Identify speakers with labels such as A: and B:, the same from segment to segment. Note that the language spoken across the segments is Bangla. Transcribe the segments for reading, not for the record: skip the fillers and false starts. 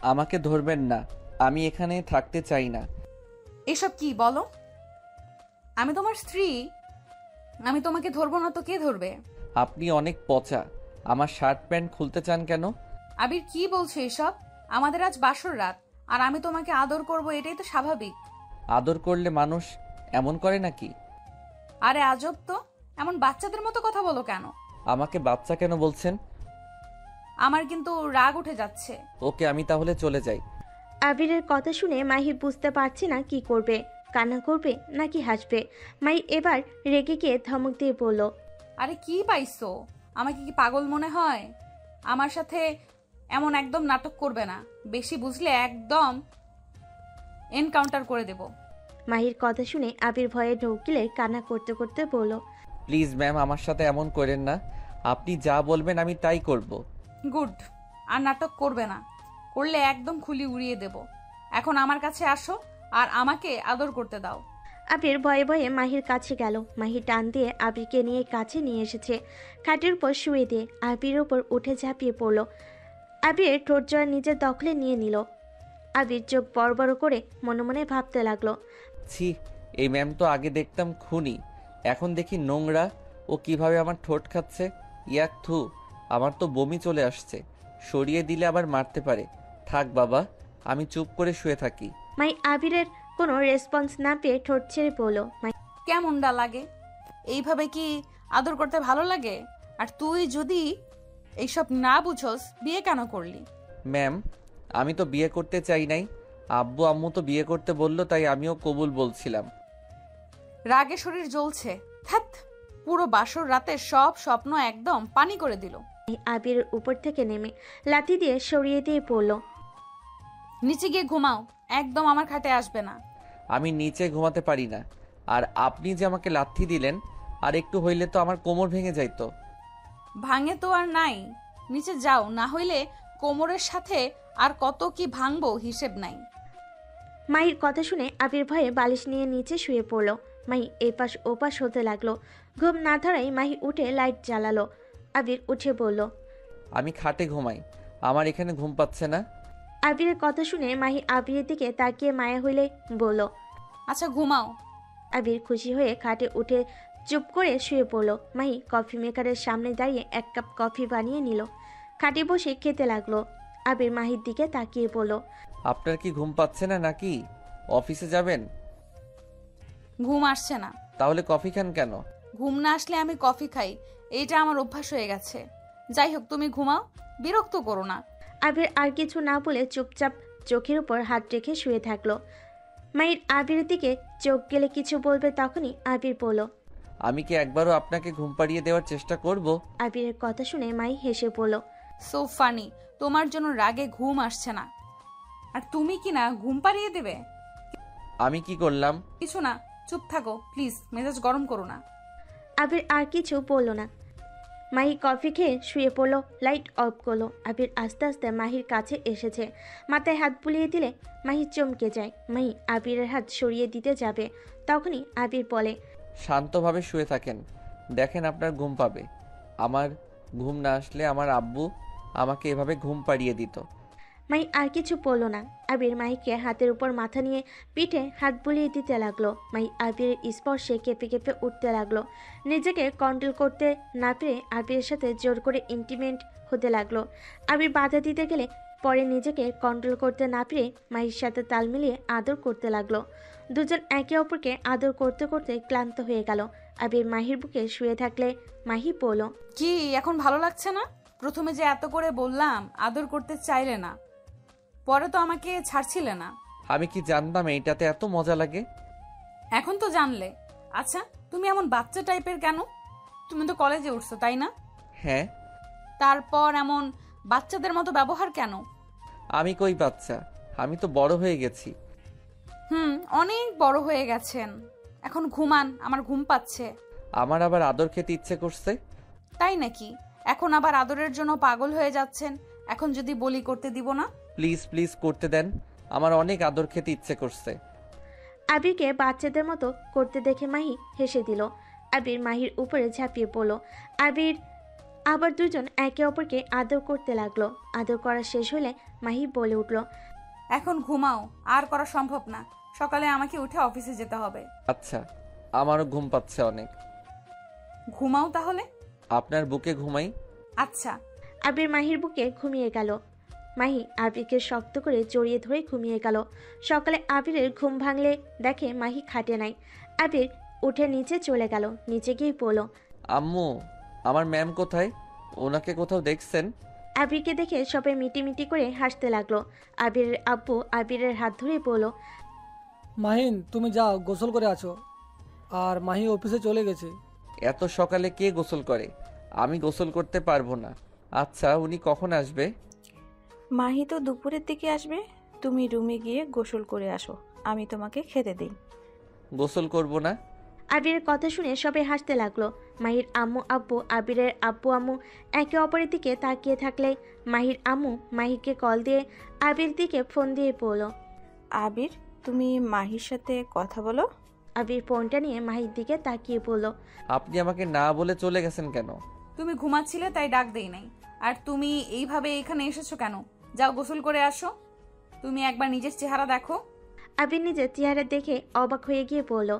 A: আমাকে ধরবেন না, আমি এখানে থাকতে চাই না।
B: এসব কি বলো? আমি তোমার স্ত্রী, আমি তোমাকে ধরবো না তো কে ধরবে?
A: আপনি অনেক পচা। আমার শার্ট প্যান্ট খুলতে চান কেন?
B: আবির কি বলছো এসব? আমাদের আজ বাসর রাত, আর আমি তোমাকে আদর করব, এটাই তো স্বাভাবিক।
A: আদর করলে মানুষ এমন করে নাকি?
B: আরে আজব তো, এমন বাচ্চাদের মতো কথা বলো কেন?
A: আমাকে বাচ্চা কেন বলছেন?
B: আমার কিন্তু রাগ উঠে যাচ্ছে।
A: ওকে, আমি তাহলে চলে যাই।
C: আবিরের কথা শুনে মাহি বুঝতে পারছে না কি করবে, কান্না করবে নাকি হাসবে। মাহি এবার রেগে গিয়ে ধমক দিয়ে বলল,
B: আরে কি পাইছো? আমাকে কি পাগল মনে হয়? আমার সাথে এমন একদম নাটক করবে না, বেশি বুঝলে একদম এনকাউন্টার করে দেব।
C: মাহির কথা শুনে আবির ভয়ে ঢোকিলে কান্না করতে করতে বলল,
A: প্লিজ ম্যাম, আমার সাথে এমন করেন না। আপনি যা বলবেন আমি তাই করব।
B: গুড। আর নাটক করবে না, করলে একদম খুলি উড়িয়ে দেব। এখন আমার কাছে আসো আর আমাকে আদর করতে দাও।
C: আবির ভয়ে ভয়ে মাহির কাছে গেল। মাহি টান দিয়ে আবিরকে নিয়ে কাছে নিয়ে এসেছে, খাটের উপর শুয়ে দিয়ে আবিরের উপর উঠে ঝাঁপিয়ে পড়ল। আবির ঠোঁট জোড়া নিজের দখলে নিয়ে নিল। আবির চোখ বড় বড় করে মনে মনে ভাবতে লাগলো,
A: ছি, এই ম্যাম তো আগে দেখতাম খুনি, এখন দেখি নোংরা। ও কিভাবে আমার ঠোঁট খাচ্ছে। ইয়াক থু, আমার তো বমি চলে আসছে। সরিয়ে দিলে আবার মারতে পারে। থাক বাবা, আমি চুপ করে শুয়ে থাকি।
C: মাই আবিরের কোনো রেসপন্স না পেয়ে ঠোঁট ছেড়ে পড়ল। মাই
B: কেমনটা লাগে? এইভাবে কি আদর করতে ভালো লাগে? আর তুই যদি এইসব না বুঝোস, বিয়ে কেন করলি?
A: ম্যাম, আমি তো বিয়ে করতে চাই নাই। আব্বু আম্মু তো বিয়ে করতে বললো, তাই আমিও কবুল বলছিলাম।
B: রাগে শরীর জ্বলছে। ধ্যাৎ, পুরো বাসর রাতে সব স্বপ্ন একদম পানি করে দিল।
C: আবিরের উপর থেকে নেমে লাথি দিয়ে সরিয়ে দিয়ে পড়ল।
B: নিচে গিয়ে ঘুমাও, একদম আমার খাটে আসবে না।
A: আমি নিচে ঘুমাতে পারি না। আর আপনি যে আমাকে লাথি দিলেন, আর একটু হইলে তো আমার কোমর ভেঙে যাইতো।
B: ভাঙে তো আর নাই, নিচে যাও, না হইলে কোমরের সাথে আর কত কি ভাঙবো হিসেব নাই।
C: মাহির কথা শুনে আবির ভয়ে বালিশ নিয়ে নিচে শুয়ে পড়ল। মাহি এপাশ ওপাশ হতে লাগলো। ঘুম না ধরাই মাহি উঠে লাইট জ্বালালো। আবির উঠে বলল,
A: আমি খাটে ঘুমাই, আমার এখানে ঘুম পাচ্ছে না।
C: আবিরের কথা শুনে মাহি আবিরের দিকে তাকিয়ে মায়া হইলে বলল।
B: আচ্ছা ঘুমাও।
C: আবির খুশি হয়ে খাটে উঠে চুপ করে শুয়ে পড়ল। মাহি কফি মেকারের সামনে দাঁড়িয়ে এক কাপ কফি বানিয়ে নিল। খাটে বসে খেতে লাগলো। আবির মাহির দিকে তাকিয়ে বলল,
A: আপনার কি ঘুম পাচ্ছে না নাকি? অফিসে যাবেন?
B: ঘুম আসছে না।
A: তাহলে কফি খান কেন?
B: ঘুম না আসলে আমি কফি খাই, এইটা আমার অভ্যাস হয়ে গেছে। যাই হোক, তুমি ঘুমাও, বিরক্ত করো না।
C: আবির আর কিছু না বলে চুপচাপ চোখের উপর হাত রেখে শুয়ে থাকলো। মাহির আবিরের দিকে চোখ গেলে কিছু বলবে, তখনই আবির বলল।
A: আমি কি একবারও আপনাকে ঘুম পাড়িয়ে দেওয়ার চেষ্টা করব?
C: আবিরের কথা শুনে মাহি হেসে পড়ল।
B: সো ফানি, তোমার জন্য রাগে ঘুম আসছে না, আর তুমি কি না ঘুম পাড়িয়ে দেবে?
A: আমি কি করলাম?
B: কিছু না, চুপ থাকো প্লিজ, মেজাজ গরম করো না।
C: আবির আর কিছু বলল না। মাহি কফি খেয়ে শুয়ে পড়লো, লাইট অফ করলো। আবির আস্তে আস্তে মাহির কাছে এসেছে, মাথায় হাত বুলিয়ে দিলে মাহি চমকে যায়। মাহি আবিরের হাত সরিয়ে দিতে যাবে, তখনই আবির বলে,
A: শান্তভাবে শুয়ে থাকেন, দেখেন আপনার ঘুম পাবে। আমার ঘুম না আসলে আমার আব্বু আমাকে এভাবে ঘুম পাড়িয়ে দিত।
C: মাহি আর কিছু বলল না। আবির মাহিকে হাতের উপর মাথা নিয়ে পিঠে হাত বুলিয়ে দিতে লাগলো। মাহি আবিরের স্পর্শে কেঁপে কেঁপে উঠতে লাগলো। নিজেকে কন্ট্রোল করতে না পেরে আবিরের সাথে জোর করে ইন্টিমেট হতে লাগলো। আবির বাধা দিতে গেলে পরে নিজেকে কন্ট্রোল করতে না পেরে মাহির সাথে তাল মিলিয়ে আদর করতে লাগলো। দুজন একে অপরকে আদর করতে করতে ক্লান্ত হয়ে গেল। আবির মাহির বুকে শুয়ে থাকলে মাহি বলল,
B: কি এখন ভালো লাগছে না? প্রথমে যে এত করে বললাম আদর করতে চাইলে না, পরে তো আমাকে ছাড়ছিলে না।
A: আমি কি জানতাম এইটাতে এত মজা লাগে?
B: এখন তো জানলে। আচ্ছা, তুমি এমন বাচ্চা টাইপের কেন? তুমি তো কলেজে উঠছো, তাই না?
A: হ্যাঁ।
B: তারপর এমন বাচ্চাদের মতো ব্যবহার কেন?
A: আমি কই বাচ্চা, আমি তো বড় হয়ে গেছি।
B: অনেক বড় হয়ে গেছেন। এখন ঘুমান, আমার ঘুম পাচ্ছে।
A: আমার আবার আদর খেতে ইচ্ছে করছে।
B: তাই নাকি? এখন আবার আদরের জন্য পাগল হয়ে যাচ্ছেন। এখন যদি বলি করতে দিব না?
A: প্লিজ প্লিজ করতে দেন, আমার অনেক আদর খেতে ইচ্ছে করছে।
C: আবিরকে বাচ্চাদের মতো করতে দেখে মাহি হেসে দিল। আবির মাহির উপরে ঝাঁপিয়ে পড়ল। আবির আবার দুজন একে অপরকে আদর করতে লাগলো। আদর করা শেষ হলে মাহি বলে উঠল,
B: এখন ঘুমাও, আর করা সম্ভব না। সকালে আমাকে উঠে অফিসে যেতে হবে।
A: আচ্ছা, আমারও ঘুম পাচ্ছে অনেক।
B: ঘুমাও তাহলে।
A: আপনার বুকে ঘুমাই।
B: আচ্ছা।
C: আবির মাহির বুকে ঘুমিয়ে গেল। মাহি আবিরকে শক্ত করে জড়িয়ে ধরে ঘুমিয়ে গেল। সকালে আবিরের ঘুম ভাঙলে দেখে মাহি খাটে নাই। আবির উঠে নিচে চলে গেল। নিচে গিয়ে বলল,
A: আম্মু, আমার ম্যাম কোথায়? ওনাকে কোথাও দেখছেন?
C: আবিরকে দেখে সবাই মিটিমিটি করে হাসতে লাগলো। আবিরের আব্বু আবিরের হাত ধরে বলল,
D: মাহিন, তুমি যাও, গোসল করে আছো। আর মাহি অফিসে চলে গেছে।
A: এত সকালে কে গোসল করে? আমি গোসল করতে পারবো না। আচ্ছা, উনি কখন আসবে?
E: মাহি তো দুপুরের দিকে আসবে। তুমি রুমে গিয়ে গোসল করে আসো, আমি তোমাকে খেতে দিই।
A: গোসল করব না।
C: আবিরের কথা শুনে সবাই হাসতে লাগলো। মাহির আম্মু আব্বু আবিরের আব্বু আম্মু একে অপরের দিকে তাকিয়ে থাকলে মাহির আম্মু মাহিকে কল দিয়ে আবির দিকে ফোন দিয়ে বলল,
E: আবির, তুমি মাহির সাথে কথা বলো।
C: আবির ফোনটা নিয়ে মাহির দিকে তাকিয়ে বলল,
A: আপনি আমাকে না বলে চলে গেছেন কেন?
B: তুমি ঘুমাচ্ছিলে তাই ডাক দেই নাই। আর তুমি এইভাবে এখানে এসেছো কেন? যাও গোসল করে আসো। তুমি একবার নিজের চেহারা দেখো।
C: আবির নিজের চেহারা দেখে অবাক হয়ে গিয়ে বলল,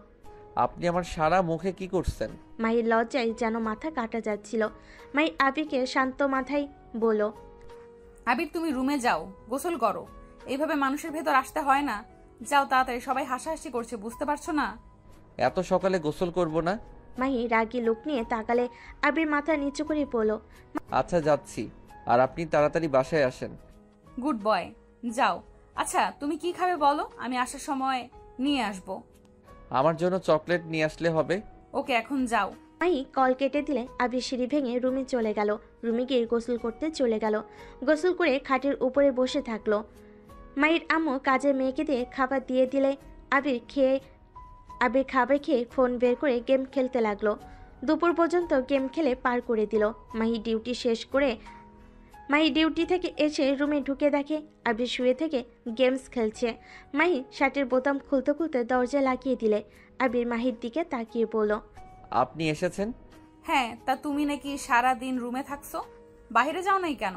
A: আপনি আমার সারা মুখে কি করছেন?
C: মাহির লজ্জায় যেন মাথা কাটা যাচ্ছিল। মাহি আবিরকে শান্ত মাথায় বলল,
B: আবির, তুমি রুমে যাও, গোসল করো। এইভাবে মানুষের ভেতর আসতে হয় না। যাও তাড়াতাড়ি, সবাই হাসাহাসি করছে, বুঝতে পারছো না?
A: এত সকালে গোসল করব না।
C: মাহি রাগী লোক নিয়ে তাকালে আবির মাথা নিচু করে বলল,
A: আচ্ছা, যাচ্ছি। আর আপনি তাড়াতাড়ি বাসায় আসেন।
B: গুড বয়, যাও। আচ্ছা, তুমি কি খাবে বলো, আমি আসার সময় নিয়ে আসবো।
A: আমার জন্য চকলেট নিয়ে আসলে হবে।
B: ওকে, এখন যাও।
C: মাহি কল কেটে দিলে আবির সিঁড়ি ভেঙে রুমে চলে গেল। রুমে গিয়ে গোসল করতে চলে গেল। গোসল করে খাটের উপরে বসে থাকলো। মাহির আম্মু কাজের মেয়েকে দিয়ে খাবার দিয়ে দিলে আবির খাবার খেয়ে ফোন বের করে গেম খেলতে লাগলো। দুপুর পর্যন্ত গেম খেলে পার করে দিল। মাহি ডিউটি থেকে এসে রুমে ঢুকে দেখে আবির শুয়ে থেকে গেমস খেলছে। মাহি শার্টের বোতাম খুলতে খুলতে দরজা লাগিয়ে দিলে আবির মাহির দিকে তাকিয়ে বলল,
A: আপনি এসেছেন?
B: হ্যাঁ, তা তুমি নাকি সারা দিন রুমে থাকছো? বাইরে যাও নাই কেন?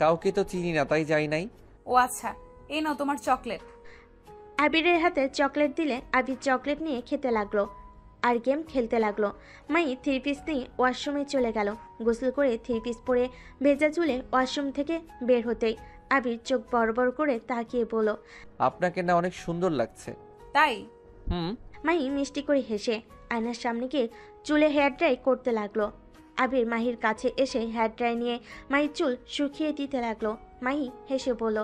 A: কাউকে তো চিনি না, তাই যাই নাই।
B: ও আচ্ছা, এই নাও তোমার চকলেট।
C: আবিরের হাতে চকলেট দিলে আবির চকলেট নিয়ে খেতে লাগলো আর গেম খেলতে লাগলো। মাই থ্রি পিস নিয়ে ওয়াশরুমে চলে গেল। গোসল করে থ্রি পিস পরে ভেজা চুলে ওয়াশরুম থেকে বের হতেই আবির চোখ বড় বড় করে তাকিয়ে বলল,
A: আপনাকে না অনেক সুন্দর লাগছে।
B: তাই?
A: হুম।
C: মাহি মিষ্টি করে হেসে আয়নার সামনে গিয়ে চুলে হেয়ার ড্রাই করতে লাগলো। আবির মাহির কাছে এসে হেয়ার ড্রাই নিয়ে মাহির চুল শুকিয়ে দিতে লাগলো। মাহি হেসে বলল,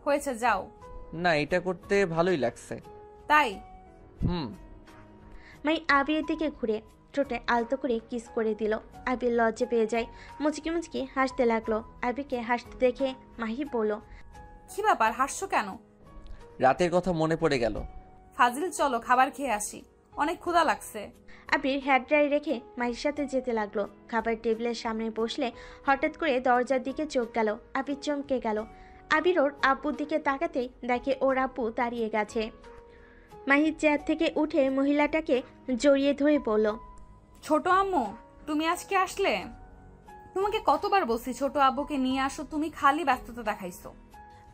B: হয়েছে, যাও।
A: না, এটা করতে ভালোই লাগছে।
B: তাই?
A: হুম।
C: মাই আবিরের দিকে ঘুরে ঠোঁটে আলতো করে কিস করে দিল। আবির লজ্জা পেয়ে যায়, মুচকি মুচকি হাসতে লাগলো। আবিরকে হাসতে দেখে মাহি বলল,
B: কি ব্যাপার, হাসছো কেন?
A: রাতের কথা মনে পড়ে গেল।
B: ফাজিল, চলো খাবার খেয়ে আসি, অনেক ক্ষুধা লাগছে।
C: আবির হেয়ার ড্রাই রেখে মাহির সাথে যেতে লাগলো। খাবার টেবিলের সামনে বসলে হঠাৎ করে দরজার দিকে চোখ গেল। আবির চমকে গেল। আবির ওর আব্বুর দিকে তাকাতেই দেখে ওর আব্বু দাঁড়িয়ে গেছে। মাহির চেয়ার থেকে উঠে মহিলাটাকে জড়িয়ে ধরে বলল,
B: ছোট আম্মু, তুমি আজকে আসলে? তোমাকে কতবার বলছি ছোট আব্বুকে নিয়ে আসো, তুমি খালি ব্যস্ততা দেখাইছো।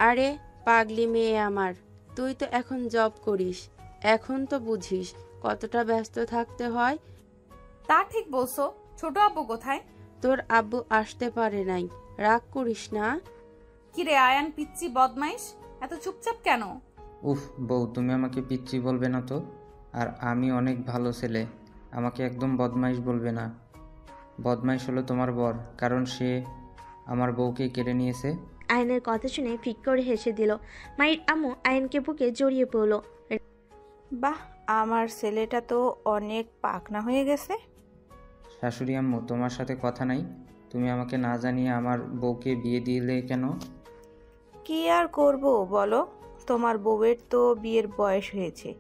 F: আরে পাগলি মেয়ে আমার, তুই তো এখন জব করিস, এখন তো বুঝিস কতটা ব্যস্ত থাকতে হয়।
B: তা ঠিক বলছো। ছোট আব্বু কোথায়?
F: তোর আব্বু আসতে পারে নাই, রাগ করিস না।
B: কিরে আয়ান, পিচ্চি বদমাইশ, এত চুপচাপ কেন?
G: উফ বউ, তুমি আমাকে পিচ্চি বলবে না তো। আর আমি অনেক ভালো ছেলে, আমাকে একদম বদমাইশ বলবে না। বদমাইশ হলো তোমার বর, কারণ সে আমার বউকে কেড়ে নিয়েছে।
C: আয়নের কথা শুনে ফিক করে হেসে দিল। মাহির আম্মু আয়নকে বুকে জড়িয়ে পড়ল।
E: বাহ, আমার ছেলেটা তো অনেক পাকনা হয়ে গেছে।
G: শাশুড়ি আম্মু, তোমার সাথে কথা নাই? তুমি আমাকে না জানিয়ে আমার বউকে বিয়ে দিলে কেন?
E: কি আর করব বলো, তোমার বউয়ের তো বিয়ের বয়স হয়েছে।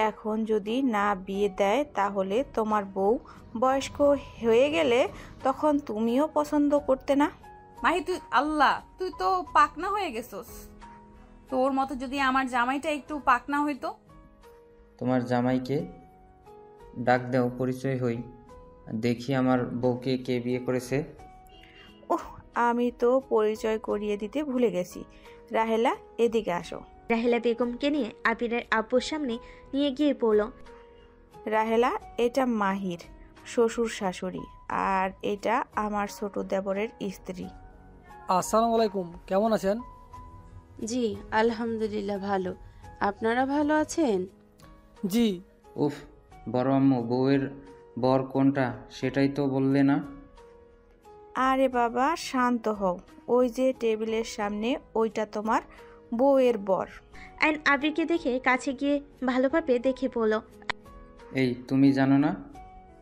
E: এখন যদি না বিয়ে দেয় তাহলে তোমার বউ বয়স্ক হয়ে গেলে তখন তুমিও পছন্দ করতে না।
B: মাহি, তুই আল্লাহ, তুই তো পাকনা হয়ে গেছস। তোর মতো যদি আমার জামাইটা একটু পাকনা হইতো।
G: তোমার জামাইকে ডাক দাও, পরিচয় হই, দেখি আমার বউকে কে বিয়ে করেছে।
E: আমি তো পরিচয় করিয়ে দিতে ভুলে গেছি। রাহেলা, এদিকে আসো।
C: রাহেলা বেগমকে নিয়ে আবিরের আব্বুর সামনে নিয়ে গিয়ে বলল,
E: রাহেলা, এটা মাহির শ্বশুর শাশুড়ি, আর এটা আমার ছোট দেবরের স্ত্রী।
D: আসসালামু আলাইকুম, কেমন আছেন?
F: জি আলহামদুলিল্লাহ ভালো। আপনারা ভালো আছেন?
D: জি।
G: উফ, বড় আম্মু, বউয়ের বর কোনটা সেটাই তো বললে না।
E: আরে বাবা, শান্ত হও। ওই যে টেবিলের সামনে, ওইটা তোমার বউয়ের বর।
C: আইন আবিরকে দেখে কাছে গিয়ে ভালোভাবে দেখে বলল,
G: এই, তুমি জানো না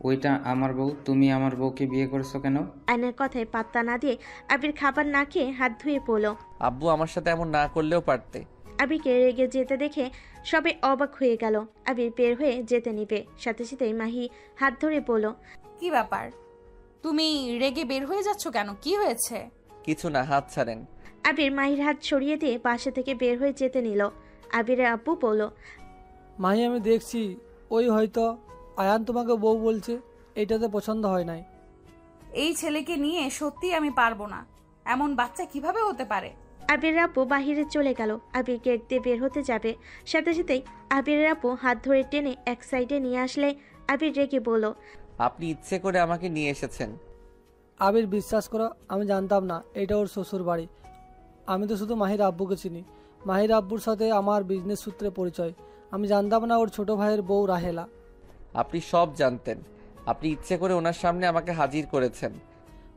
G: ওইটা আমার বউ? তুমি আমার বউকে বিয়ে করেছো কেন?
C: আইনের কথায় পাত্তা না দিয়ে আবির খাবার না খেয়ে হাত ধুয়ে পড়ল।
A: আব্বু আমার সাথে এমন না করলেও পারতে।
C: আবিরকে রেগে যেতে দেখে সবে অবাক হয়ে গেল। আবির বের হয়ে যেতে নিবে, সাথে সাথেই মাহি হাত ধরে বলল,
B: কি ব্যাপার, তুমি রেগে বের হয়ে যাচ্ছ কেন? কি হয়েছে?
A: কিছু না, হাত ছাড়েন।
C: আবির মাহির হাত সরিয়ে দিয়ে বাসা থেকে বের হয়ে যেতে নিল। আবিরের আব্বু বলল,
D: মাহি, আমি দেখছি ওই হয়তো আয়ান তোমাকে বউ বলছে, এইটাতে পছন্দ হয় নাই।
B: এই ছেলেকে নিয়ে সত্যি আমি পারবো না। এমন বাচ্চা কিভাবে হতে পারে?
C: আবিরের আপু বাহিরে চলে গেল। আবির গেট দিয়ে বের হতে যাবে, সাথে সাথেই আবিরের আপু হাত ধরে টেনে এক সাইডে নিয়ে আসলে আবির রেগে বলল,
A: আপনি ইচ্ছে করে আমাকে নিয়ে এসেছেন।
D: আবির, বিশ্বাস করো, আমি জানতাম না এটা ওর শ্বশুর বাড়ি। আমি তো শুধু মাহির আব্বুকে চিনি। মাহির আব্বুর সাথে আমার বিজনেস সূত্রে পরিচয়। আমি জানতাম না ওর ছোট ভাইয়ের বউ রাহেলা।
A: আপনি সব জানতেন, আপনি ইচ্ছে করে ওনার সামনে আমাকে হাজির করেছেন।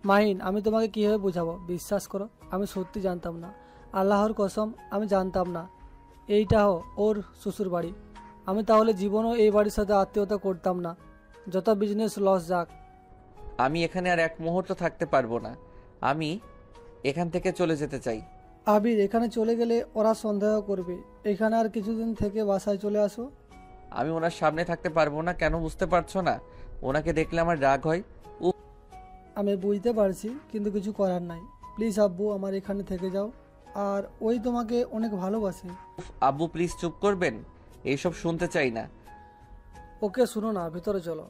D: মাহিন, আমি তোমাকে কীভাবে বোঝাবো? বিশ্বাস করো, আমি সত্যি জানতাম না। আল্লাহর কসম, আমি জানতাম না এইটাও ওর শ্বশুর বাড়ি। আমি তাহলে জীবনও এই বাড়ির সাথে আত্মীয়তা করতাম না, যত বিজনেস লস যাক।
A: আমি এখানে আর এক মুহূর্ত থাকতে পারবো না। আমি এখান থেকে চলে যেতে চাই।
D: আবির, এখানে চলে গেলে ওরা সন্দেহ করবে। এখানে আর কিছুদিন থেকে বাসায় চলে আসো।
A: আমি ওনার সামনে থাকতে পারবো না, কেন বুঝতে পারছো না? ওনাকে দেখলে আমার রাগ হয়।
D: আমি বুঝতে পারছি, কিন্তু কিছু করার নাই। প্লিজ আব্বু, আমার এখানে থেকে যাও। আর ওই তোমাকে অনেক ভালোবাসে।
A: আব্বু প্লিজ চুপ করবেন, এইসব শুনতে চাই না।
D: ওকে, শুনো না, ভিতরে চলো।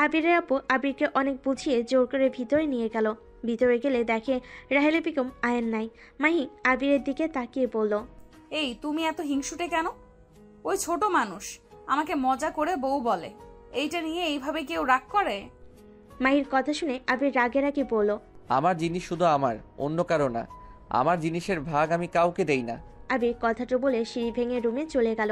C: আবিরের আপু আবিরকে অনেক বুঝিয়ে জোর করে ভিতরে নিয়ে গেল। ভিতরে গেলে দেখে রাহেলা বেগম আয়েন নাই। মাহি আবিরের দিকে তাকিয়ে বলল,
B: এই, তুমি এত হিংসুটে কেন? ওই ছোট মানুষ আমাকে মজা করে বউ বলে, এইটা নিয়ে এইভাবে কেউ রাগ করে?
C: মাহির কথা শুনে আবির রাগে রাগে বলল,
A: আমার জিনিস শুধু আমার, অন্য কারো না। আমার জিনিসের ভাগ আমি কাউকে দেই না।
C: আবির কথাটা বলে সিঁড়ি ভেঙে রুমে চলে গেল।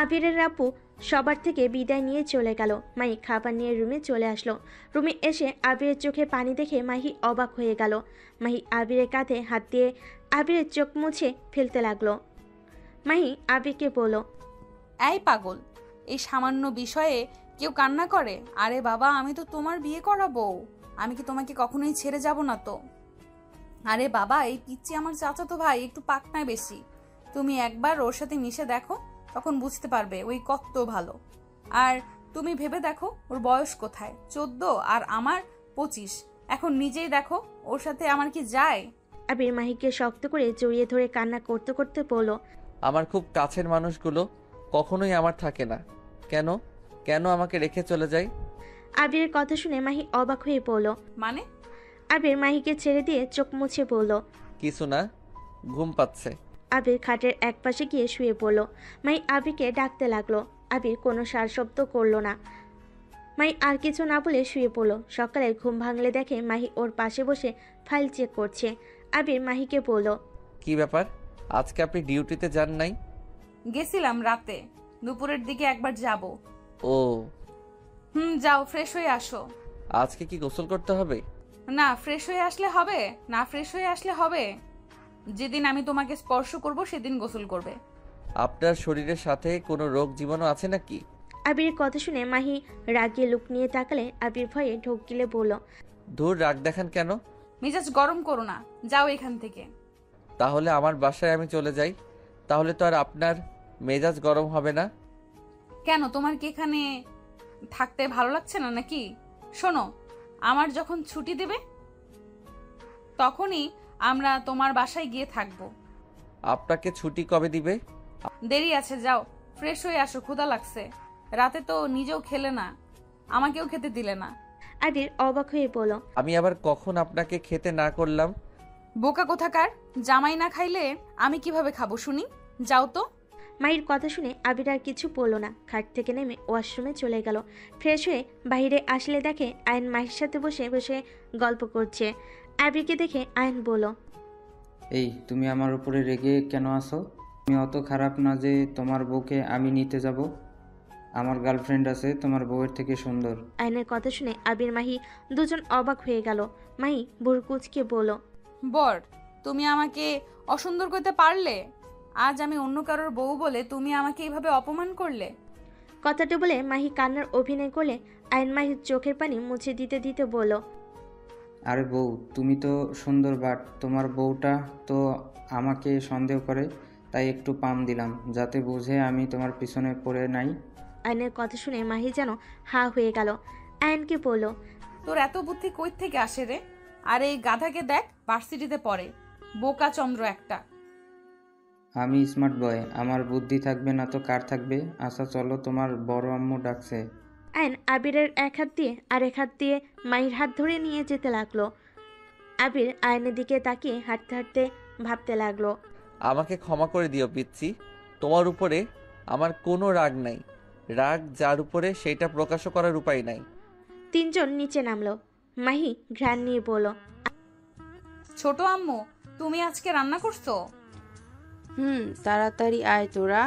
C: আবিরের আপু সবার থেকে বিদায় নিয়ে চলে গেল। মাহি খাবার নিয়ে রুমে চলে আসলো। রুমে এসে আবিরের চোখে পানি দেখে মাহি অবাক হয়ে গেল। মাহি আবিরের কাঁধে হাত দিয়ে আবিরের চোখ মুছে ফেলতে লাগলো। মাহি আবিরকে বলল,
B: এই পাগল, এই সামান্য বিষয়ে কেউ কান্না করে? আরে বাবা, আমি তো তোমার বিয়ে করাবো। আমি কি তোমাকে কখনোই ছেড়ে যাব না তো? আরে বাবা, এই পিচ্চি আমার চাচাতো ভাই, একটু পাকনায় বেশি। তুমি একবার ওর সাথে মিশে দেখো, তখন বুঝতে পারবে ওই কত ভালো। আর তুমি ভেবে দেখো ওর বয়স কোথায়, 14 আর আমার 25। এখন নিজেই দেখো ওর সাথে আমার কি যায়।
C: আবির মাহিকে শক্ত করে জড়িয়ে ধরে কান্না করতে করতে বলল,
A: আমার খুব কাছের মানুষগুলো কখনোই আমার থাকে না। কেন কেন আমাকে রেখে চলে যায়?
C: আবিরের কথা শুনে মাহি অবাক হয়ে বলল।
B: মানে?
C: আবির মাহিকে ছেড়ে দিয়ে চোখ মুছে বলল,
A: কিছু না, ঘুম পাচ্ছে।
C: আবির খাটের এক পাশে গিয়ে শুয়ে পড়ল। মাই আবিরকে ডাকতে লাগলো। আবির কোনো সার শব্দ করলো না। মাই আর কিছু না বলে শুয়ে পড়ল। সকালে ঘুম ভাঙলে দেখে মাহি ওর পাশে বসে ফাইল চেক করছে। আবির মাহিকে বলল,
A: কি ব্যাপার, আজকে আপনি ডিউটিতে যান নাই?
B: গেছিলাম রাতে, দুপুরের দিকে একবার যাব।
A: ও,
B: যাও, ফ্রেশ হয়ে আসো।
A: আজকে কি গোসল করতে হবে?
B: না, ফ্রেশ হয়ে আসলে হবে না? ফ্রেশ হয়ে আসলে হবে। যেদিন আমি তোমাকে স্পর্শ করব সেদিন গোসল করবে।
A: আপনার শরীরের সাথে কোনো রোগ জীবাণু আছে নাকি?
C: আবির কথা শুনে মাহি রাগিয়ে লুক নিয়ে তাকালে আবির ভয়ে ঢোক গিলে বলল,
A: দূর, রাগ দেখান কেন?
B: মেজাজ গরম করো না, যাও এখান থেকে।
A: তাহলে আমার বাসায় আমি চলে যাই, তাহলে তো আর আপনার মেজাজ গরম হবে না।
B: কেন, তোমার কি এখানে থাকতে ভালো লাগছে না নাকি? শোনো, আমার যখন ছুটি দেবে তখনই আমরা তোমার বাসায় গিয়ে থাকবো।
A: আপনাকে ছুটি কবে দিবে?
B: দেরি আছে, যাও ফ্রেশ হয়ে আসো, ক্ষুধা লাগছে। রাতে তো নিজেও খেলে না, আমাকেও খেতে দিলে না।
C: আবির অবাক হয়ে বলল,
A: আমি আবার কখন আপনাকে খেতে না করলাম?
B: বোকা কোথাকার, জামাই না খাইলে আমি কিভাবে খাবো শুনি? যাও তো।
C: মাহির কথা শুনে আবির আর কিছু বলল না, খাট থেকে নেমে ওয়াশরুমে চলে গেল। ফ্রেশ হয়ে বাইরে আসলে দেখে আয়ন মাহির সাথে বসে বসে গল্প করছে। আবিরকে দেখে আয়ন বলল,
G: এই তুমি আমার উপরে রেগে কেন আসো? তুমি অত খারাপ না যে তোমার বউকে আমি নিতে যাব। আমার গার্লফ্রেন্ড আছে তোমার বউয়ের থেকে সুন্দর।
C: আয়নের কথা শুনে আবির মাহি দুজন অবাক হয়ে গেল। মাহি ভুরু কুঁচকে বলল,
B: বর, তুমি আমাকে অসুন্দর করতে পারলে? আজ আমি অন্য কারোর বউ বলে তুমি আমাকে এইভাবে অপমান করলে?
C: কথাটা বলে মাহি কান্নার অভিনয় করলে আয়ন মাহির চোখের পানি মুছে দিতে দিতে বলল,
G: আরে বউ, তুমি তো সুন্দর, বাট তোমার বউটা তো আমাকে সন্দেহ করে, তাই একটু পাম দিলাম যাতে বুঝে আমি তোমার পিছনে পড়ে নাই।
C: আয়নের কথা শুনে মাহি যেন হা হয়ে গেল। আয়নকে বলল,
B: তোর এত বুদ্ধি কই থেকে আসে রে? আর এই গাধাকে দেখ, ভার্সিটিতে পড়ে, বোকা চন্দ্র একটা।
G: আমি স্মার্ট বয়, আমার বুদ্ধি থাকবে না তো কার থাকবে? আচ্ছা চলো, তোমার বড় আম্মু ডাকছে।
C: আয়ন আবিরের এক হাত দিয়ে আর এক হাত দিয়ে মাহির হাত ধরে নিয়ে যেতে লাগলো। আবির আয়নের দিকে তাকিয়ে হাঁটতে হাঁটতে ভাবতে লাগলো,
A: আমাকে ক্ষমা করে দিও পিচ্ছি, তোমার উপরে আমার কোনো রাগ নাই। রাগ যার উপরে সেইটা প্রকাশও করার উপায় নাই।
C: তিনজন নিচে নামলো। মাহি ঘ্রাণ নিয়ে বলল,
B: ছোট আম্মু, তুমি আজকে রান্না করছো?
F: তাড়াতাড়ি আয় তোরা।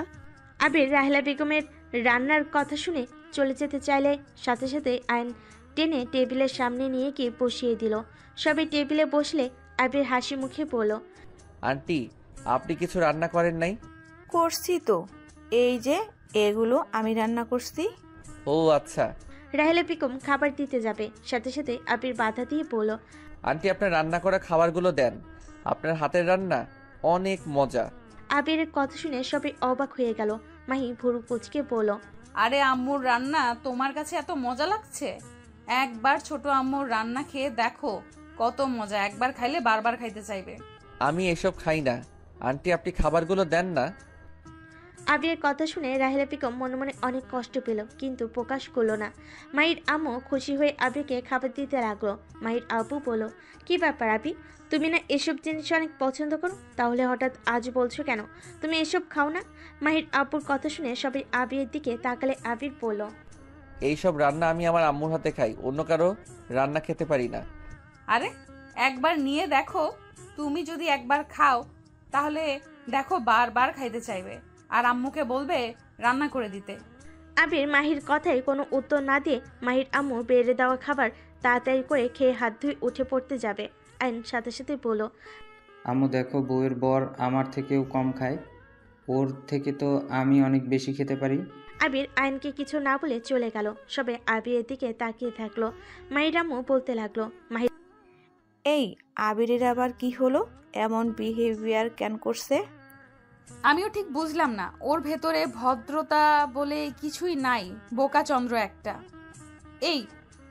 C: আবির রাহেলা বেগমের রান্নার কথা শুনে চলে যেতে চাইলে সাথে সাথে আয়ন টেনে টেবিলের সামনে নিয়ে গিয়ে বসিয়ে দিল। সবাই টেবিলে বসলে আবির হাসি মুখে বলল,
A: আন্টি, আপনি কিছু রান্না করেন নাই?
E: করছি তো, এই যে এগুলো আমি রান্না করছি।
A: ও আচ্ছা।
C: রাহেলা বেগম খাবার দিতে যাবে, সাথে সাথে আবির বাধা দিয়ে বলল,
A: আন্টি, আপনার রান্না করা খাবারগুলো দেন, আপনার হাতের রান্না অনেক মজা।
C: আবিরের কথা শুনে সবাই অবাক হয়ে গেল। মাহি ভুরু কুচকে বলল,
B: আরে আম্মুর রান্না তোমার কাছে এত মজা লাগছে? একবার ছোট আম্মুর রান্না খেয়ে দেখো কত মজা, একবার খাইলে বারবার খাইতে চাইবে।
A: আমি এসব খাই না আন্টি, আপনি খাবারগুলো দেন না।
C: আবিরের কথা শুনে রাহেলা বেগম মনে মনে অনেক কষ্ট পেল, কিন্তু প্রকাশ করলো না। মাহির আম্মু খুশি হয়ে আবিরকে খাবার দিতে লাগলো। মাহির আব্বু বলল, কি ব্যাপার আবি, তুমি না এসব জিনিস অনেক পছন্দ করো, তাহলে হঠাৎ আজ বলছো কেন তুমি এসব খাও না? মাহির আব্বুর কথা শুনে সবাই আবিরের দিকে তাকালে আবির বলল,
A: এইসব রান্না আমি আমার আম্মুর হাতে খাই, অন্য কারো রান্না খেতে পারি না।
B: আরে একবার নিয়ে দেখো, তুমি যদি একবার খাও তাহলে দেখো বারবার খাইতে চাইবে, আর আম্মুকে বলবে রান্না করে দিতে।
C: আবির মাহির কথায় কোনো উত্তর না দিয়ে মাহির আম্মু বেড়ে দেওয়া খাবার তাড়াতাড়ি করে খেয়ে হাত ধুয়ে উঠে পড়তে যাবে। আইন সাথে সাথে বলল,
G: আম্মু দেখো, বউয়ের বর আমার থেকেও কম খায়, ওর থেকে তো আমি অনেক বেশি খেতে পারি।
C: আবির আইনকে কিছু না বলে চলে গেল। সবাই আবিরের দিকে তাকিয়ে থাকলো। মাহির আম্মু বলতে লাগলো, মাহির,
E: এই আবিরের আবার কি হলো? এমন বিহেভিয়ার কেন করছে?
B: আমিও ঠিক বুঝলাম না, ওর ভেতরে ভদ্রতা বলে কিছুই নাই, বোকা চন্দ্র একটা। এই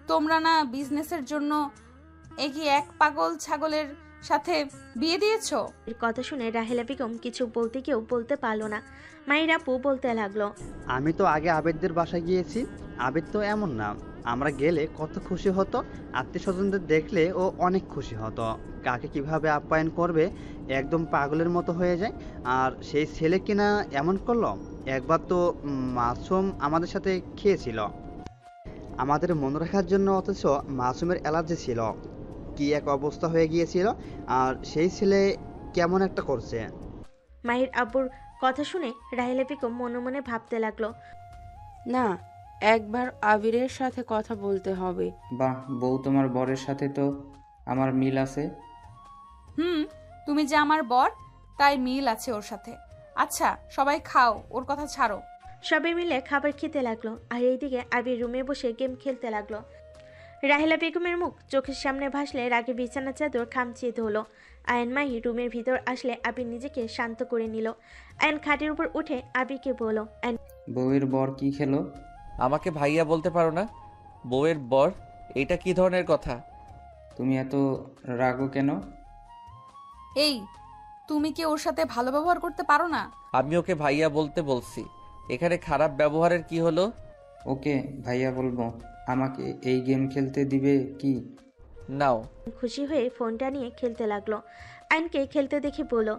B: তোমরা না বিজনেসের জন্য কি এক পাগল ছাগলের সাথে বিয়ে দিয়েছো?
C: এর কথা শুনে রাহেলা বেগম কিছু বলতে কেউ বলতে পারলো না। মাহির আপু বলতে লাগলো,
H: আমি তো আগে আবেদদের বাসায় গিয়েছি, আবেদ তো এমন না, আমরা গেলে কত খুশি হতো, আত্মীয় স্বজনদের দেখলে ও অনেক খুশি হতো, কাকে কিভাবে আপ্যায়ন করবে একদম পাগলের মতো হয়ে যায়। আর সেই ছেলে কিনা এমন করলো, একবার তো মাসুম আমাদের সাথে খেয়েছিল আমাদের মনে রাখার জন্য, অথচ মাসুমের অ্যালার্জি ছিল, কি এক অবস্থা হয়ে গিয়েছিল। আর সেই ছেলে কেমন একটা করছে।
C: মাহির আব্বুর কথা শুনে রাহেলা বেগম মনে মনে ভাবতে লাগলো,
F: না, একবার আবিরের সাথে কথা বলতে হবে।
G: বাহ বউ, তোমার বরের সাথে তো আমার মিল আছে।
B: তুমি যে আমার বর, তাই মিল আছে ওর সাথে। আচ্ছা সবাই খাও, ওর কথা ছাড়ো।
C: সবাই মিলে খাবার খেতে লাগলো। আর এইদিকে আবির রুমে বসে গেম খেলতে লাগলো। রাহেলা বেগমের মুখ চোখের সামনে ভাসলে রাগে বিছানা চাদর খামচিয়ে ধরলো। আয়ন মাহি রুমের ভিতর আসলে আবির নিজেকে শান্ত করে নিল। আয়ন খাটের উপর উঠে আবিরকে বলল,
G: বউয়ের বর কি খেলো?
A: আমাকে ভাইয়া বলতে পারো না? বউয়ের বর, এটা কি ধরনের কথা?
G: তুমি এত রাগো কেন?
B: এই তুমি কি ওর সাথে ভালো ব্যবহার করতে পারো না?
A: আমি ওকে ভাইয়া বলতে বলছি, এখানে খারাপ ব্যবহারের কি হলো?
G: ওকে ভাইয়া বলবো। আমাকে এই গেম খেলতে দিবে কি?
A: নাও।
C: খুশি হয়ে ফোনটা নিয়ে খেলতে লাগলো। আয়নকে খেলতে দেখে বলল,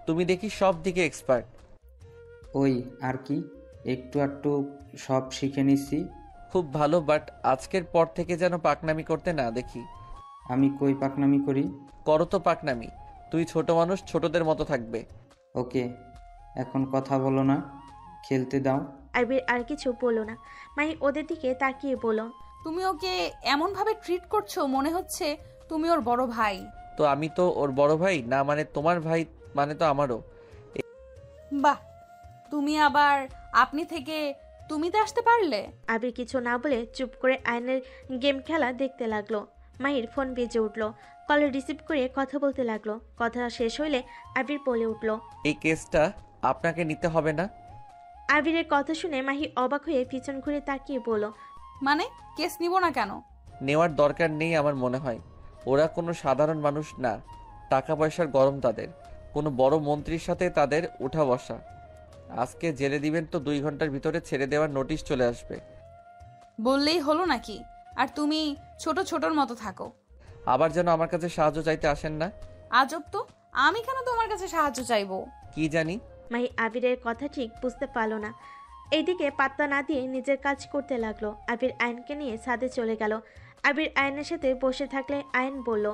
A: তুমি দেখি সব দিকে এক্সপার্ট।
G: ওই আর কি, একটু একটু সব শিখে নিচ্ছি।
A: খুব ভালো, বাট আজকের পর থেকে যেন পাকনামি করতে না দেখি।
G: আমি কই পাকনামি করি?
A: করো তো পাকনামি। তুই ছোট মানুষ, ছোটদের মতো থাকবে।
G: ওকে, এখন কথা বলো না, খেলতে দাও।
C: আবির আর কিছু বলল না। মাহি ওদের দিকে তাকিয়ে বলল,
B: তুমি ওকে এমনভাবে ট্রিট করছো মনে হচ্ছে তুমি ওর বড় ভাই।
A: তো আমি তো ওর বড় ভাই না, মানে তোমার ভাই মানে তো আমারও।
B: বাহ, তুমি আবার আপনি থেকে তুমিতে আসতে পারলে।
C: আবির কিছু না বলে চুপ করে আয়নের গেম খেলা দেখতে লাগলো। মাহির ফোন বেজে উঠলো। কল রিসিভ করে কথা বলতে লাগলো। কথা শেষ হইলে আবির বলে উঠল,
A: এই কেসটা আপনাকে নিতে হবে না।
C: আবিরের কথা শুনে মাহি অবাক হয়ে পিছন ঘুরে তাকিয়ে বলল,
B: মানে কেস নিব না কেন?
A: নেওয়ার দরকার নেই আমার মনে হয়। ওরা কোনো সাধারণ মানুষ না, টাকা পয়সার গরম তাদের। কোনো বড় মন্ত্রীর সাথে তাদের উঠা বসা। আজকে জেলে দিবেন তো 2 ঘন্টার ভিতরে ছেড়ে দেওয়ার নোটিশ চলে আসবে।
B: বললেই হলো নাকি? আর তুমি ছোট ছোটর মতো থাকো।
A: আবার যেন আমার কাছে সাহায্য চাইতে আসেন না।
B: আজব তো, আমি কেন তোমার কাছে সাহায্য চাইবো?
A: কি জানি।
C: মাহি আবিরের কথা ঠিক বুঝতে পারল না। এইদিকে পাত্তা না দিয়ে নিজের কাজ করতে লাগলো। আবির আয়নকে নিয়ে ছাদে চলে গেল। আবির আয়নের সাথে বসে থাকলে আয়ন বলল,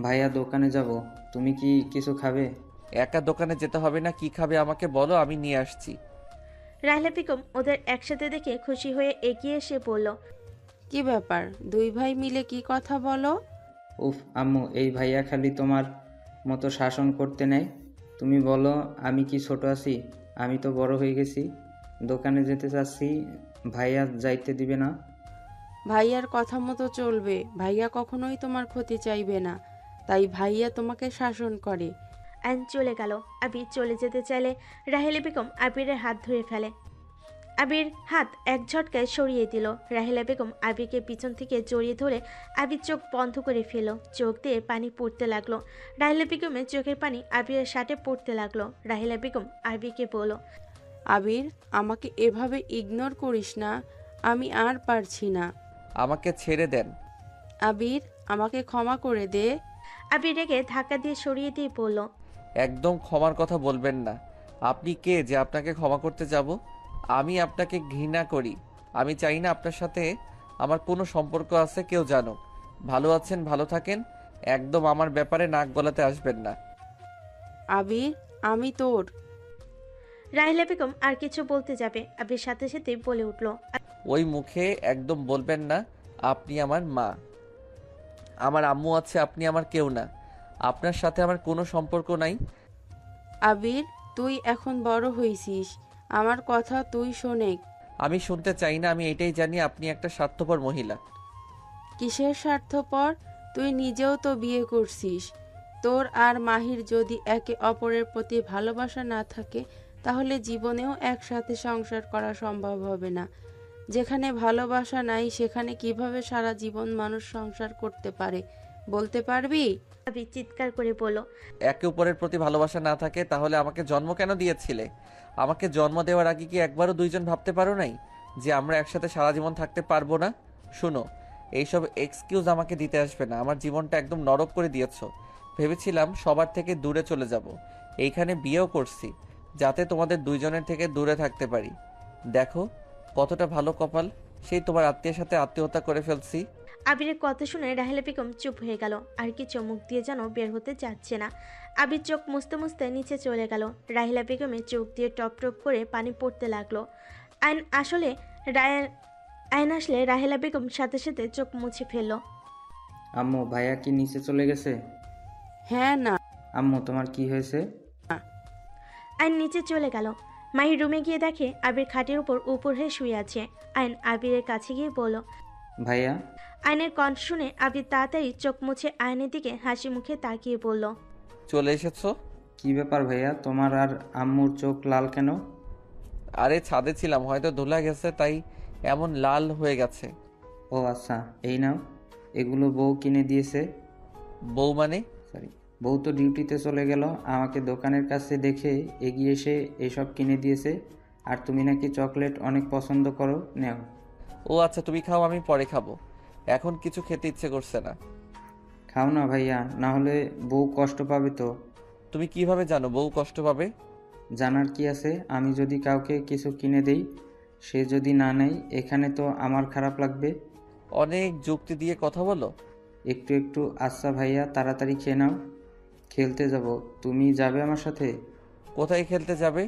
G: ভাইয়া দোকানে যাব, তুমি কি কিছু খাবে?
A: একা দোকানে যেতে হবে না, কি খাবে আমাকে বলো, আমি নিয়ে আসছি।
C: রাহিলা বেগম ওদের একসাথে দেখে খুশি হয়ে এগিয়ে এসে বলল,
F: কি ব্যাপার, দুই ভাই মিলে কি কথা বলো?
G: উফ আম্মু, এই ভাইয়া খালি তোমার মতো শাসন করতে নেয়। তুমি বলো আমি কি ছোট আছি? আমি তো বড় হয়ে গেছি। দোকানে যেতে চাচ্ছি, ভাইয়া যাইতে দিবে না।
F: ভাইয়ার কথা মতো চলবে। ভাইয়া কখনোই তোমার ক্ষতি চাইবে না, তাই ভাইয়া তোমাকে শাসন করে।
C: আয়ন চলে গেল। আবির চলে যেতে চাইলে রাহিলা বেগম আবিরের হাত ধরে ফেলে। আবির হাত এক ঝটকায় সরিয়ে দিল। রাহিলা বেগম আবিরকে পিছন থেকে জড়িয়ে ধরে আবির চোখ বন্ধ করে ফেল। চোখ দিয়ে পানি পড়তে লাগলো। রাহিলা বেগমের চোখের পানি আবিরের শার্টে পড়তে লাগলো। রাহিলা বেগম আবিরকে বলল,
F: আবির, আমাকে এভাবে ইগনোর করিস না, আমি আর পারছি না।
A: আমাকে ছেড়ে দেন।
F: আবির, আমাকে ক্ষমা করে দে।
C: আবির রেগে ধাক্কা দিয়ে সরিয়ে দিয়ে বলল,
A: একদম ক্ষমার কথা বলবেন না। আপনি কে যে আপনাকে ক্ষমা করতে যাব? আমি আপনাকে ঘৃণা করি। আমি চাই না আপনার সাথে আমার কোনো সম্পর্ক আছে কেউ জানুক। ভালো আছেন, ভালো থাকেন। একদম আমার ব্যাপারে নাক গলাতে আসবেন না।
F: আবির, আমি তোর।
C: রাহিলা বেগম আর কিছু বলতে যাবে, আবির সাথে সাথে বলে উঠল,
A: ওই মুখে একদম বলবেন না আপনি আমার মা। আমার আম্মু আছে, আপনি আমার কেউ না। আপনার সাথে আমার কোনো সম্পর্ক নাই।
F: আবির, তুই এখন বড় হয়েছিস, আমার কথা তুই শোনে।
A: আমি শুনতে চাই না, আমি এটাই জানি আপনি একটা স্বার্থপর মহিলা।
F: কিসের স্বার্থপর? তুই নিজেও তো বিয়ে করছিস। তোর আর মাহির যদি একে অপরের প্রতি ভালোবাসা না থাকে, তাহলে জীবনেও একসাথে সংসার করা সম্ভব হবে না। যেখানে ভালোবাসা নাই, সেখানে কিভাবে সারা জীবন মানুষ সংসার করতে পারে বলতে পারবি?
C: আবির চিৎকার করে বলল,
A: একে অপরের প্রতি ভালোবাসা না থাকে তাহলে আমাকে জন্ম কেন দিয়েছিলে? আমাকে জন্ম দেওয়ার আগে কি একবারও দুইজন ভাবতে পারো নাই যে আমরা একসাথে সারা জীবন থাকতে পারবো না? শুনো, এইসব এক্সকিউজ আমাকে দিতে আসবে না। আমার জীবনটা একদম নরক করে দিয়েছো। ভেবেছিলাম সবার থেকে দূরে চলে যাব, এইখানে বিয়েও করছি যাতে তোমাদের দুইজনের থেকে দূরে থাকতে পারি। দেখো কতটা ভালো কপাল, সেই তোমার আত্মীয়ের সাথে আত্মীয়তা করে ফেলছি।
C: আবিরের কথা শুনে রাহেলা বেগম চুপ হয়ে গেল। আর কি চমক দিয়ে যেন বের হতে চাচ্ছে না। আবির চোখ মুছতে মুছতে নিচে চলে গেল। রাহিলা বেগমের চোখ দিয়ে টপ টপ করে পানি পড়তে লাগলো। আইন আসলে রাহেলা বেগম সাথে সাথে চোখ মুছে ফেলল।
G: আম্মু, ভাইয়া কি নিচে চলে গেছে?
F: হ্যাঁ না।
G: আম্মু, তোমার কি হয়েছে?
C: আইন নিচে চলে গেল। মাহি রুমে গিয়ে দেখে আবির খাটের উপর উপর হয়ে শুয়ে আছে। আইন আবিরের কাছে গিয়ে বলল,
G: ভাইয়া।
C: আইনের কণ্ঠ শুনে আবির তাড়াতাড়ি চোখ মুছে আয়নের দিকে হাসি মুখে তাকিয়ে বলল,
A: চলে এসেছো?
G: কি ব্যাপার ভাইয়া, তোমার আর আম্মুর চোখ লাল কেন?
A: আরে ছাদে ছিলাম, হয়তো ধুলা গেছে তাই এমন লাল হয়ে গেছে।
G: ও আচ্ছা, এই নাও, এগুলো বউ কিনে দিয়েছে।
A: বউ মানে?
G: সরি, বউ তো ডিউটিতে চলে গেল, আমাকে দোকানের কাছে দেখে এগিয়ে এসে এসব কিনে দিয়েছে। আর তুমি নাকি চকলেট অনেক পছন্দ করো, নেও।
A: ও আচ্ছা, তুমি খাও, আমি পরে খাবো। এখন কিছু খেতে ইচ্ছে করছে না।
G: খাও না ভাইয়া, না হলে বউ কষ্ট পাবে তো।
A: তুমি কিভাবে জানো বউ কষ্ট পাবে?
G: জানার কি আছে? আমি যদি কাউকে কিছু কিনে দেই, সে যদি না নেয়, এখানে তো আমার খারাপ লাগবে।
A: অনেক যুক্তি দিয়ে কথা বলো।
G: একটু একটু। আচ্ছা ভাইয়া, তাড়াতাড়ি খেয়ে নাও। খেলতে যাব, তুমি যাবে আমার সাথে?
A: কোথায় খেলতে যাবে?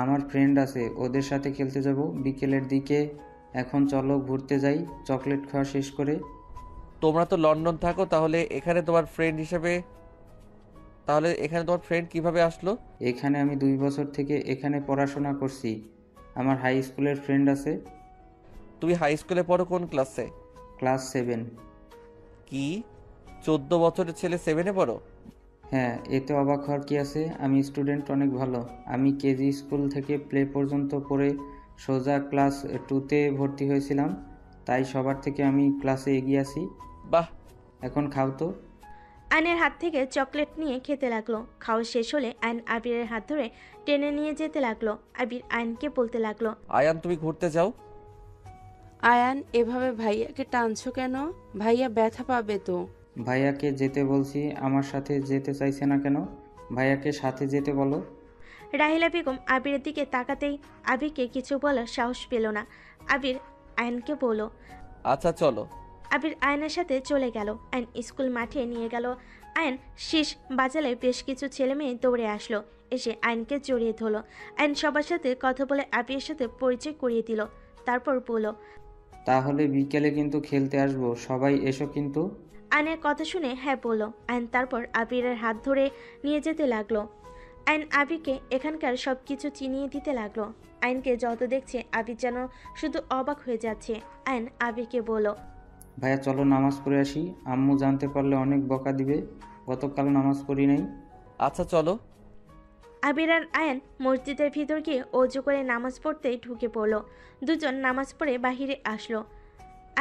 G: আমার ফ্রেন্ড আছে, ওদের সাথে খেলতে যাব বিকেলের দিকে। এখন চলো ঘুরতে যাই, চকলেট খাওয়া শেষ করে।
A: তোমরা তো লন্ডন থাকো, তাহলে এখানে তোমার ফ্রেন্ড কিভাবে আসলো?
G: এখানে আমি 2 বছর থেকে এখানে পড়াশোনা করছি। আমার হাই স্কুলের ফ্রেন্ড আছে।
A: তুমি হাই স্কুলে পড়ো কোন ক্লাসে?
G: ক্লাস 7।
A: কি 14 বছরের ছেলে 7-এ পড়ো?
G: হ্যাঁ, এতে অবাক হওয়ার কি আছে? আমি স্টুডেন্ট অনেক ভালো। আমি কেজি স্কুল থেকে প্লে পর্যন্ত পড়ে সোজা ক্লাস 2তে ভর্তি হয়েছিলাম, তাই সবার থেকে আমি ক্লাসে এগিয়ে আছি।
A: বাহ।
G: এখন খাও তো।
C: আয়নের হাত থেকে চকলেট নিয়ে খেতে লাগলো। খাওয়া শেষ হলে আয়ন আবিরের হাত ধরে টেনে নিয়ে যেতে লাগলো। আবির আয়নকে বলতে লাগলো,
A: আয়ান তুমি ঘুরতে যাও।
F: আয়ান, এভাবে ভাইয়াকে টানছো কেন? ভাইয়া ব্যথা পাবে তো।
G: ভাইয়াকে যেতে বলছি, আমার সাথে যেতে চাইছে না কেন? ভাইয়াকে সাথে যেতে বলো।
C: রাহিলা বেগম আবিরের দিকে তাকাতেই আবিরকে কিছু বলার সাহস পেল না। আবির আয়নকে বলল।
A: আচ্ছা চলো।
C: আবির আয়নের সাথে চলে গেল। আয়ন স্কুল মাঠে নিয়ে গেল। আয়ন শীষ বাজালে বেশ কিছু ছেলে মেয়ে দৌড়ে আসলো। এসে আয়নকে জড়িয়ে ধরলো। আয়ন সবার সাথে কথা বলে আবিরের সাথে পরিচয় করিয়ে দিল। তারপর বলল,
G: তাহলে বিকেলে কিন্তু খেলতে আসবো, সবাই এসো কিন্তু।
C: আয়নের কথা শুনে হ্যাঁ বলল। আয়ন তারপর আবিরের হাত ধরে নিয়ে যেতে লাগলো। আয়ন আবিরকে এখানকার সব কিছু চিনিয়ে দিতে লাগলো। আয়নকে যত দেখছে আবির যেন শুধু অবাক হয়ে যাচ্ছে। আয়ন আবিরকে বলল,
G: ভাইয়া চলো নামাজ পড়ে আসি, আম্মু জানতে পারলে অনেক বকা দিবে, গতকাল নামাজ পড়ি নাই।
A: আচ্ছা চলো।
C: আবির আর আয়ন মসজিদের ভিতর গিয়ে অজু করে নামাজ পড়তেই ঢুকে পড়ল। দুজন নামাজ পড়ে বাহিরে আসলো।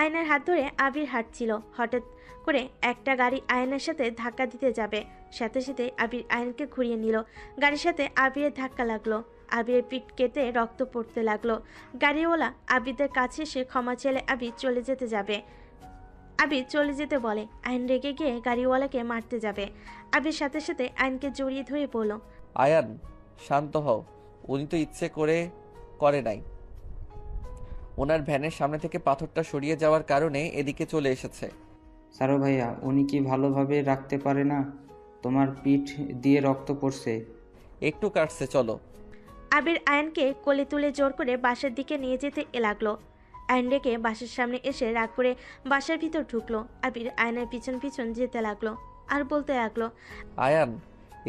C: আয়নের হাত ধরে আবির হাঁটছিল। হঠাৎ করে একটা গাড়ি আয়নের সাথে ধাক্কা দিতে যাবে, সাথে সাথে আবির আয়নকে ঘুরিয়ে নিল। গাড়ির সাথে আবিরের ধাক্কা লাগলো। আবিরের পিঠ কেটে রক্ত পড়তে লাগলো। গাড়িওয়ালা আবিরদের কাছে এসে ক্ষমা চেলে আবির চলে যেতে যাবে। আবির চলে যেতে বলে। আয়ন রেগে গিয়ে গাড়িওয়ালাকে মারতে যাবে। আবির সাথে সাথে আয়নকে জড়িয়ে ধরে বলল,
A: আয়ান শান্ত হও, উনি তো ইচ্ছে করে নাই। ওনার ভ্যানের সামনে থেকে পাথরটা সরিয়ে যাওয়ার কারণে এদিকে চলে এসেছে।
G: সারো ভাইয়া, উনি কি ভালোভাবে রাখতে পারে না? তোমার পিঠ দিয়ে রক্ত পড়ছে।
A: একটু কাটছে, চলো।
C: আবির আয়নকে কোলে তুলে জোর করে বাসার দিকে নিয়ে যেতে লাগলো। আয়ন রেগে বাসার সামনে এসে রাগ করে বাসার ভিতর ঢুকলো। আবির আয়নের পিছন পিছন যেতে লাগলো আর বলতে লাগলো,
A: আয়ান,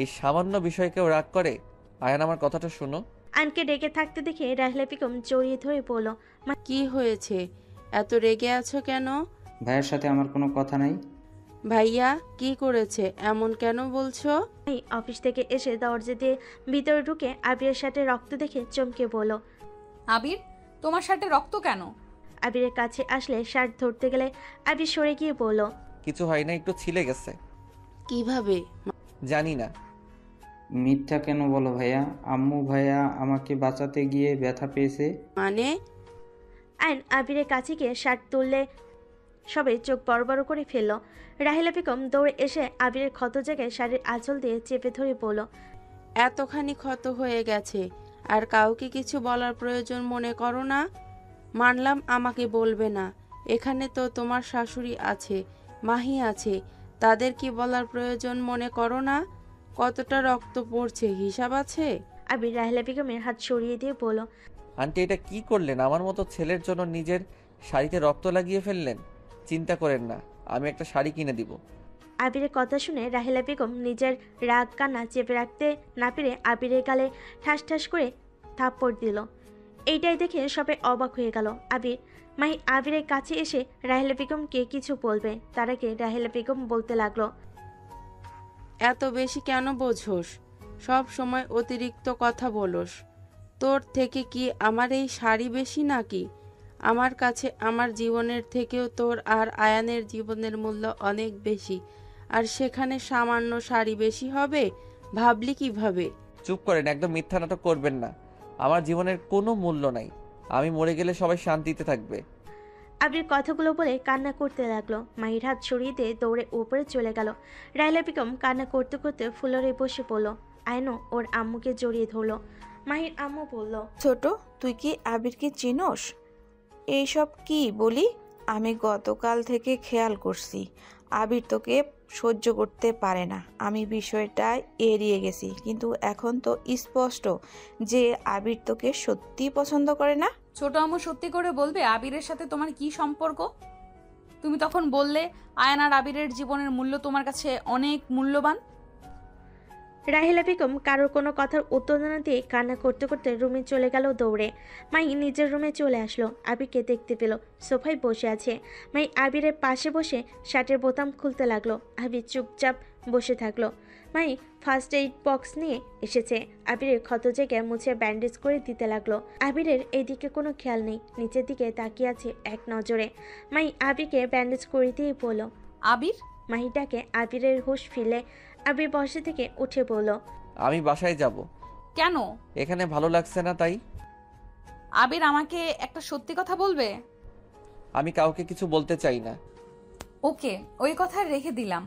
A: এই সামান্য বিষয়ে কেউ রাগ করে? আয়ান আমার কথাটা শোনো।
C: আয়নকে রেগে থাকতে দেখে রাহলা বেগম জড়িয়ে ধরে বলল,
F: কি হয়েছে? এত রেগে আছো কেন?
G: ভাইয়ের সাথে আমার কোনো কথা নাই।
F: ভাইয়া কি করেছে এমন কেন বলছো?
C: এই অফিস থেকে এসে দরজা দিয়ে ভিতরে ঢুকে আবিরের সাথে রক্ত দেখে চমকে বলল,
B: আবির, তোমার শার্টে রক্ত কেন?
C: আবিরের কাছে আসলে শার্ট ধরতে গেলে আবির সরে গিয়ে বলল,
A: কিছু হয় না, একটু ছিলে গেছে।
F: কিভাবে?
A: জানি না।
G: মিথ্যা কেন বলো ভাইয়া? আম্মু ভাইয়া আমাকে বাঁচাতে গিয়ে ব্যথা পেয়েছে।
F: মানে?
C: আয়ন আবিরের কাছে গিয়ে শার্ট তুললে সবে চোখ বড় বড় করে ফেলল। রাহিলা বেগম দৌড়ে এসে আবিরের ক্ষত জায়গায় শাড়ির আঁচল দিয়ে চেপে ধরে বলল,
F: এতখানি ক্ষত হয়ে গেছে আর কাউকে কিছু বলার প্রয়োজন মনে করো না? মানলাম আমাকে বলবে না, এখানে তো তোমার শাশুড়ি আছে, মাহি আছে, তাদের কি বলার প্রয়োজন মনে করো না? কতটা রক্ত পড়ছে হিসাব আছে?
C: আবির রাহিলা বেগমের হাত সরিয়ে দিয়ে বলল,
A: আন্টি এটা কি করলেন? আমার মতো ছেলের জন্য নিজের শাড়িতে রক্ত লাগিয়ে ফেললেন। চিন্তা করেন না, আমি একটা শাড়ি কিনে দিব।
C: আবিরের কথা শুনে রাহিলা বেগম নিজের রাগ কান্না চেপে রাখতে না পেরে আবিরের গালে ঠাস ঠাস করে থাপ্পড় দিল। এইটাই দেখে সবাই অবাক হয়ে গেল। মাহি আবিরের কাছে এসে রাহিলা বেগমকে কিছু বলবে, তার আগে রাহিলা বেগম বলতে লাগলো,
F: এত বেশি কেন বোঝোস? সব সময় অতিরিক্ত কথা বলোস। তোর থেকে কি আমার এই শাড়ি বেশি নাকি? আমার কাছে আমার জীবনের থেকেও তোর আর আয়ানের জীবনের মূল্য অনেক বেশি, আর সেখানে সামান্য শাড়ি বেশি হবে? ভাবলি কিভাবে?
A: চুপ করেন, একদম মিথ্যা নাটক করবেন না। আমার জীবনের কোনো মূল্য নাই। আমি মরে গেলে সবাই শান্তিতে থাকবে।
C: আবির কথাগুলো বলে কান্না করতে লাগলো। মাহির হাত সরিয়ে দিয়ে দৌড়ে উপরে চলে গেল। রাইলা বেগম কান্না করতে করতে ফ্লোরে বসে পড়লো। আয়নও ওর আম্মুকে জড়িয়ে ধরলো। মাহির আম্মু বলল,
E: ছোট, তুই কি আবিরকে চিনোস? এইসব কি বলি? আমি গতকাল থেকে খেয়াল করছি আবির তোকে সহ্য করতে পারে না। আমি বিষয়টা এড়িয়ে গেছি, কিন্তু এখন তো স্পষ্ট যে আবির তোকে সত্যি পছন্দ করে না।
B: ছোট আম্মু সত্যি করে বলবে আবিরের সাথে তোমার কি সম্পর্ক? তুমি তখন বললে আয়ান আর আবিরের জীবনের মূল্য তোমার কাছে অনেক মূল্যবান।
C: রাহিলা বেগম কারোর কোনো কথার উত্তর না দিয়ে কান্না করতে করতে রুমে চলে গেল দৌড়ে। মাই নিজের রুমে চলে আসলো। আবিরকে দেখতে পেল সোফায় বসে আছে। মাই আবিরের পাশে বসে শার্টের বোতাম খুলতে লাগলো। আবির চুপচাপ বসে থাকলো। মাই ফার্স্ট এইড বক্স নিয়ে এসেছে। আবিরের ক্ষত জায়গায় মুছে ব্যান্ডেজ করে দিতে লাগলো। আবিরের এইদিকে কোনো খেয়াল নেই, নিচের দিকে তাকিয়ে আছে এক নজরে। মাই আবিরকে ব্যান্ডেজ করে দিয়ে বলল,
B: আবির?
C: মাহিটাকে আবিরের হুঁশ ফিরলে আবির বসে থেকে উঠে বলল,
A: আমি বাসায় যাব।
B: কেন?
A: এখানে ভালো লাগছে না তাই।
B: আবির আমাকে একটা সত্যি কথা বলবে?
A: আমি কাউকে কিছু বলতে চাই না।
B: ওকে, ওই কথা রেখে দিলাম।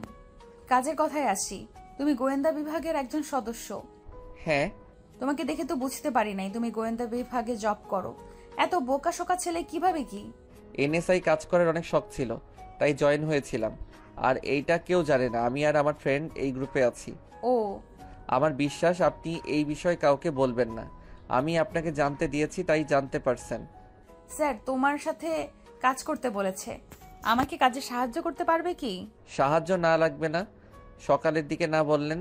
B: কাজের কথায় আসি। তুমি গোয়েন্দা বিভাগের একজন সদস্য।
A: হ্যাঁ।
B: তোমাকে দেখে তো বুঝতে পারি নাই তুমি গোয়েন্দা বিভাগে জব করো। এত বোকা শোকা ছেলে কিভাবে কি?
A: এনএসআই কাজ করার অনেক শখ ছিল, তাই জয়েন হয়েছিলাম। আর এইটা কেউ জানে না আমি আর আমার ফ্রেন্ড এই গ্রুপে আছি।
B: ও,
A: আমার বিশ্বাস আপনি এই বিষয়ে কাউকে বলবেন না। আমি আপনাকে জানতে দিয়েছি, তাই জানতে পারছেন।
B: স্যার তোমার সাথে কাজ করতে বলেছে। আমাকে কাজে সাহায্য করতে পারবে কি?
A: সাহায্য না লাগবে না। সকালের দিকে না বললেন?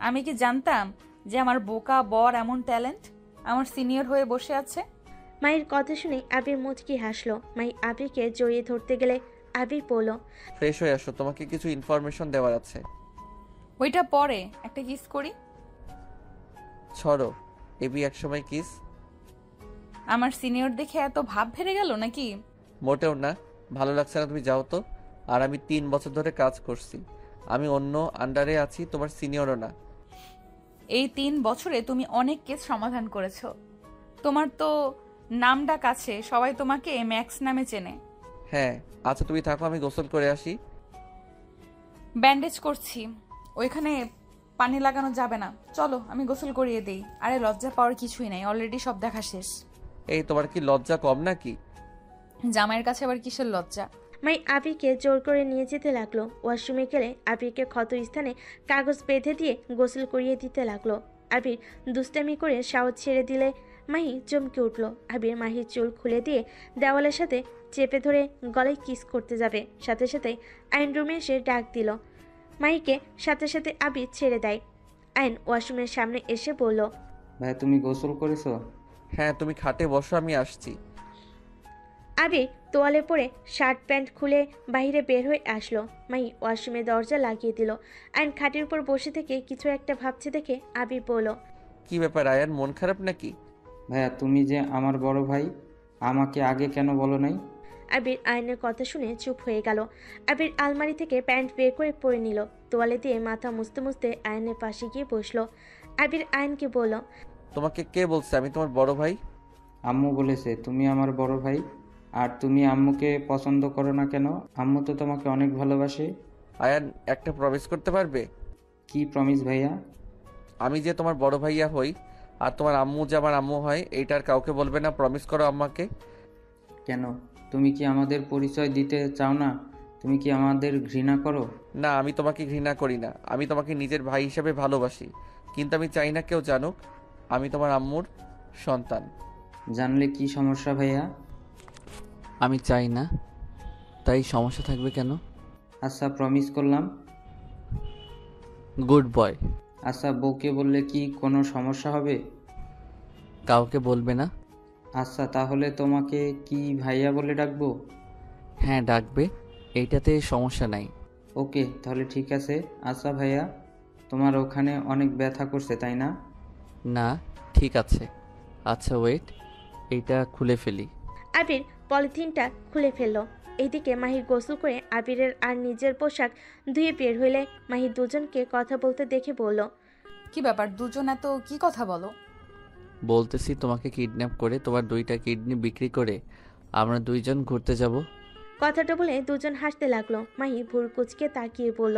B: আমি কি জানতাম যে আমার বোকা বর এমন ট্যালেন্ট আমার সিনিয়র হয়ে বসে আছে?
C: মায়ের কথা শুনে আবির মুচকি হাসলো। মাই আবিরকে জড়িয়ে ধরতে গেলে আবির বলল,
A: ফ্রেশ হয়ে আসো, তোমাকে কিছু ইনফরমেশন দেওয়ার আছে।
B: ওইটা পরে একটা কিস করি।
A: ছড়ো, এবি একসময় কিস।
B: আমার সিনিয়র দেখে এত ভাব ভেড়ে গেল নাকি?
A: মোটেও না, ভালো লাগছে না, তুমি যাও তো। আর আমি 3 বছর ধরে কাজ করছি, আমি অন্য আন্ডারে আছি, তোমার সিনিয়রও না।
B: এই 3 বছরে তুমি অনেক কেস সমাধান করেছো। তোমার তো নাম ডাক আছে, সবাই তোমাকে ম্যাক্স নামে চেনে।
A: হ্যাঁ, আচ্ছা তুমি থাকো, আমি গোসল করে আসি।
B: ব্যান্ডেজ করছি, ওইখানে পানি লাগানো যাবে না। চলো আমি গোসল করিয়ে দেই। আরে লজ্জা পাওয়ার কিছুই নাই, অলরেডি সব দেখা শেষ।
A: এই তোমার কি লজ্জা কম নাকি?
B: জামাইয়ের কাছে আবার কিসের লজ্জা?
C: মাই আবিরকে জোর করে নিয়ে যেতে লাগলো। ওয়াশরুমে গেলে আবিরকে ক্ষত স্থানে কাগজ বেঁধে দিয়ে গোসল করিয়ে দিতে লাগলো। আবির দুষ্টামি করে শাওয়ার ছেড়ে দিলে মাহি চমকে উঠল। আবির মাহির চুল খুলে দিয়ে দেওয়ালের সাথে চেপে ধরে গলায় কিস করতে যাবে, সাথে সাথে আইন রুমে এসে ডাক দিল। মাহিকে সাথে সাথে আবির ছেড়ে দেয়। আইন ওয়াশরুমের সামনে এসে বলল,
G: ভাই তুমি গোসল করেছো?
A: হ্যাঁ, তুমি খাটে বসো, আমি আসছি।
C: আবির তোয়ালে পরে শার্ট প্যান্ট খুলে বাইরে বের হয়ে আসলো। মাহি ওয়াশরুমের দরজা লাগিয়ে দিল। আইন খাটের উপর বসে থেকে কিছু একটা ভাবছে দেখে আবির বলল,
A: কি ব্যাপার আয়ান, মন খারাপ নাকি?
G: ভাইয়া তুমি যে আমার বড় ভাই, আমাকে আগে কেন বলো নাই?
C: আবির আয়নের কথা শুনে চুপ হয়ে গেল। আবির আলমারি থেকে প্যান্ট বের করে পরে নিল। তোয়ালে দিয়ে মাথা মুছতে মুছতে আয়নের পাশে গিয়ে বসলো। আবির আয়নকে বলল,
A: তোমাকে কে বলছে আমি তোমার বড় ভাই?
G: আম্মু বলেছে তুমি আমার বড় ভাই। আর তুমি আম্মুকে পছন্দ করো না কেন? আম্মু তো তোমাকে অনেক ভালোবাসে।
A: আয়ান, একটা প্রমিস করতে পারবে?
G: কি প্রমিস ভাইয়া?
A: আমি যে তোমার বড় ভাইয়া হই আর তোমার আম্মু যে আমার আম্মু হয়, এইটার কাউকে বলবে না, প্রমিস করো আম্মাকে।
G: কেন, তুমি কি আমাদের পরিচয় দিতে চাও না? তুমি কি আমাদের ঘৃণা করো?
A: না, আমি তোমাকে ঘৃণা করি না, আমি তোমাকে নিজের ভাই হিসেবে ভালোবাসি, কিন্তু আমি চাই না কেউ জানুক আমি তোমার আম্মুর সন্তান।
G: জানলে কি সমস্যা ভাইয়া?
A: আমি চাই না, তাই সমস্যা থাকবে কেন?
G: আচ্ছা প্রমিস করলাম।
A: Good boy.
G: আচ্ছা বউকে বললে কি কোনো সমস্যা হবে?
A: কাউকে বলবে না।
G: আচ্ছা তাহলে তোমাকে কি ভাইয়া বলে ডাকবো?
A: হ্যাঁ ডাকবে, এইটাতে সমস্যা নাই।
G: ওকে তাহলে ঠিক আছে। আচ্ছা ভাইয়া, তোমার ওখানে অনেক ব্যথা করছে তাই না?
A: না, ঠিক আছে। আচ্ছা ওয়েট, এইটা খুলে ফেলি।
C: আবির পলিথিনটা খুলে ফেলল। এইদিকে মাহি গোসল করে আবিরের আর নিজের পোশাক ধুয়ে বের হইলে মাহি দুজনকে কথা বলতে দেখে বলল,
B: কি ব্যাপার, দুজন এত কি কথা বলো?
A: বলতেছি তোমাকে কিডন্যাপ করে তোমার 2টা কিডনি বিক্রি করে আমরা 2জন ঘুরতে যাব।
C: কথাটা বলে দুজন হাসতে লাগলো। মাহি ভুরু কুচকে তাকিয়ে বলল,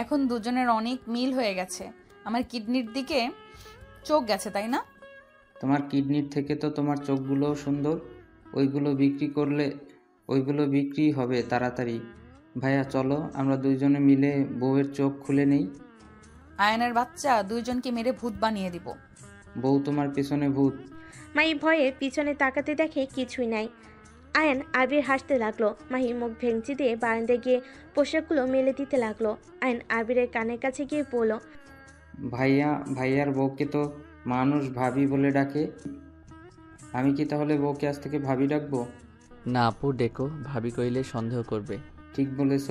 B: এখন দুজনের অনেক মিল হয়ে গেছে। আমার কিডনির দিকে চোখ গেছে, তাই না?
G: তোমার কিডনির থেকে তো তোমার চোখগুলোও সুন্দর। ওইগুলো বিক্রি হবে তাড়াতাড়ি। ভাইয়া চলো, আমরা দুইজনে মিলে বউয়ের চোখ খুলে নেই।
B: আয়নের বাচ্চা, দুইজনকে মেরে ভূত বানিয়ে দিব।
G: বউ তোমার পেছনে ভূত।
C: মাহি ভয়ে পিছনে তাকাতে দেখে কিছুই নাই। আয়ান আবির হাসতে লাগলো। মাহি মুখ ভেঙচি দিয়ে বারান্দায় গিয়ে পোশাকগুলো মেলে দিতে লাগলো। আয়ান আবিরের কানের কাছে গিয়ে বলল,
G: ভাইয়ার বউকে তো মানুষ ভাবি বলে ডাকে। আমি কি তাহলে বউকে আজ থেকে ভাবি ডাকবো?
A: না আপু, ডেকো, ভাবি কইলে সন্দেহ করবে।
G: ঠিক বলেছ।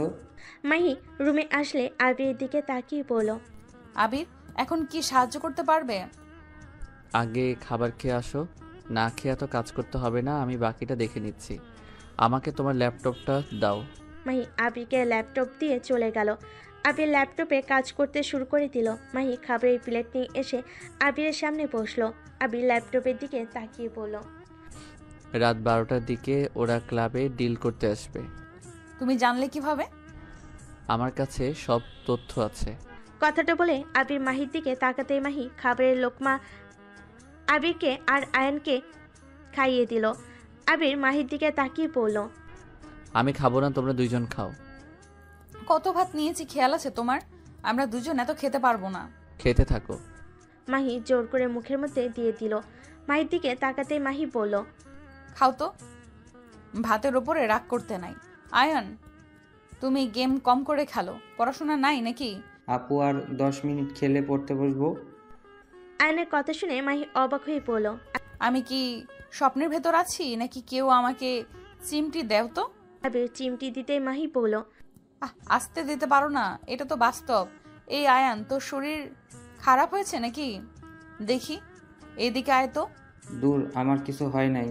C: মাহি রুমে আসলে আবিরের দিকে তাকিয়ে বলল,
B: আবির, এখন কি সাহায্য করতে পারবে?
A: আগে খাবার খেয়ে আসো। না খেয়ে তো কাজ করতে হবে না, আমি বাকিটা দেখে নিচ্ছি। আমাকে তোমার ল্যাপটপটা দাও।
C: মাহি আবিরকে ল্যাপটপ দিয়ে চলে গেল। আবির ল্যাপটপে কাজ করতে শুরু করে দিল। মাহি খাবারের প্লেট নিয়ে এসে আবিরের সামনে বসলো। আবির ল্যাপটপের দিকে তাকিয়ে বলল,
A: রাত 12টার দিকে ওরা ক্লাবে ডিল করতে আসবে।
B: তুমি জানলে কিভাবে?
A: আমার কাছে সব তথ্য আছে।
C: কথাটা বলে আবির মাহির দিকে তাকাতেই মাহি খাবারের লোকমা আবিরকে আর আয়ানকে খাইয়ে দিল। আবির মাহির দিকে তাকিয়ে বলল,
A: আমি খাবো না, তোমরা দুইজন খাও।
B: কত ভাত নিয়েছি খেয়াল আছে তোমার? আমরা দুজন এত খেতে পারবো না।
A: খেতে থাকো।
C: মাহি জোর করে মুখের মধ্যে দিয়ে দিল। মাহির দিকে তাকাতেই মাহি বলল,
B: খাও তো, ভাতের ওপরে রাগ করতে নাই। আয়ন, তুমি গেম কম করে খেলো, পড়াশোনা নাই নাকি?
G: আপু আর 10 মিনিট খেলে পড়তে বসবো।
C: আয়নের কথা শুনে মাহি অবাক হয়ে পড়ল।
B: আমি কি স্বপ্নের ভেতর আছি নাকি কেউ আমাকে চিমটি দেও তো?
C: আবির চিমটি দিতেই মাহি বলল,
B: আসতে দিতে পারো না, এটা তো বাস্তব। এই আয়ান, তোর শরীর খারাপ হয়েছে নাকি? দেখি, এদিকে আয় তো।
G: দূর, আমার কিছু হয় নাই।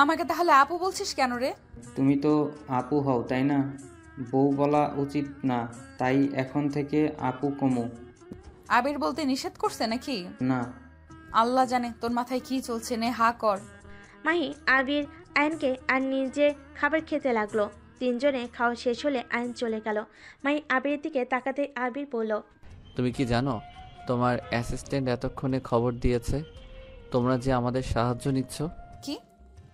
B: আমাকে তাহলে আপু বলছিস কেন রে?
G: তুমি তো আপু হও, তাই না? বউ বলা উচিত না, তাই এখন থেকে আপু কমু।
B: আবির বলতে নিষেধ করছে নাকি?
G: না।
B: আল্লাহ জানে তোর মাথায় কি চলছে, নে হা কর।
C: মাহি আবির আয়নকে আর নিজে খাবার খেতে লাগলো। তিনজনে খাওয়া শেষ হলে আয়ন চলে গেল। মাহি আবিরের দিকে তাকাতে আবির বলল,
A: তুমি কি জানো তোমার অ্যাসিস্ট্যান্ট এতক্ষণে খবর দিয়েছে তোমরা যে আমাদের সাহায্য নিচ্ছ?
B: কি?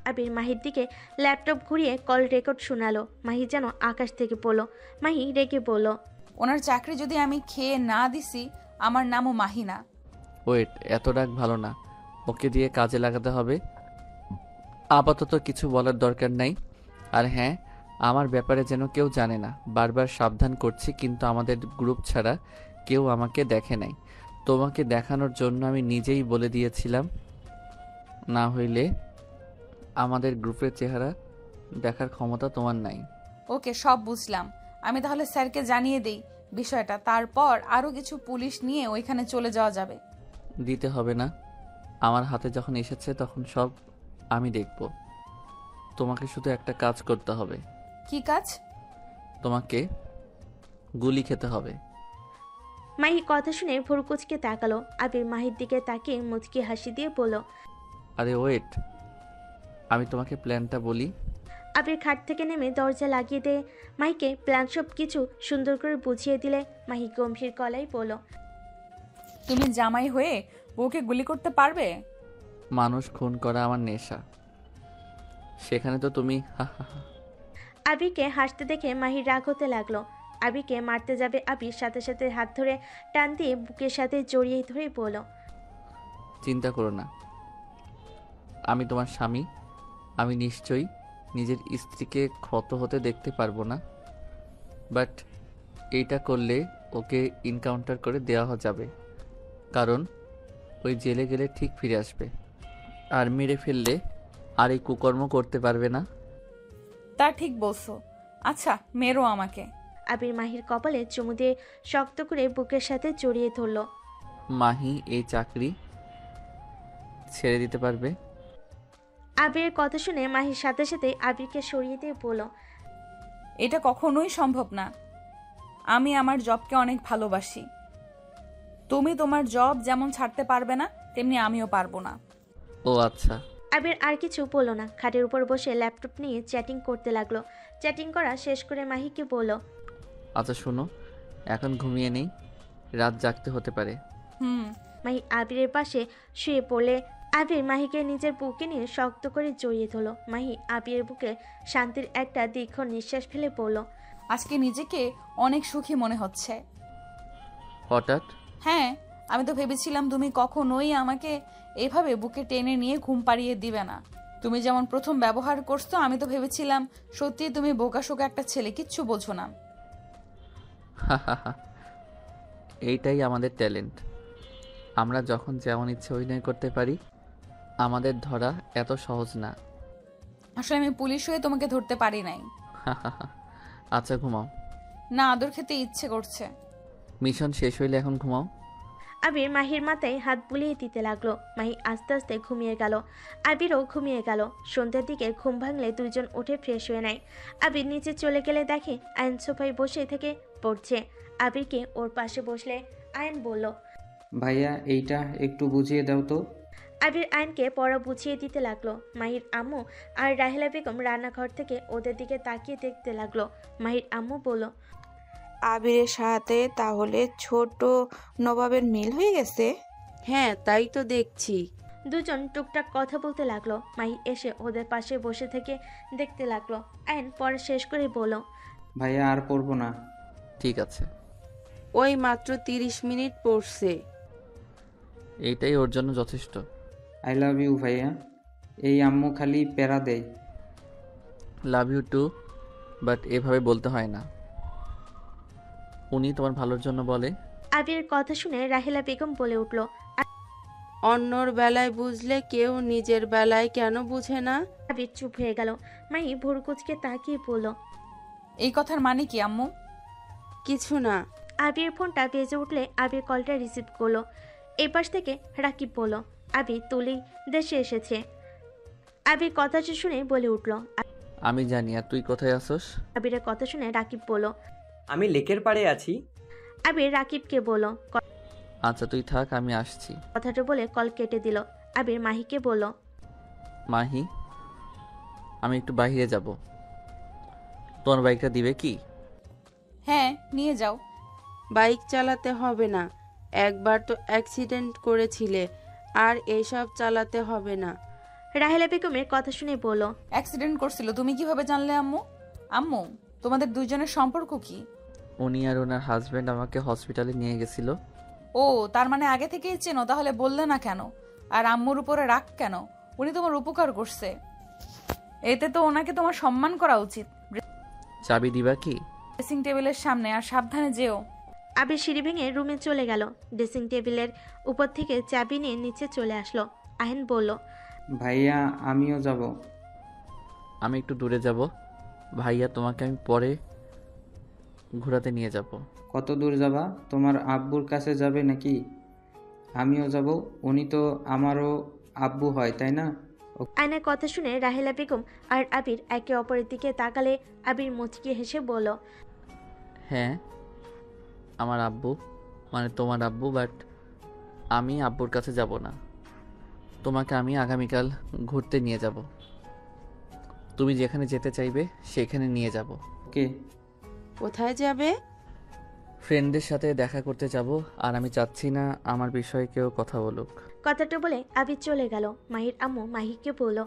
C: আবির মাহির দিকে ল্যাপটপ ঘুরিয়ে কল রেকর্ড শোনালো। মাহি যেন আকাশ থেকে পড়ল। মাহি রেগে বলল,
B: ওনার চাকরি যদি আমি খেয়ে না দিছি, আমার নামও মাহিনা।
A: ওয়েট, এত রাগ ভালো না, ওকে দিয়ে কাজে লাগাতে হবে। আপাতত কিছু বলার দরকার নাই। আর হ্যাঁ, আমার ব্যাপারে যেন কেউ জানে না, বারবার সাবধান করছি, কিন্তু আমাদের গ্রুপ ছাড়া কেউ আমাকে দেখে নাই। তোমাকে দেখানোর জন্য আমি নিজেই বলে দিয়েছিলাম, না হইলে আমাদের গ্রুপের চেহারা দেখার ক্ষমতা তোমার নাই।
B: ওকে, সব বুঝলাম। আমি তাহলে স্যারকে জানিয়ে দেই বিষয়টা, তারপর আরো কিছু পুলিশ নিয়ে ওইখানে চলে যাওয়া যাবে।
A: দিতে হবে না, আমার হাতে যখন এসেছে তখন সব আমি দেখব। তোমাকে শুধু একটা কাজ করতে হবে।
B: কি কাজ?
A: তোমাকে গুলি খেতে হবে।
C: মাহি কথা শুনে ভুরকুচকে তাকালো। আবির মাহির দিকে তাকিয়ে মুচকি হাসি দিয়ে বলল,
A: আরে ওয়েট, আমি তোমাকে প্ল্যানটা বলি।
C: আবির খাট থেকে নেমে দরজা লাগিয়ে দিয়ে মাহিকে প্ল্যান সব কিছু সুন্দর করে বুঝিয়ে দিলে মাহি গম্ভীর গলায় বলল,
B: তুমি জামাই হয়ে বউকে গুলি করতে পারবে?
A: মানুষ খুন করা আমার নেশা, সেখানে তো তুমি
C: আবিরকে হাসতে দেখে মাহির রাগ হতে লাগলো। আবিরকে মারতে যাবে আবির সাথে সাথে হাত ধরে টান দিয়ে বুকের সাথে জড়িয়ে ধরে বলল,
A: চিন্তা করো না, আমি তোমার স্বামী। আমি নিশ্চয়ই নিজের স্ত্রীকে ক্ষত হতে দেখতে পারবো না, বাট এইটা করলে ওকে এনকাউন্টার করে দেওয়া যাবে, কারণ ওই জেলে গেলে ঠিক ফিরে আসবে, আর মেরে ফেললে আর এই কুকর্ম করতে পারবে না।
B: তা ঠিক বলছো। আচ্ছা, মেরো আমাকে।
C: আবির মাহির কপালে চুমু দিয়ে শক্ত করে বুকের সাথে জড়িয়ে ধরল।
A: মাহি এই চাকরি ছেড়ে দিতে পারবে?
C: আবিরের কথা শুনে মাহির সাথে সাথে আবিরকে সরিয়ে দিয়ে বলল,
B: এটা কখনোই সম্ভব না। আমি আমার জবকে অনেক ভালোবাসি। তুমি তোমার জব যেমন ছাড়তে পারবে না, তেমনি আমিও পারবো না।
A: ও আচ্ছা,
C: আবির আর কিছু বলল না, খাটের উপর বসে ল্যাপটপ নিয়ে চ্যাটিং করতে লাগলো। চ্যাটিং করা শেষ করে মাহিকে বলল,
A: আচ্ছা শোনো, এখন ঘুমিয়ে নেই, রাত জাগতে হতে পারে।
C: মাহি আবিরের পাশে শুয়ে পড়লে আবির মাহিকে নিজের বুকে নিয়ে শক্ত করে জড়িয়ে ধরল। মাহি আবিরের বুকে শান্তির একটা দীর্ঘ নিঃশ্বাস ফেলে পড়ল।
B: আজকে নিজেকে অনেক সুখী মনে হচ্ছে।
A: হঠাৎ?
B: হ্যাঁ, আমি তো ভেবেছিলাম তুমি কখনোই আমাকে এভাবে বুকে টেনে নিয়ে ঘুম পাড়িয়ে দিবে না। তুমি যেমন প্রথম ব্যবহার করছো, আমি তো ভেবেছিলাম সত্যি তুমি বোকাশোকা একটা ছেলে, কিচ্ছু বোঝো না।
A: এইটাই আমাদের ট্যালেন্ট, আমরা যখন যেমন ইচ্ছে অভিনয় করতে পারি। আমাদের ধরা এত সহজ না।
B: আসলে আমি পুলিশ হয়ে তোমাকে ধরতে পারি নাই।
A: আচ্ছা ঘুমাও।
B: না, আদর খেতে ইচ্ছে করছে।
A: মিশন শেষ হইলে এখন ঘুমাও।
C: আবির মাহির মাথায় হাত বুলিয়ে দিতে লাগলো। মাহি আস্তে আস্তে ঘুমিয়ে গেল। আবিরও ঘুমিয়ে গেল। সন্ধ্যার দিকে ঘুম ভাঙলে দুইজন উঠে ফ্রেশ হয়ে নেয়। আবির নিচে চলে গেলে দেখে আয়ন সোফায় বসে থেকে পড়ছে। আবিরকে ওর পাশে বসলে আয়ন বলল,
G: ভাইয়া এইটা একটু বুঝিয়ে দাও তো।
C: আবির আয়নকে পড়া বুঝিয়ে দিতে লাগলো। মাহির আম্মু আর রাহেলা বেগম রান্নাঘর থেকে ওদের দিকে তাকিয়ে দেখতে লাগলো। মাহির আম্মু বলল,
E: আবিরের সাথে তাহলে ছোট নবাবের মিল হয়ে গেছে।
F: হ্যাঁ, তাই তো দেখছি।
C: দুজন টুকটাক কথা বলতে লাগলো। মাহি এসে ওদের পাশে বসে থেকে দেখতে লাগলো। আয়ন পড়া শেষ করে বলল,
G: ভাইয়া আর পড়বো না।
A: ঠিক আছে।
F: ওই মাত্র 30 মিনিট পড়ছে।
A: এইটাই ওর জন্য যথেষ্ট।
G: আই লাভ ইউ ভাইয়া। এই আম্মু খালি প্যারা দেয়।
A: লাভ ইউ টু, বাট এভাবে বলতে হয় না। উনি তোমার ভালোর জন্য বলে।
C: আবিরের কথা শুনে রাহেলা বেগম বলে উঠল,
F: অন্যর বেলায় বুঝলে কেউ নিজের বেলায় কেন বুঝে না?
C: আবির চুপ হয়ে গেল। মাহি ভুরুকুচকে তাকিয়ে বলল,
B: এই কথার মানে কি আম্মু?
F: কিছু না।
C: আবির ফোনটা বেজে উঠলে আবির কলটা রিসিভ করলো। এই পাশ থেকে রাকিব বলল, আবির তুলি দেশে এসেছে। আবির কথাটা শুনে বলে উঠল,
A: আমি জানি। আর তুই কোথায় আসোস?
C: আবিরের কথা শুনে রাকিব বলল,
I: আমি লেকের পাড়ে আছি।
C: আবির রাকিবকে বলল,
A: আচ্ছা তুই থাক, আমি আসছি।
C: কথাটা বলে কল কেটে দিল। আবির মাহিকে বলল,
A: মাহি, আমি একটু বাইরে যাব, তোমার বাইকটা দিবে কি?
B: হ্যাঁ, নিয়ে যাও।
F: বাইক চালাতে হবে না, একবার তো অ্যাক্সিডেন্ট করেছিলে, আর এইসব চালাতে হবে না।
C: রাহেলা বেগমের কথা শুনে বলল,
B: অ্যাক্সিডেন্ট করছিল, তুমি কিভাবে জানলে আম্মু? আম্মু, তোমাদের দুইজনের সম্পর্ক কি?
A: উনি আর ওনার হাজব্যান্ড আমাকে হসপিটালে নিয়ে গেছিল।
B: ও, তার মানে আগে থেকেই চেনো, তাহলে বললে না কেন? আর আম্মুর উপরে রাগ কেন? উনি তোমার উপকার করছে, এতে তো ওনাকে তোমার সম্মান করা উচিত।
A: চাবি দিবা কি?
B: ড্রেসিং টেবিলের সামনে, আর সাবধানে যেও।
C: আবির সিঁড়ি ভেঙে রুমে চলে গেল। ড্রেসিং টেবিলের উপর থেকে চাবি নিয়ে নিচে চলে আসলো। আহেন বলল,
G: ভাইয়া আমিও যাব।
A: আমি একটু দূরে যাব ভাইয়া, তোমাকে আমি পরে ঘোরাতে নিয়ে যাব।
G: কত দূর যাবা? তোমার আব্বুর কাছে যাবে নাকি? আমিও যাব। উনি তো আমারও আব্বু হয়, তাই না?
C: আয়নার কথা শুনে রাহেলা বেগম আর আবির একে অপরের দিকে তাকালে আবির মুচকি হেসে বলল,
A: হ্যাঁ, আমার আব্বু, মানে তোমার আব্বু, বাট আমি আব্বুর কাছে যাব না। তোমাকে আমি আগামীকাল ঘুরতে নিয়ে যাব। তুমি যেখানে যেতে চাইবে সেখানে নিয়ে যাব।
G: ওকে।
F: কোথায় যাবে?
A: ফ্রেন্ডদের সাথে দেখা করতে যাব, আর আমি চাচ্ছি না আমার বিষয়ে কেউ কথা বলুক।
C: কথাটা বলে আবির চলে গেল। মাহির আম্মু মাহিকে বলল,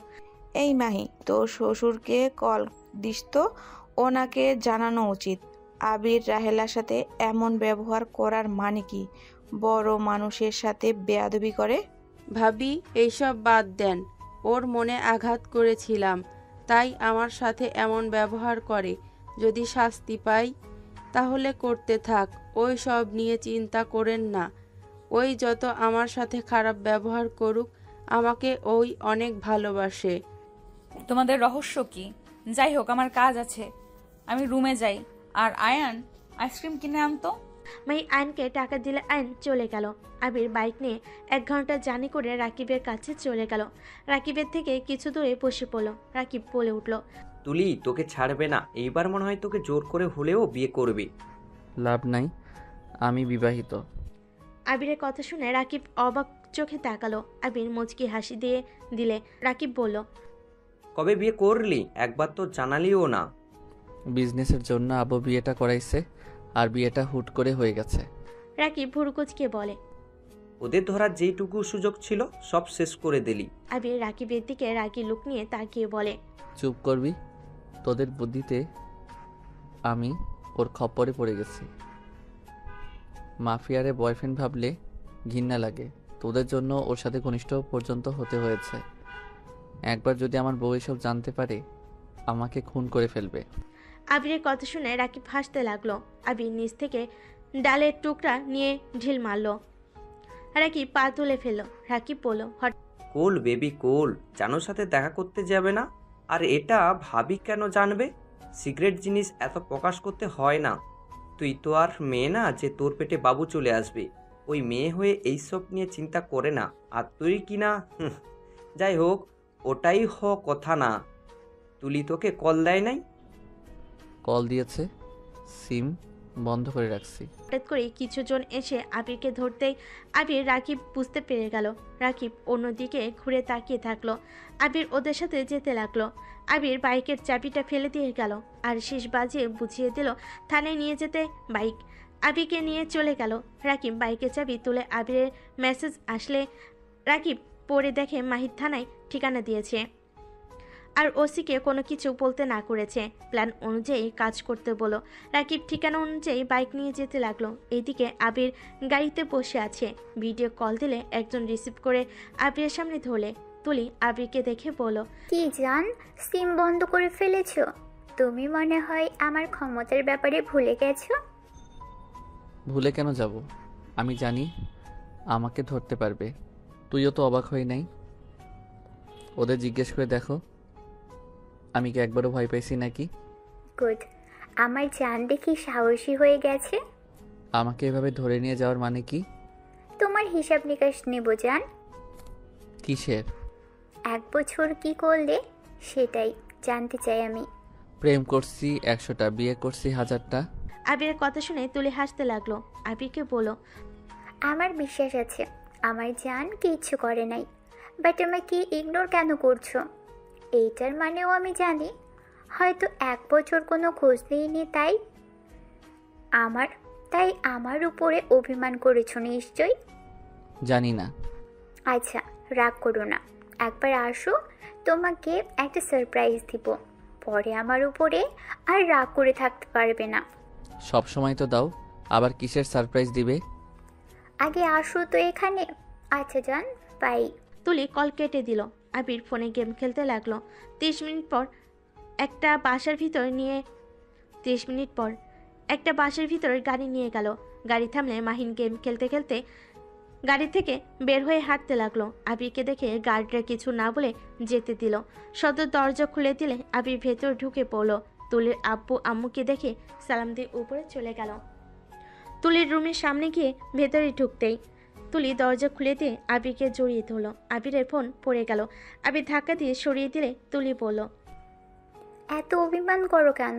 E: এই মাহি, তোর শ্বশুরকে কল দিস তো, ওনাকে জানানো উচিত আবির রাহেলার সাথে এমন ব্যবহার করার মানে কি। বড় মানুষের সাথে বেয়াদবি করে।
F: ভাবি, এইসব বাদ দেন। ওর মনে আঘাত করেছিলাম, তাই আমার সাথে এমন ব্যবহার করে। যদি শাস্তি পাই তাহলে করতে থাক, ওই সব নিয়ে চিন্তা করেন না। ওই যত আমার সাথে খারাপ ব্যবহার করুক, আমাকে ওই অনেক ভালোবাসে।
B: তোমাদের রহস্য কি? যাই হোক, আমার কাজ আছে, আমি রুমে যাই। আর আয়ান আইসক্রিম কিনে আনতো।
C: মাহি আয়নকে টাকা দিলে আয়ন চলে গেল। আবির বাইক নিয়ে 1 ঘন্টা জার্নি করে রাকিবের কাছে চলে গেল। রাকিবের থেকে কিছু দূরে বসে পড়ল। রাকিব বলে উঠল,
I: তুলি তোকে ছাড়বে না, এইবার মনে হয় তোকে জোর করে হলেও বিয়ে করবে।
A: লাভ নাই, আমি বিবাহিত।
C: আবিরের কথা শুনে রাকিব অবাক চোখে তাকালো। আবির মুচকি হাসি দিয়ে দিলে রাকিব বলল,
I: কবে বিয়ে করলি? একবার তো জানালিও না।
A: বিজনেসের জন্য আবু বিয়েটা করাইছে, আর বিয়েটা হুট করে হয়ে গেছে।
C: রাকিব ভুরুকুচকে বলে।
I: ওদের ধরার যেইটুকু সুযোগ ছিল সব শেষ করে দিলি।
C: আবির রাকিবের দিকে রাগি লুক নিয়ে তাকিয়ে বলে,
A: চুপ করবি? তোদের বুদ্ধিতে আমি ওর খপ্পরে পড়ে গেছি। মাফিয়ারে বয়ফ্রেন্ড ভাবলে ঘৃণা লাগে। তোদের জন্য ওর সাথে ঘনিষ্ঠ পর্যন্ত হতে হয়েছে। একবার যদি আমার বউ এসব জানতে পারে, আমাকে খুন করে ফেলবে।
C: আবিরের কথা শুনে রাকিব হাসতে লাগলো। আবির নিচ থেকে ডালের টুকরা নিয়ে ঢিল মারল। রাকিব পা তুলে ফেলল। রাকিব বলল,
I: কোল বেবি কোল, জানোর সাথে দেখা করতে যাবে না? আর এটা ভাবি কেন জানবে? সিগারেট জিনিস এত প্রকাশ করতে হয় না। তুই তো আর মেয়ে না যে তোর পেটে বাবু চলে আসবে। ওই মেয়ে হয়ে এইসব নিয়ে চিন্তা করে না। আর তুই কি না, যাই হোক, ওটাই কথা না। তুলি তোকে কল দেয় নাই?
A: কল দিয়েছে, সিম বন্ধ করে রাখছি।
C: হঠাৎ করে কিছুজন এসে আবিরকে ধরতেই আবির রাকিব বুঝতে পেরে গেল। রাকিব অন্যদিকে ঘুরে তাকিয়ে থাকলো। আবির ওদের সাথে যেতে লাগলো। আবির বাইকের চাবিটা ফেলে দিয়ে গেল আর শেষ বাজিয়ে বুঝিয়ে দিল থানায় নিয়ে যেতে বাইক। আবিরকে নিয়ে চলে গেল। রাকিব বাইকের চাবি তুলে আবিরের মেসেজ আসলে রাকিব পড়ে দেখে মাহির থানায় ঠিকানা দিয়েছে আর ওসিকে কোনো কিছু বলতে না করেছে। প্ল্যান অনুযায়ী কাজ করতে বলো। রাকিব ঠিকানা অনুযায়ী বাইক নিয়ে যেতে লাগলো। এইদিকে আবির গাড়িতে বসে আছে। ভিডিও কল দিলে একজন রিসিভ করে আবিরের সামনে ধরলে। তুলি আবিরকে দেখে বলো,
J: কি জান, সিম বন্ধ করে ফেলেছো? তুমি মনে হয় আমার ক্ষমতার ব্যাপারে ভুলে গেছো।
A: ভুলে কেন যাব? আমি জানি আমাকে ধরতে পারবে। তুইও তো অবাক হই নাই? ওদের জিজ্ঞেস করে দেখো, আমি কি একবারও ভয় পাইছি নাকি?
J: গুড, আমার জান দেখি সাহসী হয়ে গেছে।
A: আমাকে এভাবে ধরে নিয়ে যাওয়ার মানে কি?
J: তোমার হিসাব নিকাশ নেব জান।
A: কিসের?
J: 1 বছর কি করলে সেটাই জানতে চাই আমি।
A: প্রেম করছি 100টা, বিয়ে করছি 1000টা।
C: আবিরের কথা শুনে তুলি হাসতে লাগলো। আবিরকে বলো,
J: আমার বিশ্বাস আছে আমার জান কিচ্ছু করে নাই, বাট আমাকে ইগনোর কেন করছো? এইটার মানেও আমি জানি হয়তো 1 বছর কোনো খোঁজ নেইনি, তাই আমার উপরে অভিমান করেছো নিশ্চয়।
A: জানি না।
J: আচ্ছা, রাগ করো না, একবার আসো, তোমাকে একটা সারপ্রাইজ দিব। পরে আমার উপরে আর রাগ করে থাকতে পারবে না।
A: সব সময় তো দাও, আবার কিসের সারপ্রাইজ দিবে?
J: আগে আসো তো এখানে। আচ্ছা জান, বাই।
C: তুলি কল কেটে দিল। আবির ফোনে গেম খেলতে লাগলো। 30 মিনিট পর একটা বাসার ভিতর গাড়ি নিয়ে গেল। গাড়ি থামলে মাহিন গেম খেলতে খেলতে গাড়ি থেকে বের হয়ে হাঁটতে লাগলো। আবিরকে দেখে গার্ডরা কিছু না বলে যেতে দিল। সদর দরজা খুলে দিলে আবির ভেতর ঢুকে পড়লো। তুলির আব্বু আম্মুকে দেখে সালাম দিয়ে উপরে চলে গেল। তুলির রুমের সামনে গিয়ে ভেতরে ঢুকতেই তুলি দরজা খুলে দিয়ে আবিরকে জড়িয়ে ধরল। আবিরের ফোন পড়ে গেল। আবির ধাক্কা দিয়ে সরিয়ে দিলে তুলি বলল,
J: এত অভিমান করো কেন?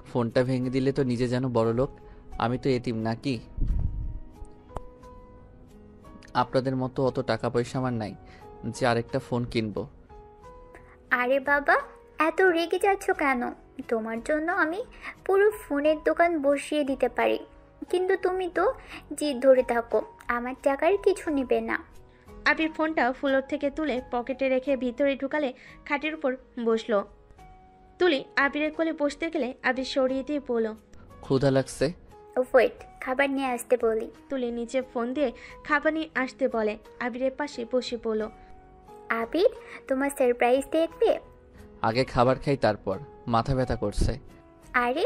A: ফোনটা ভেঙে দিলে তো নিজে যেন বড় লোক। আমি তো এতিম নাকি? আপনাদের মতো অত টাকা পয়সা আমার নাই যে আরেকটা ফোন কিনবো।
J: আরে বাবা, এত রেগে যাচ্ছ কেন? তোমার জন্য আমি পুরো ফোনের দোকান বসিয়ে দিতে পারি, কিন্তু তুমি তো জিদ ধরে থাকো আমার টাকার কিছু নেবে না।
C: আবির ফোনটা ফ্লোর থেকে তুলে পকেটে রেখে ভিতরে ঢুকালে খাটের উপর বসলো। তুলি আবিরের কোলে বসতে গেলে আবির সরিয়ে দিয়ে বলল,
A: ক্ষুধা লাগছে।
J: ওয়েট, খাবার নিয়ে আসতে বলি।
C: তুলি নিচে ফোন দিয়ে খাবার নিয়ে আসতে বলে। আবিরের পাশে বসে বলল,
J: আবির, তোমার সারপ্রাইজ দেখবে?
A: আগে খাবার খাই, তারপর। মাথা ব্যথা করছে।
J: আরে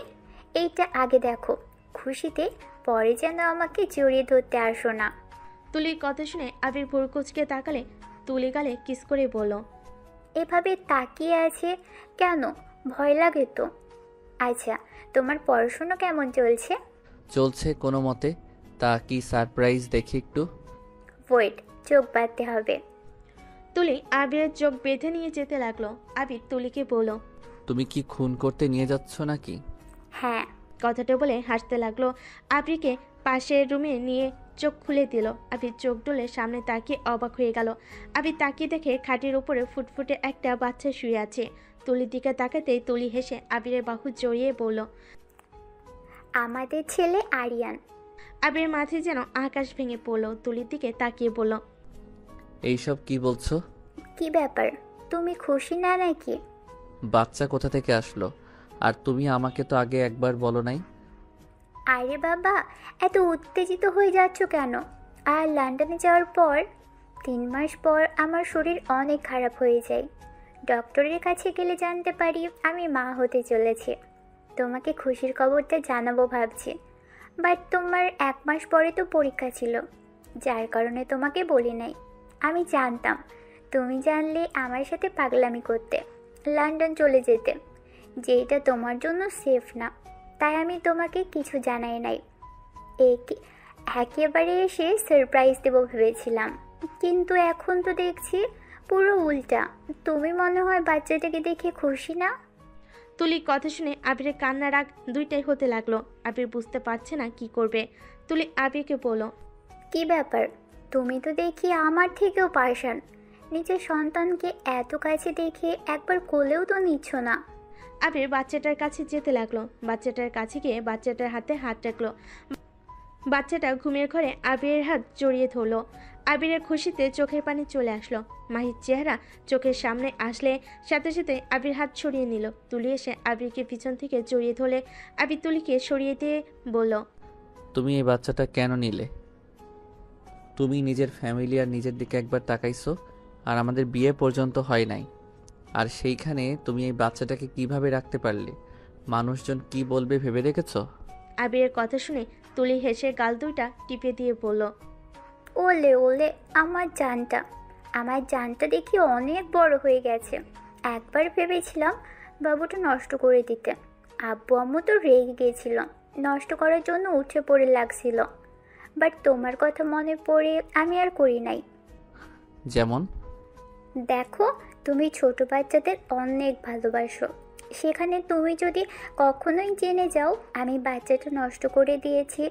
J: এইটা আগে দেখো, খুশিতে পরে যেন আমাকে জড়িয়ে ধরতে আসো না।
C: তুলির কথা শুনে আবির ভুরকুচকে তাকালে তুলি গালে কিস করে বলল,
J: এভাবে তাকিয়ে আছে কেন? ভয় লাগে তো। আচ্ছা, তোমার পড়াশোনা কেমন চলছে?
A: চলছে কোনো মতে। তা কি সারপ্রাইজ দেখি একটু?
J: ওয়েট, চোখ বাঁধতে হবে।
C: তুলি আবিরের চোখ বেঁধে নিয়ে যেতে লাগলো। আবির তুলিকে বলল,
A: তুমি কি খুন করতে নিয়ে যাচ্ছ নাকি?
J: হ্যাঁ।
C: কথাটা বলে হাসতে লাগলো। আবিরকে পাশের রুমে নিয়ে চোখ খুলে দিল। আবির চোখ ডলে সামনে তাকিয়ে অবাক হয়ে গেল। আবির তাকিয়ে দেখে খাটের উপরে ফুটফুটে একটা বাচ্চা শুয়ে আছে। তুলির দিকে তাকাতেই তুলি হেসে আবিরের বাহু জড়িয়ে বলল,
J: আমাদের ছেলে আরিয়ান।
C: আবিরের মাথায় যেন আকাশ ভেঙে পড়ল। তুলির দিকে তাকিয়ে বলল,
A: এইসব কি বলছো?
J: কি ব্যাপার, তুমি খুশি না নাকি?
A: বাচ্চা কোথা থেকে আসলো? আর তুমি আমাকে তো আগে একবার বলো নাই।
J: আরে বাবা, এত উত্তেজিত হয়ে যাচ্ছ কেন? আর লন্ডনে যাওয়ার পর 3 মাস পর আমার শরীর অনেক খারাপ হয়ে যায়। ডক্টরের কাছে গেলে জানতে পারি আমি মা হতে চলেছি। তোমাকে খুশির খবরটা জানাবো ভাবছি, বাট তোমার 1 মাস পরে তো পরীক্ষা ছিল, যার কারণে তোমাকে বলি নাই। আমি জানতাম তুমি জানলে আমার সাথে পাগলামি করতে, লন্ডন চলে যেতে, যেটা তোমার জন্য সেফ না। তাই আমি তোমাকে কিছু জানাই নাই, একেবারে এসে সারপ্রাইজ দেবো ভেবেছিলাম, কিন্তু এখন তো দেখছি পুরো উল্টা। তুমি মনে হয় বাচ্চাটাকে দেখে খুশি না?
C: তুলির কথা শুনে আবিরের কান্না রাগ দুইটাই হতে লাগলো। আবির বুঝতে পারছে না কি করবে। তুলি আবিরকে বলল,
J: কি ব্যাপার, তুমি তো দেখি আমার থেকেও পার্সান। নিজের সন্তানকে এত কাছে দেখে একবার কোলেও তো নিচ্ছ না।
C: আবির বাচ্চাটার কাছে যেতে লাগলো। বাচ্চাটার কাছে গিয়ে বাচ্চাটার হাতে হাত রাখলো। বাচ্চাটা ঘুমের ঘরে আবিরের হাত জড়িয়ে ধরলো। আবিরের খুশিতে চোখের পানি চলে আসলো। মাহির চেহারা চোখের সামনে আসলে সাথে সাথে আবির হাত সরিয়ে নিল। তুলি এসে আবিরকে পিছন থেকে জড়িয়ে ধরলে আবির তুলিকে সরিয়ে দিয়ে বলল,
A: তুমি এই বাচ্চাটা কেন নিলে? তুমি নিজের ফ্যামিলি আর নিজের দিকে একবার তাকাইছো, আর আমাদের বিয়ে পর্যন্ত হয় নাই, আর সেইখানে তুমি এই বাচ্চাটাকে কিভাবে রাখতে পারলে? মানুষজন কি বলবে ভেবে দেখেছো?
C: আবিরের কথা শুনে তুলি হেসে গাল দুইটা টিপে দিয়ে বলল,
J: ওলে ওলে, আমার জানটা দেখি অনেক বড় হয়ে গেছে। একবার ভেবেছিলাম বাবুটা নষ্ট করে দিতে, আব্বু আম্মু তো রেগে গিয়েছিল, নষ্ট করার জন্য উঠে পড়ে লাগছিল, বাট তোমার কথা মনে পড়ে আমি আর করি নাই।
A: যেমন?
J: দেখো, তুমি ছোট বাচ্চাদের অনেক ভালোবাসো, সেখানে তুমি যদি কখনোই জেনে যাও আমি বাচ্চাটা নষ্ট করে দিয়েছি,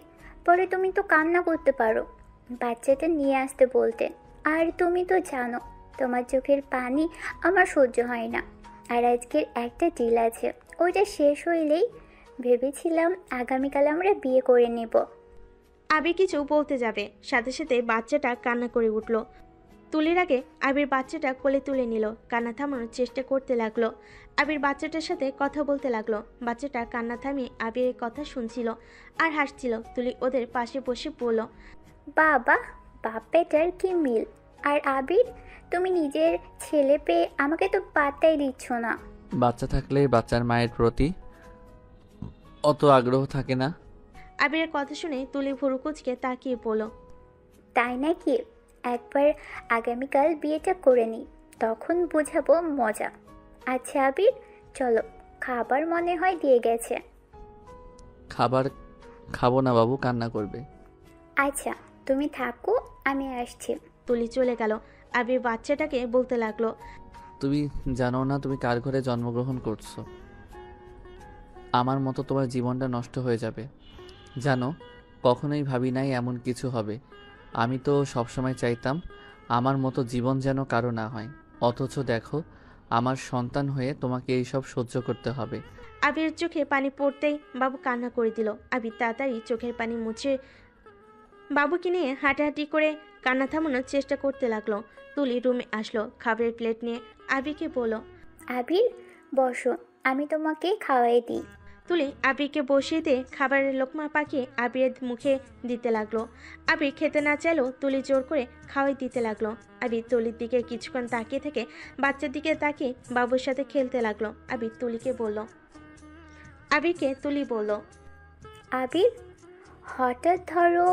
J: পরে তুমি তো কান্না করতে পারো, বাচ্চাটা নিয়ে আসতে বলতে। আর তুমি তো জানো তোমার চোখের পানি আমার সহ্য হয় না। আর আজকের একটা ডিল আছে, ওইটা শেষ হইলেই ভেবেছিলাম আগামীকাল আমরা বিয়ে করে নেব।
C: আবির কিছু বলতে যাবে, সাথে সাথে বাচ্চাটা কান্না করে উঠল। তুলির আগে আবির বাচ্চাটা কোলে তুলে নিল। কান্না থামানোর চেষ্টা করতে লাগলো। আবির বাচ্চাটার সাথে কথা বলতে লাগলো। বাচ্চাটা কান্না থামিয়ে আবিরের কথা শুনছিল আর হাসছিল। তুলি ওদের পাশে বসে বলল,
J: বাবা, বাপ বেটার কি মিল। আর আবির, তুমি নিজের ছেলে পেয়ে আমাকে তো পাত্তাই দিচ্ছ না।
A: বাচ্চা থাকলে বাচ্চার মায়ের প্রতি অত আগ্রহ থাকে না।
C: আবিরের কথা শুনে তুলি ভুরু কুচকে তাকিয়ে বলল,
J: তাই নাকি? একবার আগামীকাল বিয়েটা করে নিই, তখন বুঝাবো মজা। আচ্ছা আবির, চলো, খাবার মনে হয় দিয়ে গেছে।
A: খাবার খাবো না বাবু, কান্না করবে।
J: আচ্ছা, তুমি থাকো, আমি আসছি।
C: তুলি চলে গেল। আবির বাচ্চাটাকে বলতে লাগলো,
A: তুমি জানো না তুমি কার ঘরে জন্মগ্রহণ করছো? আমার মতো তোমার জীবনটা নষ্ট হয়ে যাবে। জানো, কখনোই ভাবি নাই এমন কিছু হবে। আমি তো সবসময় চাইতাম আমার মতো জীবন যেন কারো না হয়, অথচ দেখো আমার সন্তান হয়ে তোমাকে এইসব সহ্য করতে হবে।
C: আবির চোখে পানি পড়তেই বাবু কান্না করে দিল। আবির তাড়াতাড়ি চোখের পানি মুছে বাবুকে নিয়ে হাঁটাহাঁটি করে কান্না থামানোর চেষ্টা করতে লাগলো। তুলি রুমে আসলো, খাবারের প্লেট নিয়ে আবিরকে বলল,
J: আবির, বসো, আমি তোমাকে খাওয়াই দিই।
C: তুলি আবিরকে বসিয়ে দিয়ে খাবারের লোকমা পাকিয়ে আবিরের মুখে দিতে লাগলো। আবির খেতে না চাইলেও তুলি জোর করে খাওয়াই দিতে লাগলো। আবির তুলির দিকে কিছুক্ষণ তাকিয়ে থেকে বাচ্চার দিকে তাকিয়ে বাবুর সাথে খেলতে লাগলো। আবিরকে তুলি বলল,
J: আবির, হঠাৎ ধরো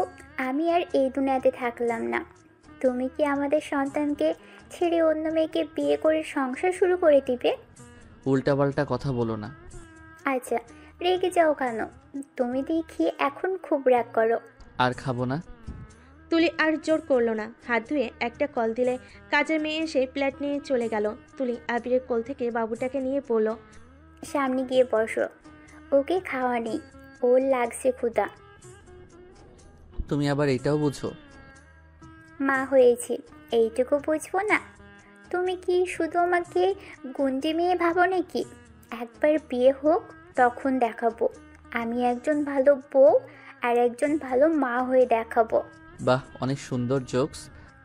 J: আমি আর এই দুনিয়াতে থাকলাম না, তুমি কি আমাদের সন্তানকে ছেড়ে অন্য মেয়েকে বিয়ে করে সংসার শুরু করে দিবে?
A: উল্টাপাল্টা কথা বলো না।
J: আচ্ছা, রেগে যাও কেন? তুমি দেখি এখন খুব রাগ করো।
A: আর খাবো না।
C: তুলি আর জোর করলো না। হাত ধুয়ে একটা কল দিলে কাজের মেয়ে এসে প্লেট নিয়ে চলে গেল। তুলি আবিরের কোল থেকে বাবুটাকে নিয়ে বলল,
J: সামনে গিয়ে বসো, ওকে খাওয়া নেই, ওর লাগছে ক্ষুধা।
A: তুমি আবার এটাও বুঝো?
J: মা হয়েছি, এইটুকু বুঝবো না? তুমি কি শুধু আমাকে গুন্ডি মেয়ে ভাবো নাকি? একবার বিয়ে হোক, তখন দেখাবো আমি একজন ভালো বউ আর একজন ভালো মা হয়ে দেখাবো।
A: বাহ, অনেক সুন্দর জোকস।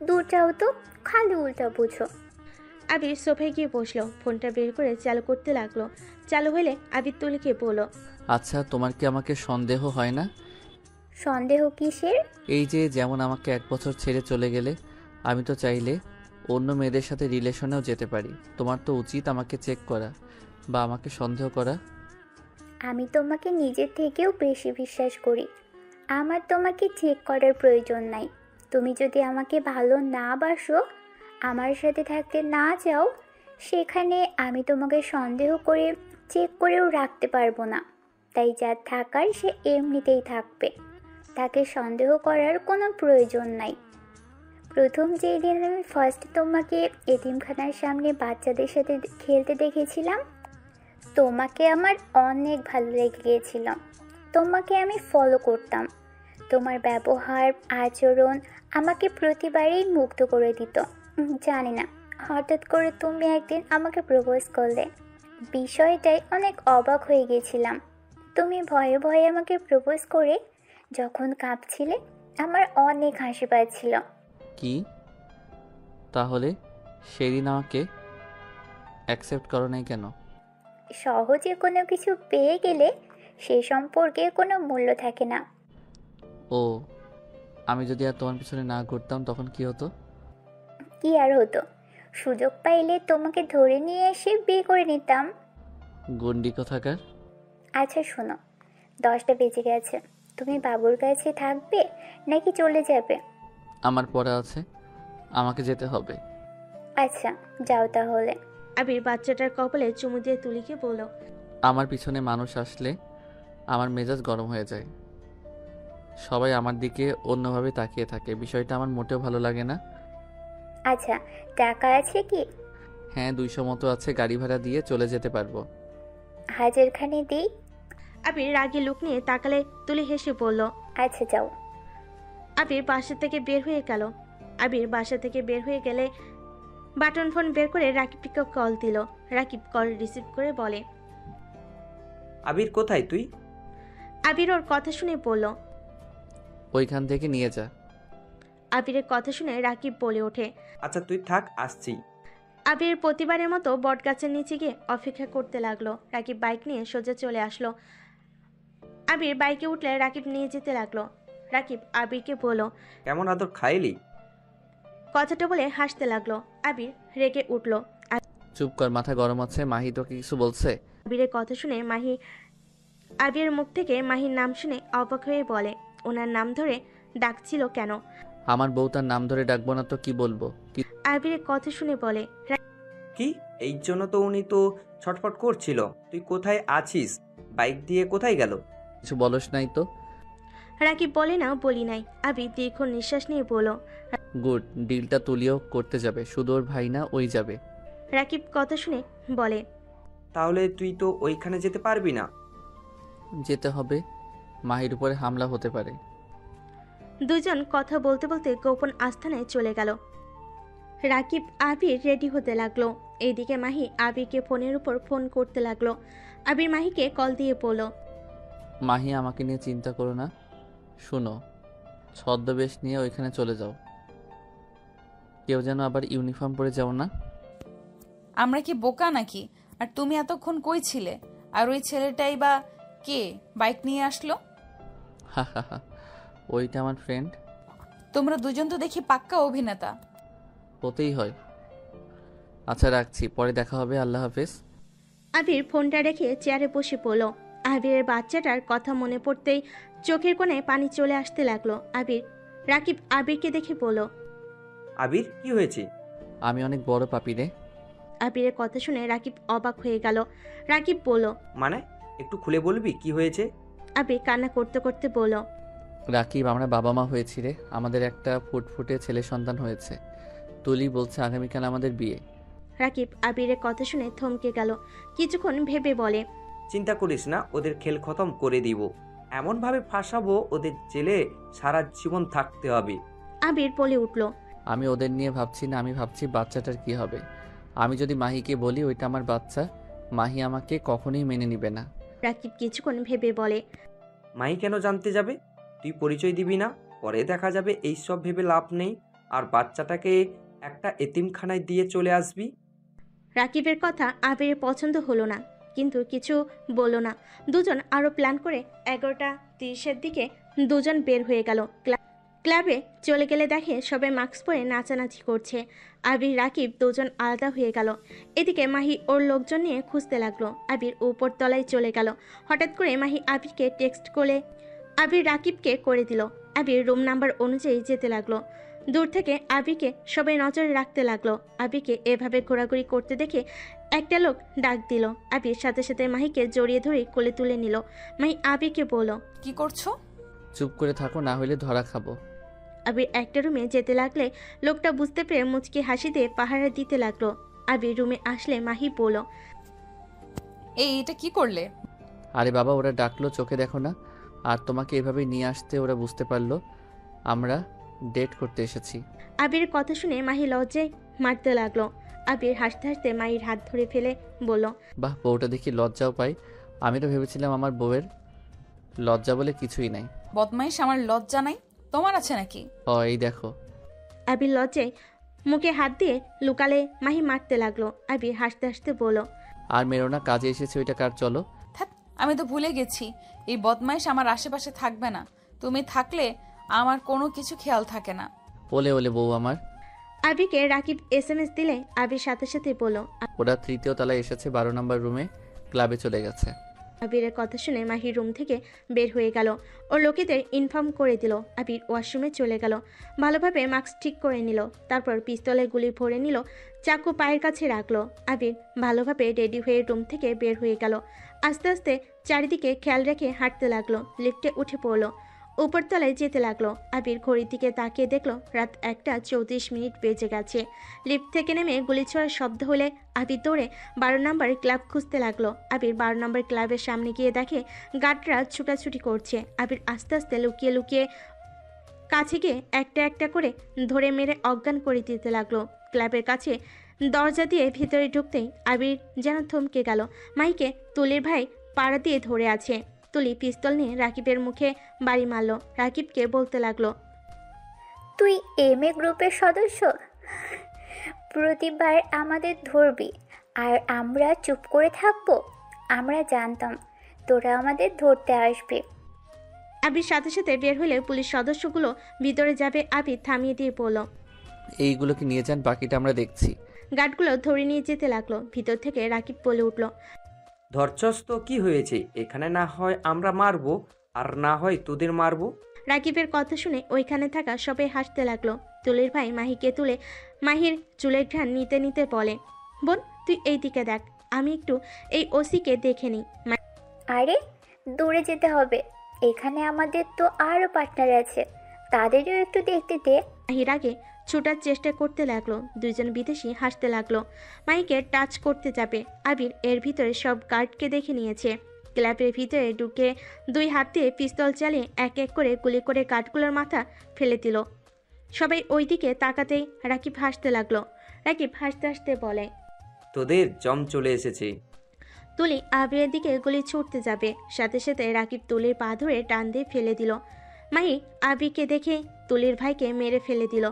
J: দুটাও তো খালি উল্টা বুঝো।
C: আবির সোফায় গিয়ে বসলো, ফোনটা বের করে চালু করতে লাগলো। চালু হলে আবির তুলিকে বলল,
A: আচ্ছা, তোমার কি আমাকে সন্দেহ হয় না?
J: সন্দেহ কিসের?
A: এই যে যেমন আমাকে 1 বছর ছেড়ে চলে গেলে, আমি তো চাইলে অন্য মেয়েদের সাথে রিলেশনেও যেতে পারি। তোমার তো উচিত আমাকে চেক করা বা আমাকে সন্দেহ করা।
J: আমি তোমাকে নিজের থেকেও বেশি বিশ্বাস করি। আমার তোমাকে চেক করার প্রয়োজন নাই। তুমি যদি আমাকে ভালো না বাসো, আমার সাথে থাকতে না চাও, সেখানে আমি তোমাকে সন্দেহ করে চেক করেও রাখতে পারবো না। তাই যার থাকার সে এমনিতেই থাকবে, তাকে সন্দেহ করার কোনো প্রয়োজন নাই। প্রথম যেই দিন আমি ফার্স্ট তোমাকে এতিমখানার সামনে বাচ্চাদের সাথে খেলতে দেখেছিলাম, তোমাকে আমার অনেক ভালো লেগে গিয়েছিল। তোমাকে আমি ফলো করতাম। তোমার ব্যবহার আচরণ আমাকে প্রতিবারেই মুগ্ধ করে দিত। জানি না, হঠাৎ করে তুমি একদিন আমাকে প্রপোজ করলে। বিষয়টাই অনেক অবাক হয়ে গেছিলাম। তুমি ভয়ে ভয়ে আমাকে প্রপোজ করে যখন কাঁপছিলে, আমার অনেক হাসি পাচ্ছিল।
A: কি তাহলে সেদিন আমাকে অ্যাকসেপ্ট করো নাই কেন?
J: সহজে কোনো কিছু পেয়ে গেলে সে সম্পর্কে কোনো মূল্য থাকে না।
A: ও, আমি যদি আর তোমার পিছনে না ঘুরতাম তখন কি হতো?
J: কি আর হতো, সুযোগ পাইলে তোমাকে ধরে নিয়ে এসে বিয়ে করে নিতাম।
A: গন্ডি কোথাকার।
J: আচ্ছা শোনো, 10টা বেজে গেছে। তুমি বাবুর কাছে থাকবে নাকি চলে যাবে?
A: আমার পড়া আছে, আমাকে যেতে হবে।
J: আচ্ছা যাও তাহলে।
C: আবির বাচ্চাটার কপালে চুমু দিয়ে তুলিকে বলল,
A: আমার পিছনে মানুষ আসলে আমার মেজাজ গরম হয়ে যায়। সবাই আমার দিকে অন্যভাবে তাকিয়ে থাকে, বিষয়টা আমার মোটেও ভালো লাগে না।
J: আচ্ছা, টাকা আছে কি?
A: হ্যাঁ, 200 মতো আছে, গাড়ি ভাড়া দিয়ে চলে যেতে পারবো।
J: হাজারখানি দিই?
C: আবির রাগে লুক নিয়ে তাকালে তুলি হেসে বলল,
J: আচ্ছা যাও।
C: আবির বাসা থেকে বের হয়ে গেল। আবির বাসা থেকে বের হয়ে গেলে বাটন ফোন বের করে রাকিবকে কল দিল। রাকিব কল রিসিভ করে বলে,
I: আবির কোথায় তুই?
C: আবির ওর কথা শুনে বলল,
A: ওইখান থেকে নিয়ে যা।
C: আবিরের কথা শুনে রাকিব বলে ওঠে,
I: আচ্ছা তুই থাক, আসছি।
C: আবির প্রতিবারের মতো বটগাছের নিচে গিয়ে অপেক্ষা করতে লাগলো। রাকিব বাইক নিয়ে সোজা চলে আসলো। আবির বাইকে উঠলে রাকিব নিয়ে যেতে লাগলো। রাকিব আবিরকে বলল,
I: কেমন আদর খাইলি?
C: কথাটা বলে হাসতে লাগলো। আবির রেগে উঠল।
A: চুপ কর, মাথা গরম আছে। মাহি তোকে কিছু বলছে?
C: আবিরের কথা শুনে আবিরের মুখ থেকে মাহির নাম শুনে অবাক হয়ে বলে, ওনার নাম ধরে ডাকছিল কেন?
A: আমার বউ তার নাম ধরে ডাকবো না তো কি বলবো?
C: আবিরের কথা শুনে বলে,
I: কি এই জন্য তো উনি তো ছটফট করছিল। তুই কোথায় আছিস? বাইক দিয়ে কোথায় গেল?
A: কিছু বলস নাই তো?
C: রাকিব বলে, না বলি নাই। আবির দীর্ঘ নিঃশ্বাস নিয়ে বলল,
A: গুড, ডিলটা তুলিও করতে যাবে, শুধু ওর ভাই না, ওই যাবে।
C: রাকিব কথা শুনে বলে,
I: তাহলে তুই তো ওইখানে যেতে পারবি না।
A: যেতে হবে, মাহির উপরে হামলা হতে পারে।
C: দুজন কথা বলতে বলতে গোপন আস্থানায় চলে গেল। রাকিব আবির রেডি হতে লাগলো। এইদিকে মাহি আবিরকে ফোনের উপর ফোন করতে লাগলো। আবির মাহিকে কল দিয়ে বলল,
A: মাহি, আমাকে নিয়ে চিন্তা করো না। শুনো, ছদ্মবেশ নিয়ে ওইখানে চলে যাও। কেউ যেন আবার ইউনিফর্ম পরে যাও না।
B: আমরা কি বোকা নাকি? আর তুমি এতক্ষণ কই ছিলে? আর ওই ছেলেটাই বা কে বাইক নিয়ে আসলো?
A: হা হা হা, ওইটা আমার ফ্রেন্ড।
B: তোমরা দুজন তো দেখি পাক্কা অভিনেতা।
A: হতেই হয়। আচ্ছা রাখছি, পরে দেখা হবে, আল্লাহ হাফেজ।
C: আবির ফোনটা রেখে চেয়ারে বসে পড়ল। আবিরের বাচ্চাটার কথা মনে পড়তেই চোখের কোণে পানি চলে আসতে লাগলো। রাকিব আবিরকে দেখে বলল,
I: আবির কি হয়েছে?
A: আমি অনেক বড় পাপি রে।
C: আবিরের কথা শুনে রাকিব অবাক হয়ে গেল। রাকিব বলল,
I: মানে একটু খুলে বলবি কি হয়েছে?
C: আবির কান্না করতে করতে বলল,
A: রাকিব, আমরা বাবা মা হয়েছি রে। আমাদের একটা ফুটফুটে ছেলে সন্তান হয়েছে। তুলি বলছে আগামীকাল আমাদের বিয়ে।
C: রাকিব আবিরের কথা শুনে থমকে গেল। কিছুক্ষণ ভেবে বলে,
I: চিন্তা করিস না, ওদের খেল খতম করে দিব। এমনভাবে ফাঁসাবো ওদের জেলে সারা জীবন থাকতে হবে।
C: আবির বলে উঠল।
A: আমি ওদের নিয়ে ভাবছি না, আমি ভাবছি বাচ্চাটার কি হবে। আমি যদি মাহিকে বলি ওইটা আমার বাচ্চা, মাহি আমাকে কখনোই মেনে নিবে না।
C: রাকিব কিছুক্ষণ ভেবে বলে,
I: মাহি কেন জানতে যাবে? তুই পরিচয় দিবি না, পরে দেখা যাবে এই সব ভেবে লাভ নেই, আর বাচ্চাটাকে একটা এতিমখানায় দিয়ে চলে আসবি।
C: রাকিবের কথা আবিরের পছন্দ হলো না, কিন্তু কিছু বলল না। দুজন আরও প্ল্যান করে 11:30 দিকে দুজন বের হয়ে গেল। ক্লাবে চলে গেলে দেখে সবাই মাস্ক পরে নাচানাচি করছে। আবির রাকিব দুজন আলাদা হয়ে গেল। এদিকে মাহি ওর লোকজন নিয়ে খুঁজতে লাগলো। আবির উপর তলায় চলে গেল। হঠাৎ করে মাহি আবিরকে টেক্সট করে আবির রাকিবকে করে দিল। আবির রুম নাম্বার অনুযায়ী যেতে লাগলো। দূর থেকে আবিরকে সবাই নজরে রাখতে লাগলো। আবিরকে এভাবে ঘোরাঘুরি করতে দেখে একটা লোক ডাক দিল। আবির সাথে সাথে মাহিকে জড়িয়ে ধরে কোলে তুলে নিল। মাহি আবিরকে বলল,
B: কি করছো?
A: চুপ করে থাকো, না হলে ধরা খাবো।
C: আবির একটা রুমে যেতে লাগলে লোকটা বুঝতে পেরে মুচকি হাসি দিয়ে পাহারা দিতে লাগলো। আবির রুমে আসলে মাহি বলল,
B: এটা কি করলে?
A: আরে বাবা, ওরা ডাকলো, চোখে দেখো না? আর তোমাকে এভাবে নিয়ে আসতে ওরা বুঝতে পারলো আমরা ডেট করতে এসেছি।
C: আবির কথা শুনে মাহি লজ্জায় মারতে লাগলো। আবির হাসতে হাসতে মাহির হাত ধরে ফেলে বলল,
A: বাহ, বউটা দেখি লজ্জাও পাই। আমি তো ভেবেছিলাম আমার বউয়ের লজ্জা বলে কিছুই নাই।
B: বদমাইশ, আমার লজ্জা নাই, তোমার আছে নাকি?
A: এই দেখো।
C: আবির লজ্জায় মুখে হাত দিয়ে লুকালে মাহি মারতে লাগলো। আবির হাসতে হাসতে বলল,
A: আর মেরো না, কাজে এসেছে, ওইটা কার। চলো।
B: আমি তো ভুলে গেছি এই বদমাইশ আমার আশেপাশে থাকবে না। তুমি থাকলে আমার কোনো কিছু খেয়াল থাকে না।
A: ওলে ওলে বউ আমার।
C: আবিরকে রাকিব SMS দিলে আবির সাথে সাথে বলল,
A: ওরা 3য় তলায় এসেছে, 12 নম্বর রুমে, ক্লাবে চলে গেছে।
C: আবিরের কথা শুনে মাহি রুম থেকে বের হয়ে গেল। ওর লোকেদের ইনফর্ম করে দিল। আবির ওয়াশরুমে চলে গেল, ভালোভাবে মাস্ক ঠিক করে নিল, তারপর পিস্তলে গুলি ভরে নিল, চাকু পায়ের কাছে রাখলো। আবির ভালোভাবে রেডি হয়ে রুম থেকে বের হয়ে গেল। আস্তে আস্তে চারিদিকে খেয়াল রেখে হাঁটতে লাগলো। লিফটে উঠে পড়লো, উপরতলায় যেতে লাগলো। আবির ঘড়ির দিকে তাকিয়ে দেখলো রাত 1:34 বেজে গেছে। লিফট থেকে নেমে গুলি ছোড়ার শব্দ হলে আবির দৌড়ে 12 নম্বর ক্লাব খুঁজতে লাগলো। আবির 12 নম্বর ক্লাবের সামনে গিয়ে দেখে গার্ডরা ছুটাছুটি করছে। আবির আস্তে আস্তে লুকিয়ে লুকিয়ে কাছে গিয়ে একটা একটা করে ধরে মেরে অজ্ঞান করে দিতে লাগলো। ক্লাবের কাছে দরজা দিয়ে ভিতরে ঢুকতেই আবির যেন থমকে গেল। মাইকে তুলির ভাই পাড়া দিয়ে ধরে আছে। তুলি পিস্তল নিয়ে রাকিবের মুখে বাড়ি মারল। রাকিবকে বলতে লাগলো,
J: তুই MA গ্রুপের সদস্য? প্রতিবার আমাদের ধরবি আর আমরা চুপ করে থাকবো? আমরা জানতাম তোরা আমাদের ধরতে আসবে।
C: আবির সাথে সাথে বের হলে পুলিশ সদস্যগুলো ভিতরে যাবে। আবির থামিয়ে দিয়ে বলল,
A: এইগুলোকে নিয়ে যান, বাকিটা আমরা দেখছি।
C: গার্ডগুলো ধরে নিয়ে যেতে লাগলো। ভিতর থেকে রাকিব বলে উঠল,
I: ধরছস তো কি হয়েছে? এখানে না হয় আমরা মারবো, আর না হয় তোদের মারবো।
C: রাকিবের কথা শুনে ওইখানে থাকা সবাই হাসতে লাগলো। তুলির ভাই মাহিকে তুলে মাহির চুলের ঘ্রাণ নিতে নিতে বলে, বোন তুই এই দিকে দেখ, আমি একটু এই ওসিকে দেখে নিই।
J: আরে দূরে যেতে হবে, এখানে আমাদের তো আরও পার্টনার আছে, তাদেরও একটু দেখতে দে।
C: মাহির আগে ছুটার চেষ্টা করতে লাগলো। দুইজন বিদেশি হাসতে লাগলো। মাহিকে টাচ করতে যাবে। আবির এর ভিতরে সব গার্ডকে দেখে নিয়েছে। ক্লাবের ভিতরে ঢুকে 2 হাত দিয়ে পিস্তল চালিয়ে এক এক করে গুলি করে গার্ডগুলোর মাথা ফেলে দিল। সবাই ওই দিকে তাকাতেই রাকিব হাসতে লাগলো। রাকিব হাসতে হাসতে বলে,
I: তোদের জম চলে এসেছে।
C: তুলি আবিরের দিকে গুলি ছুটতে যাবে, সাথে সাথে রাকিব তুলির পা ধরে টান দিয়ে ফেলে দিল। মাহি আবিরকে দেখে তুলির ভাইকে মেরে ফেলে দিল।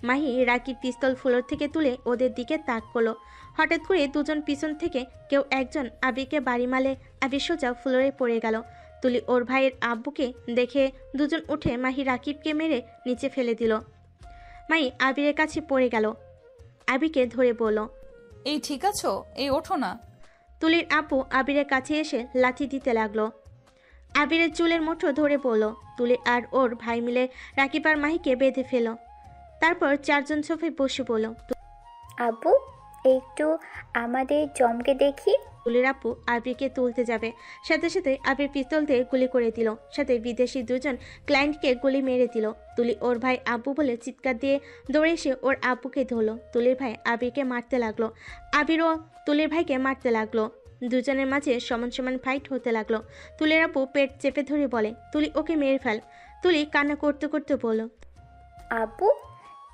C: মাহি রাকিব পিস্তল ফ্লোর থেকে তুলে ওদের দিকে তাক করলো। হঠাৎ করে দুজন পিছন থেকে কেউ একজন আবিরকে বাড়ি মারলে আবির সোজা ফ্লোরে পড়ে গেল। তুলি ওর ভাইয়ের আব্বুকে দেখে দুজন উঠে মাহি রাকিবকে মেরে নিচে ফেলে দিল। মাহি আবিরের কাছে পড়ে গেল, আবিরকে ধরে বলল,
B: এই ঠিক আছো? এই ওঠো না।
C: তুলির আব্বু আবিরের কাছে এসে লাঠি দিতে লাগলো। আবিরের চুলের মুঠো ধরে বলল। তুলি আর ওর ভাই মিলে রাকিব আর মাহিকে বেঁধে ফেল। তারপর 4 জন সোফায় বসে বলল,
J: আব্বু একটু আমাদের জমকে দেখি।
C: তুলির আব্বু আবিরকে তুলতে যাবে, সাথে সাথে আবির পিস্তল দিয়ে গুলি করে দিল। সাথে বিদেশি 2 জন ক্লায়েন্টকে গুলি মেরে দিল। তুলি ওর ভাই আব্বু বলে চিৎকার দিয়ে দৌড়ে এসে ওর আব্বুকে ধরলো। তুলির ভাই আবিরকে মারতে লাগলো। আবিরও তুলির ভাইকে মারতে লাগলো। দুজনের মাঝে সমান সমান ফাইট হতে লাগলো। তুলির আপু পেট চেপে ধরে বলে, তুলি ওকে মেরে ফেল। তুলি কান্না করতে করতে বলল,
J: আব্বু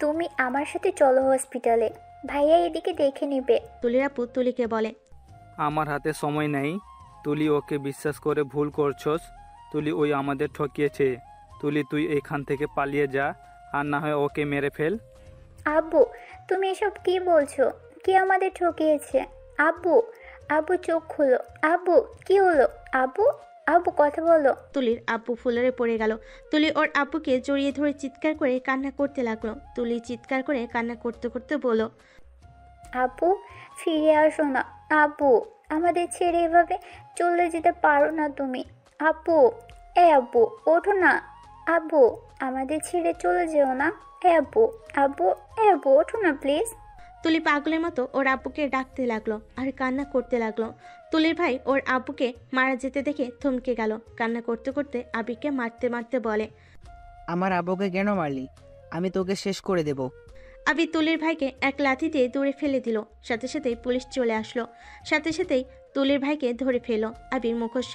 J: তুমি আমার সাথে চলো হসপিটালে, ভাইয়া এদিকে দেখে নেবে।
C: তুলির আপু তুলিকে বলে,
K: আমার হাতে সময় নেই। তুলি ওকে বিশ্বাস করে ভুল করছস। তুলি ওই আমাদের ঠকিয়েছে। তুলি তুই এখান থেকে পালিয়ে যা, আর না হয় ওকে মেরে ফেল।
J: আব্বু তুমি এসব কি বলছো? কে আমাদের ঠকিয়েছে? আব্বু আব্বু চোখ খুলো। আব্বু কি হলো? আব্বু আব্বু কথা বলো।
C: তুলির আব্বু ফুলরে পড়ে গেল। তুলি ওর আব্বুকে জড়িয়ে ধরে চিৎকার করে কান্না করতে লাগলো। তুলি চিৎকার করে কান্না করতে করতে বলল,
J: আব্বু ফিরে আসো না। আব্বু আমাদের ছেড়ে এভাবে চলে যেতে পারো না তুমি। আব্বু আব্বু ওঠো না। আব্বু আমাদের ছেড়ে চলে যেও না। আব্বু আব্বু আব্বু ওঠো না প্লিজ।
C: তুলি পাগলের মতো ওর আব্বুকে ডাকতে লাগলো আর কান্না করতে লাগলো। তুলির ভাই ওর আব্বুকে মারা যেতে দেখে থমকে গেল। কান্না করতে করতে আবিরকে মারতে মারতে বলে,
L: আমার আব্বুকে কেন মারলি? আমি তোকে শেষ করে দেব।
C: আবির তুলির ভাইকে এক লাথি দিয়ে দূরে ফেলে দিল। সাথে সাথেই পুলিশ চলে আসলো। সাথে সাথেই তুলির ভাইকে ধরে ফেলো। আবির মুখোশ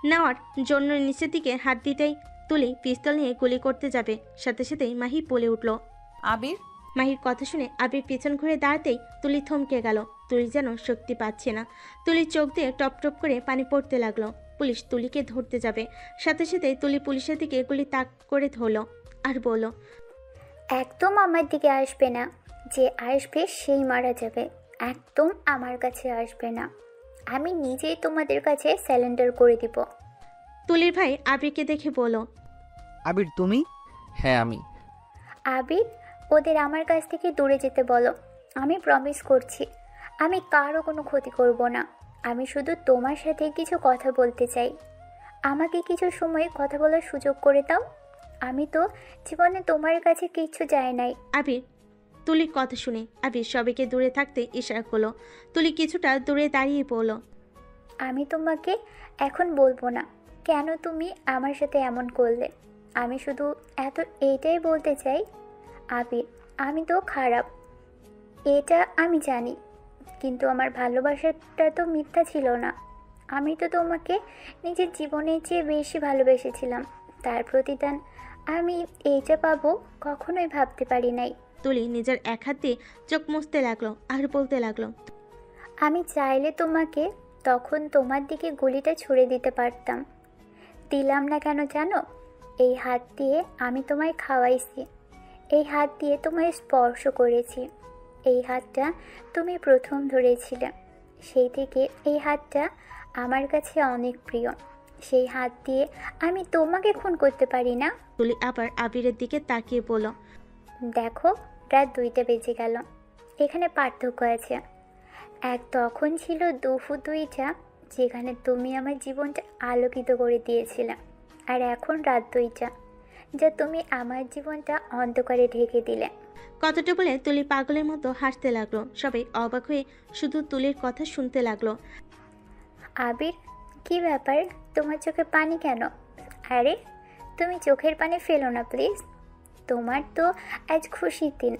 C: নেওয়ার জন্য নিচের দিকে হাত দিতেই তুলি পিস্তল নিয়ে গুলি করতে যাবে। সাথে সাথেই মাহি বলে উঠল,
B: আবির।
C: মাহির কথা শুনে আবির পেছন ঘুরে দাঁড়াতেই তুলি থমকে গেল। তুলি যেন শক্তি পাচ্ছে না। তুলির চোখ দিয়ে টপ টপ করে পানি পড়তে লাগলো। পুলিশ তুলিকে ধরতে যাবে। সাথে সাথেই তুলি পুলিশের দিকে গুলি তাক করে ধরলো আর বলল,
J: একদম আমার দিকে আসবে না। যে আসবে সেই মারা যাবে। একদম আমার কাছে আসবে না। আমি নিজেই তোমাদের কাছে স্যালেন্ডার করে দিব।
C: তুলির ভাই আবিরকে দেখে বলল,
L: আবির তুমি?
A: হ্যাঁ আমি।
J: আবির ওদের আমার কাছ থেকে দূরে যেতে বলো। আমি প্রমিস করছি আমি কারো কোনো ক্ষতি করব না। আমি শুধু তোমার সাথে কিছু কথা বলতে চাই। আমাকে কিছু সময় কথা বলার সুযোগ করে দাও। আমি তো জীবনে তোমার কাছে কিচ্ছু চাই নাই।
C: আবির তুলির কথা শুনে আবির সবাইকে দূরে থাকতে ইশারা করলো। তুলি কিছুটা দূরে দাঁড়িয়ে বলল,
J: আমি তোমাকে এখন বলবো না কেন তুমি আমার সাথে এমন করলে। আমি শুধু এইটাই বলতে চাই, আবির আমি তো খারাপ, এটা আমি জানি, কিন্তু আমার ভালোবাসাটা তো মিথ্যা ছিল না। আমি তো তোমাকে নিজের জীবনের চেয়ে বেশি ভালোবেসেছিলাম। তার প্রতিদান আমি এইটা পাবো কখনোই ভাবতে পারি নাই।
C: তুলি নিজের এক হাত দিয়ে চোখ মুছতে লাগলো আর বলতে লাগলো,
J: আমি চাইলে তোমাকে তখন তোমার দিকে গুলিটা ছুঁড়ে দিতে পারতাম। দিলাম না কেন জানো? এই হাত দিয়ে আমি তোমায় খাওয়াইছি। এই হাত দিয়ে তোমায় স্পর্শ করেছি। এই হাতটা তুমি প্রথম ধরেছিলে। সেই থেকে এই হাতটা আমার কাছে অনেক প্রিয়। সেই হাত দিয়ে আমি তোমাকে খুন করতে পারি না।
C: তুলি আবার আবিরের দিকে তাকিয়ে বলল,
J: দেখো রাত 2টা বেজে গেল। এখানে পার্থক্য আছে। এক তখন ছিল দুপুর 2টা, যেখানে তুমি আমার জীবনটা আলোকিত করে দিয়েছিলে। আর এখন রাত 2টা, যা তুমি আমার জীবনটা অন্ধকারে ঢেকে দিলে।
C: কথাটা বলে তুলি পাগলের মতো হাসতে লাগলো। সবাই অবাক হয়ে শুধু তুলির কথা শুনতে লাগলো।
J: আবির কি ব্যাপার, তোমার চোখে পানি কেন? আরে তুমি চোখের পানি ফেলো না প্লিজ। তোমার তো আজ খুশির দিন,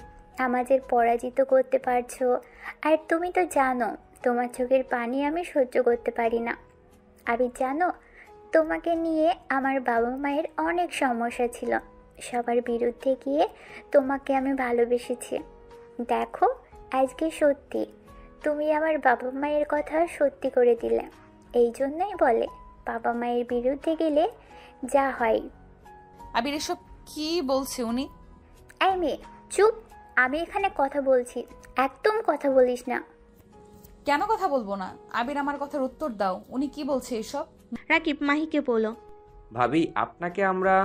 J: আমাদের পরাজিত করতে পারছো। আর তুমি তো জানো তোমার চোখের পানি আমি সহ্য করতে পারি না। আবির জানো, তোমাকে নিয়ে আমার বাবা মায়ের অনেক সমস্যা ছিল। সবার বিরুদ্ধে গিয়ে তোমাকে আমি ভালোবেসেছি। দেখো আজকে সত্যি তুমি আমার বাবা মায়ের কথা সত্যি করে দিলে। এই জন্যই বলে বাবা মায়ের বিরুদ্ধে গেলে যা হয়।
B: আবির এসব কি বলছে উনি?
J: এই মেয়ে চুপ, আমি এখানে কথা বলছি, একদম কথা বলিস না।
B: কেন কথা বলবো না? আবির আমার কথার উত্তর দাও, উনি কি বলছে এসব?
C: রাকিব মাহিকে বলল,
I: ভাবি আপনাকে আমরা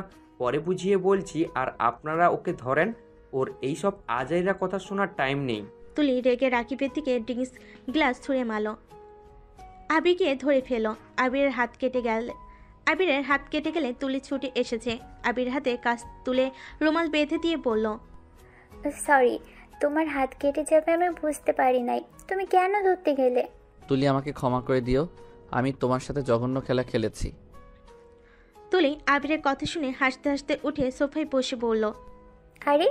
I: পরে বুঝিয়ে বলছি, আর আপনারা ওকে ধরেন। ওর এইসব আজাইরা কথা শোনার টাইম নেই।
C: তুলি রেগে রাকিবের দিকে ড্রিঙ্কস গ্লাস ছুঁড়ে মারল। আবিরকে ধরে ফেলো। আবিরের হাত কেটে গেলে তুলি ছুটে এসেছে। আবির হাতে কাজ তুলে রুমাল বেঁধে দিয়ে বলল,
J: সরি, তোমার হাত কেটে যাবে আমি বুঝতে পারি নাই। তুমি কেন ধরতে গেলে?
A: তুলি আমাকে ক্ষমা করে দিও, আমি তোমার সাথে জঘন্য খেলা খেলেছি।
C: তুলি আবিরের কথা শুনে হাসতে হাসতে উঠে সোফায় বসে বলল,
J: আরে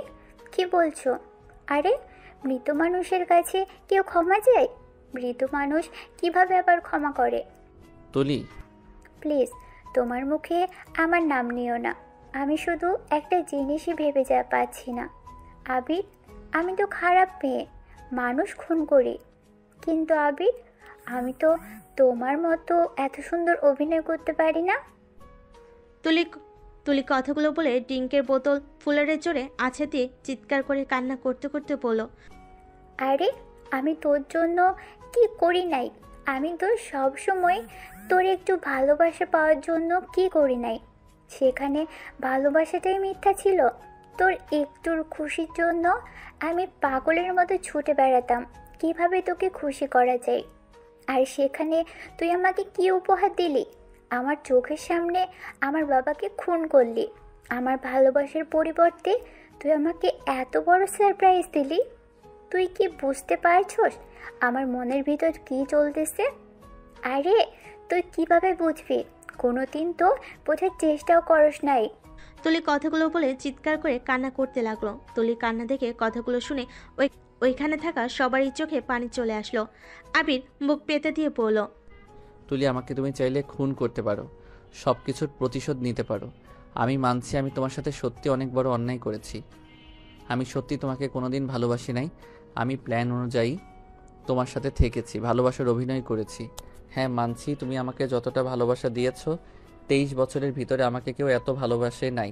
J: কি বলছো? আরে মৃত মানুষের কাছে কেউ ক্ষমা চায়? বৃদ্ধ মানুষ কিভাবে আবার ক্ষমা করে?
A: তুলি,
J: প্লিজ তোমার মুখে আমার নাম নিও না। আমি শুধু একটা জিনিসই ভেবে পাচ্ছি না। আবির, আমি তো খারাপ মেয়ে, মানুষ খুন করি, কিন্তু আবির, আমি তো তোমার মতো এত সুন্দর অভিনয় করতে পারি না।
C: তুলি তুলি কথাগুলো বলে ড্রিঙ্কের বোতল ফুলারের জোরে আছাড় দিয়ে চিৎকার করে কান্না করতে করতে বলল,
J: আরে আমি তোর জন্য কি করি নাই? আমি তো সব সময় তোর একটু ভালোবাসা পাওয়ার জন্য কি করি নাই? সেখানে ভালোবাসাটাই মিথ্যা ছিল। তোর একটুর খুশির জন্য আমি পাগলের মতো ছুটে বেড়াতাম কিভাবে তোকে খুশি করা যায়। আর সেখানে তুই আমাকে কি উপহার দিলি? আমার চোখের সামনে আমার বাবাকে খুন করলি। আমার ভালোবাসার পরিবর্তে তুই আমাকে এত বড় সারপ্রাইজ দিলি। তুই কি বুঝতে পারছস আমার মনের ভিতর কি চলতেছে? আরে তুই কিভাবে বুঝবি? কোনোদিন তো বোঝার চেষ্টাও করস নাই।
C: তুলি কথাগুলো বলে চিৎকার করে কান্না করতে লাগলো। তুলি কান্না দেখে কথাগুলো শুনে ওইখানে থাকা সবারই চোখে পানি চলে আসলো। আবির মুখ পেতে দিয়ে বলল,
A: তুলি, আমাকে তুমি চাইলে খুন করতে পারো, সব কিছুর প্রতিশোধ নিতে পারো। আমি মানছি আমি তোমার সাথে সত্যি অনেক বড় অন্যায় করেছি। আমি সত্যি তোমাকে কোনোদিন ভালোবাসি নাই। আমি প্ল্যান অনুযায়ী তোমার সাথে থেকেছি, ভালোবাসার অভিনয় করেছি। হ্যাঁ, মানছি তুমি আমাকে যতটা ভালোবাসা দিয়েছো, 23 বছরের ভিতরে আমাকে কেউ এত ভালোবাসে নাই,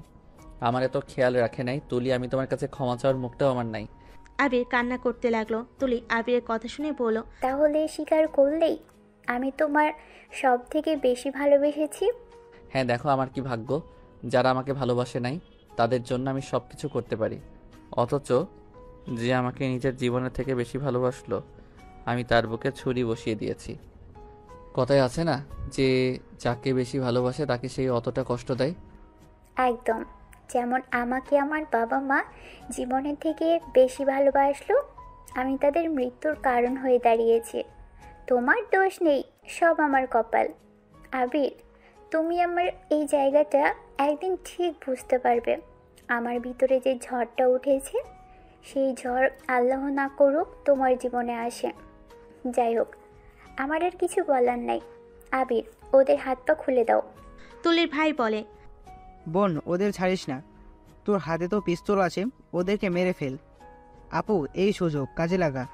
A: আমার এত খেয়াল রাখে নাই। তুলি, আমি তোমার কাছে ক্ষমা চাওয়ার মুখটাও আমার নাই।
C: আবির কান্না করতে লাগলো। তুলি আবিরের কথা শুনে বলল,
J: তাহলে স্বীকার করলেই আমি তোমার সব থেকে বেশি ভালোবেসেছি।
A: হ্যাঁ, দেখো আমার কি ভাগ্য, যারা আমাকে ভালোবাসে নাই তাদের জন্য আমি সব কিছু করতে পারি, অথচ যে আমাকে নিজের জীবনের থেকে বেশি ভালোবাসলো আমি তার বুকে ছুরি বসিয়ে দিয়েছি। কথায় আছে না যে যাকে বেশি ভালোবাসে তাকে সেই অতটা কষ্ট দেয়।
J: একদম, যেমন আমাকে আমার বাবা মা জীবনের থেকে বেশি ভালোবাসলো, আমি তাদের মৃত্যুর কারণ হয়ে দাঁড়িয়েছি। তোমার দোষ নেই, সব আমার কপাল। আবির, তুমি আমার এই জায়গাটা একদিন ঠিক বুঝতে পারবে। আমার ভিতরে যে ঝড়টা উঠেছে, সেই ঝড় আল্লাহ না করুক তোমার জীবনে আসে। যাই হোক, আমার আর কিছু বলার নাই। আবির, ওদের হাত পা খুলে দাও।
C: তুলির ভাই বলে,
L: বোন, ওদের ছাড়িস না, তোর হাতে তো পিস্তল আছে, ওদেরকে মেরে ফেল। আপু, এই সুযোগ কাজে লাগা।